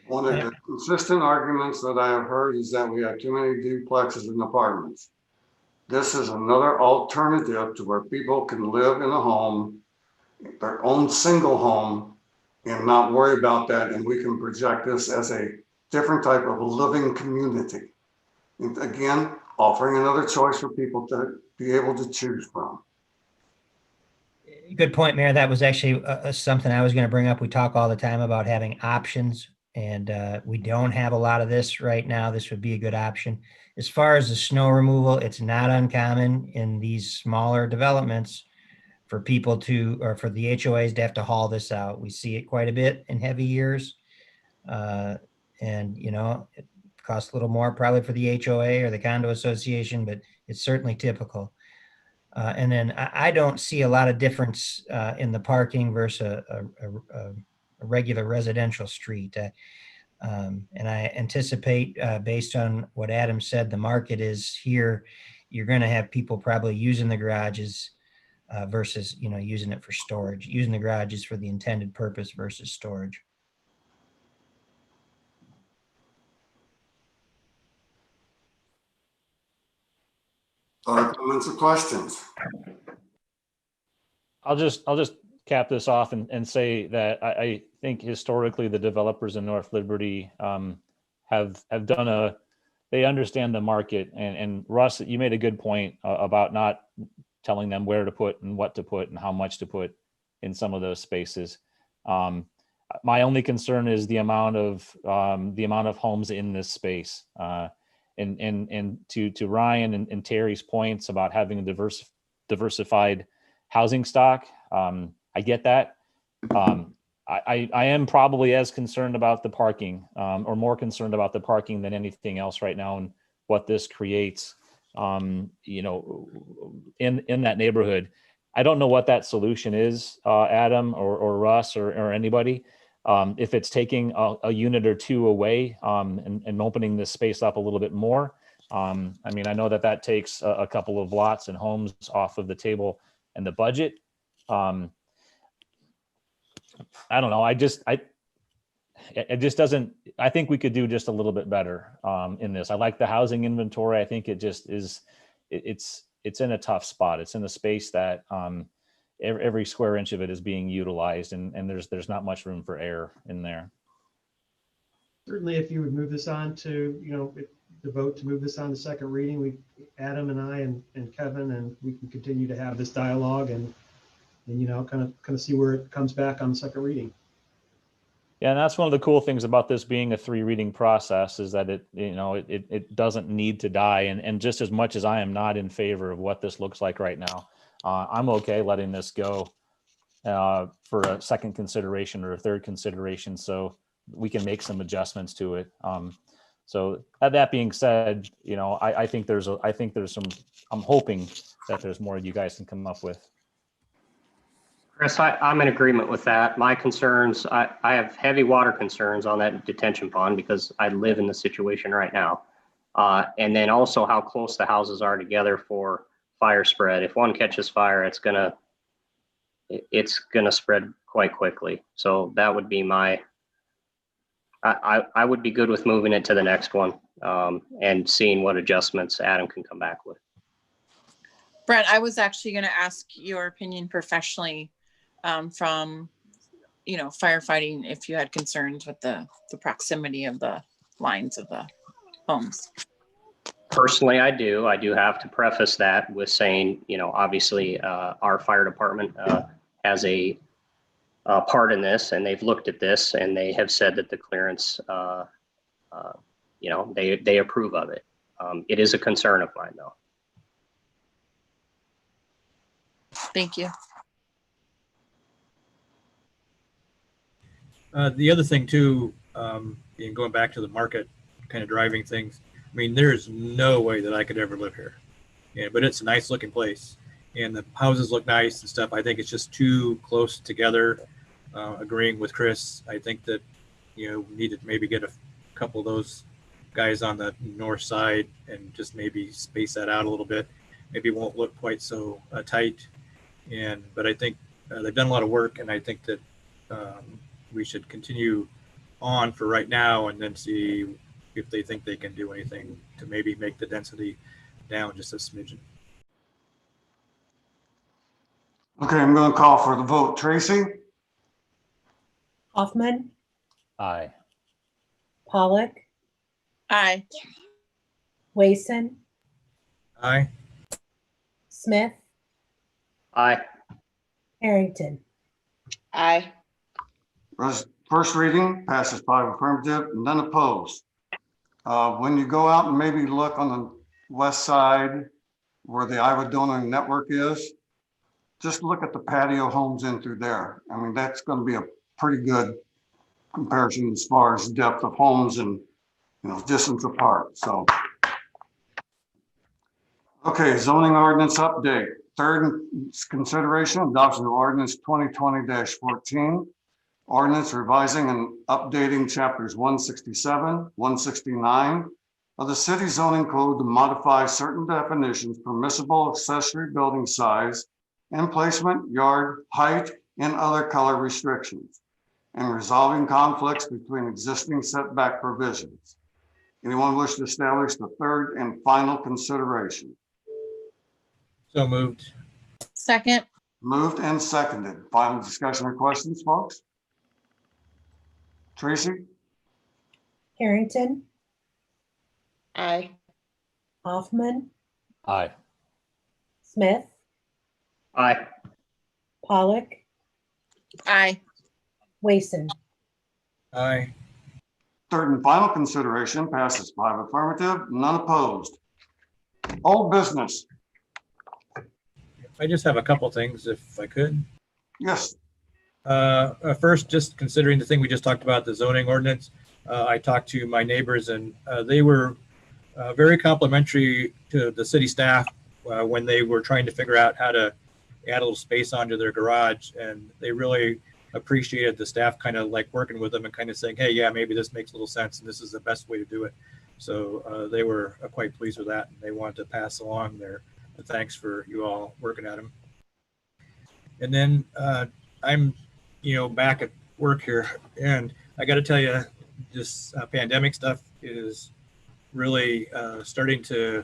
One of the consistent arguments that I have heard is that we have too many duplexes and apartments. This is another alternative to where people can live in a home, their own single home, and not worry about that. And we can project this as a different type of living community. And again, offering another choice for people to be able to choose from. Good point, Mayor. That was actually something I was going to bring up. We talk all the time about having options, and we don't have a lot of this right now. This would be a good option. As far as the snow removal, it's not uncommon in these smaller developments for people or for the HOAs to have to haul this out. We see it quite a bit in heavy years. And, it costs a little more probably for the HOA or the condo association, but it's certainly typical. And then I don't see a lot of difference in the parking versus a regular residential street. And I anticipate, based on what Adam said, the market is here, you're going to have people probably using the garages versus, using it for storage, using the garages for the intended purpose versus storage. Other comments or questions? I'll just cap this off and say that I think historically the developers in North Liberty have done they understand the market, and Russ, you made a good point about not telling them where to put and what to put and how much to put in some of those spaces. My only concern is the amount of homes in this space. And to Ryan and Terry's points about having a diversified housing stock, I get that. I am probably as concerned about the parking, or more concerned about the parking than anything else right now, and what this creates, in that neighborhood. I don't know what that solution is, Adam or Russ or anybody. If it's taking a unit or two away and opening this space up a little bit more. I know that takes a couple of lots and homes off of the table and the budget. I don't know. It just doesn't, I think we could do just a little bit better in this. I like the housing inventory. I think it just is, it's in a tough spot. It's in a space that every square inch of it is being utilized, and there's not much room for error in there. Certainly, if you would move this on to, the vote to move this on to second reading, Adam and I and Kevin, and we can continue to have this dialogue and kind of see where it comes back on the second reading. Yeah, and that's one of the cool things about this being a 3 reading process, is that it doesn't need to die. And just as much as I am not in favor of what this looks like right now, I'm okay letting this go for a second consideration or a third consideration, so we can make some adjustments to it. So that being said, I think there's some, I'm hoping that there's more you guys can come up with. Chris, I'm in agreement with that. My concerns, I have heavy water concerns on that detention pond because I live in the situation right now. And then also how close the houses are together for fire spread. If one catches fire, it's gonna spread quite quickly. So that would be I would be good with moving it to the next one, and seeing what adjustments Adam can come back with. Brent, I was actually going to ask your opinion professionally, from, firefighting, if you had concerns with the proximity of the lines of the homes. Personally, I do. I do have to preface that with saying, obviously, our fire department has a part in this, and they've looked at this, and they have said that the clearance, they approve of it. It is a concern of mine, though. Thank you. The other thing too, going back to the market, kind of driving things. I mean, there's no way that I could ever live here. Yeah, but it's a nice looking place, and the houses look nice and stuff. I think it's just too close together. Agreeing with Chris, I think that we need to maybe get a couple of those guys on the north side and just maybe space that out a little bit. Maybe it won't look quite so tight. But I think they've done a lot of work, and I think that we should continue on for right now and then see if they think they can do anything to maybe make the density down just a smidgen. Okay, I'm going to call for the vote. Tracy? Hoffman, Aye. Pollock, Aye. Wason, Aye. Smith, Aye. Harrington. Aye. First reading passes 5 affirmative, none opposed. When you go out and maybe look on the west side where the Iowa Donor Network is, just look at the patio homes in through there. I mean, that's going to be a pretty good comparison as far as depth of homes and distance apart. So, okay, zoning ordinance update. Third consideration, adoption of ordinance 2020-14. Ordinance revising and updating chapters 167, 169 of the city zoning code to modify certain definitions, permissible accessory building size, emplacement, yard height, and other color restrictions, and resolving conflicts between existing setback provisions. Anyone wish to establish the third and final consideration? So moved. Second. Moved and seconded. Final discussion or questions, folks? Tracy? Harrington, Aye. Hoffman, Aye. Smith, Aye. Pollock, Aye. Wason. Aye. Third and final consideration passes 5 affirmative, none opposed. Old business. I just have a couple things if I could. Yes. First, just considering the thing we just talked about, the zoning ordinance, I talked to my neighbors and they were very complimentary to the city staff when they were trying to figure out how to add a little space onto their garage. And they really appreciated the staff kind of like working with them and kind of saying, hey, yeah, maybe this makes a little sense and this is the best way to do it. So they were quite pleased with that. And they wanted to pass along their thanks for you all working at them. And then I'm back at work here, and I got to tell you, this pandemic stuff is really starting to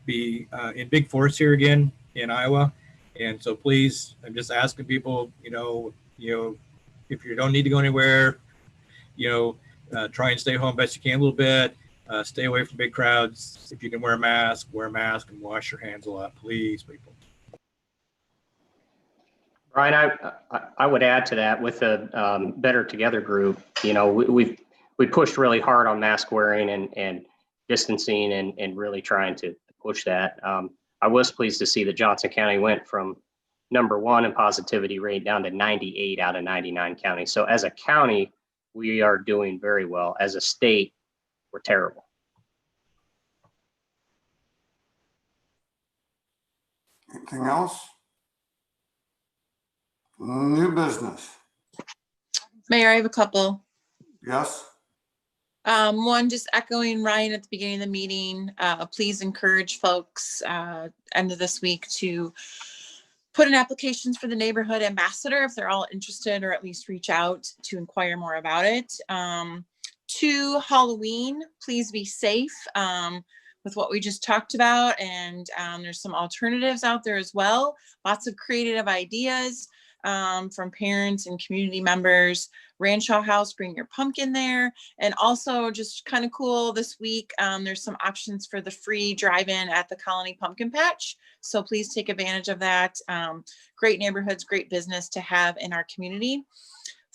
be in big force here again in Iowa. And so please, I'm just asking people, if you don't need to go anywhere, try and stay home best you can a little bit. Stay away from big crowds. If you can wear a mask and wash your hands a lot, please, people. Brian, I would add to that with the Better Together group. We pushed really hard on mask wearing and distancing and really trying to push that. I was pleased to see that Johnson County went from #1 in positivity rate down to 98 out of 99 counties. So as a county, we are doing very well. As a state, we're terrible. Anything else? New business. Mayor, I have a couple. Yes. One, just echoing Ryan at the beginning of the meeting, please encourage folks end of this week to put in applications for the neighborhood ambassador if they're all interested, or at least reach out to inquire more about it. 2, Halloween, please be safe with what we just talked about. And there's some alternatives out there as well. Lots of creative ideas from parents and community members. Rancho House, bring your pumpkin there. And also just kind of cool this week, there's some options for the free drive-in at the Colony Pumpkin Patch. So please take advantage of that. Great neighborhoods, great business to have in our community.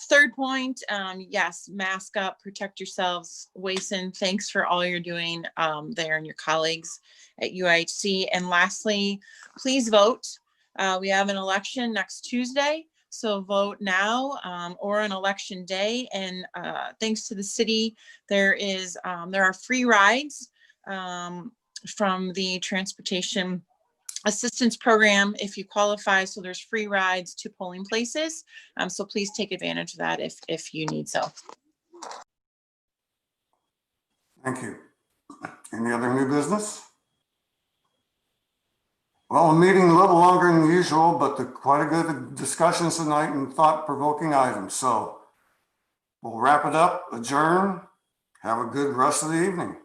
Third point, yes, mask up, protect yourselves. Wason, thanks for all you're doing there and your colleagues at UIHC. And lastly, please vote. We have an election next Tuesday, so vote now or on election day. And thanks to the city, there are free rides from the transportation assistance program if you qualify. So there's free rides to polling places. So please take advantage of that if you need so. Thank you. Any other new business? Well, a meeting a little longer than usual, but quite a good discussions tonight and thought-provoking items. So we'll wrap it up, adjourn. Have a good rest of the evening.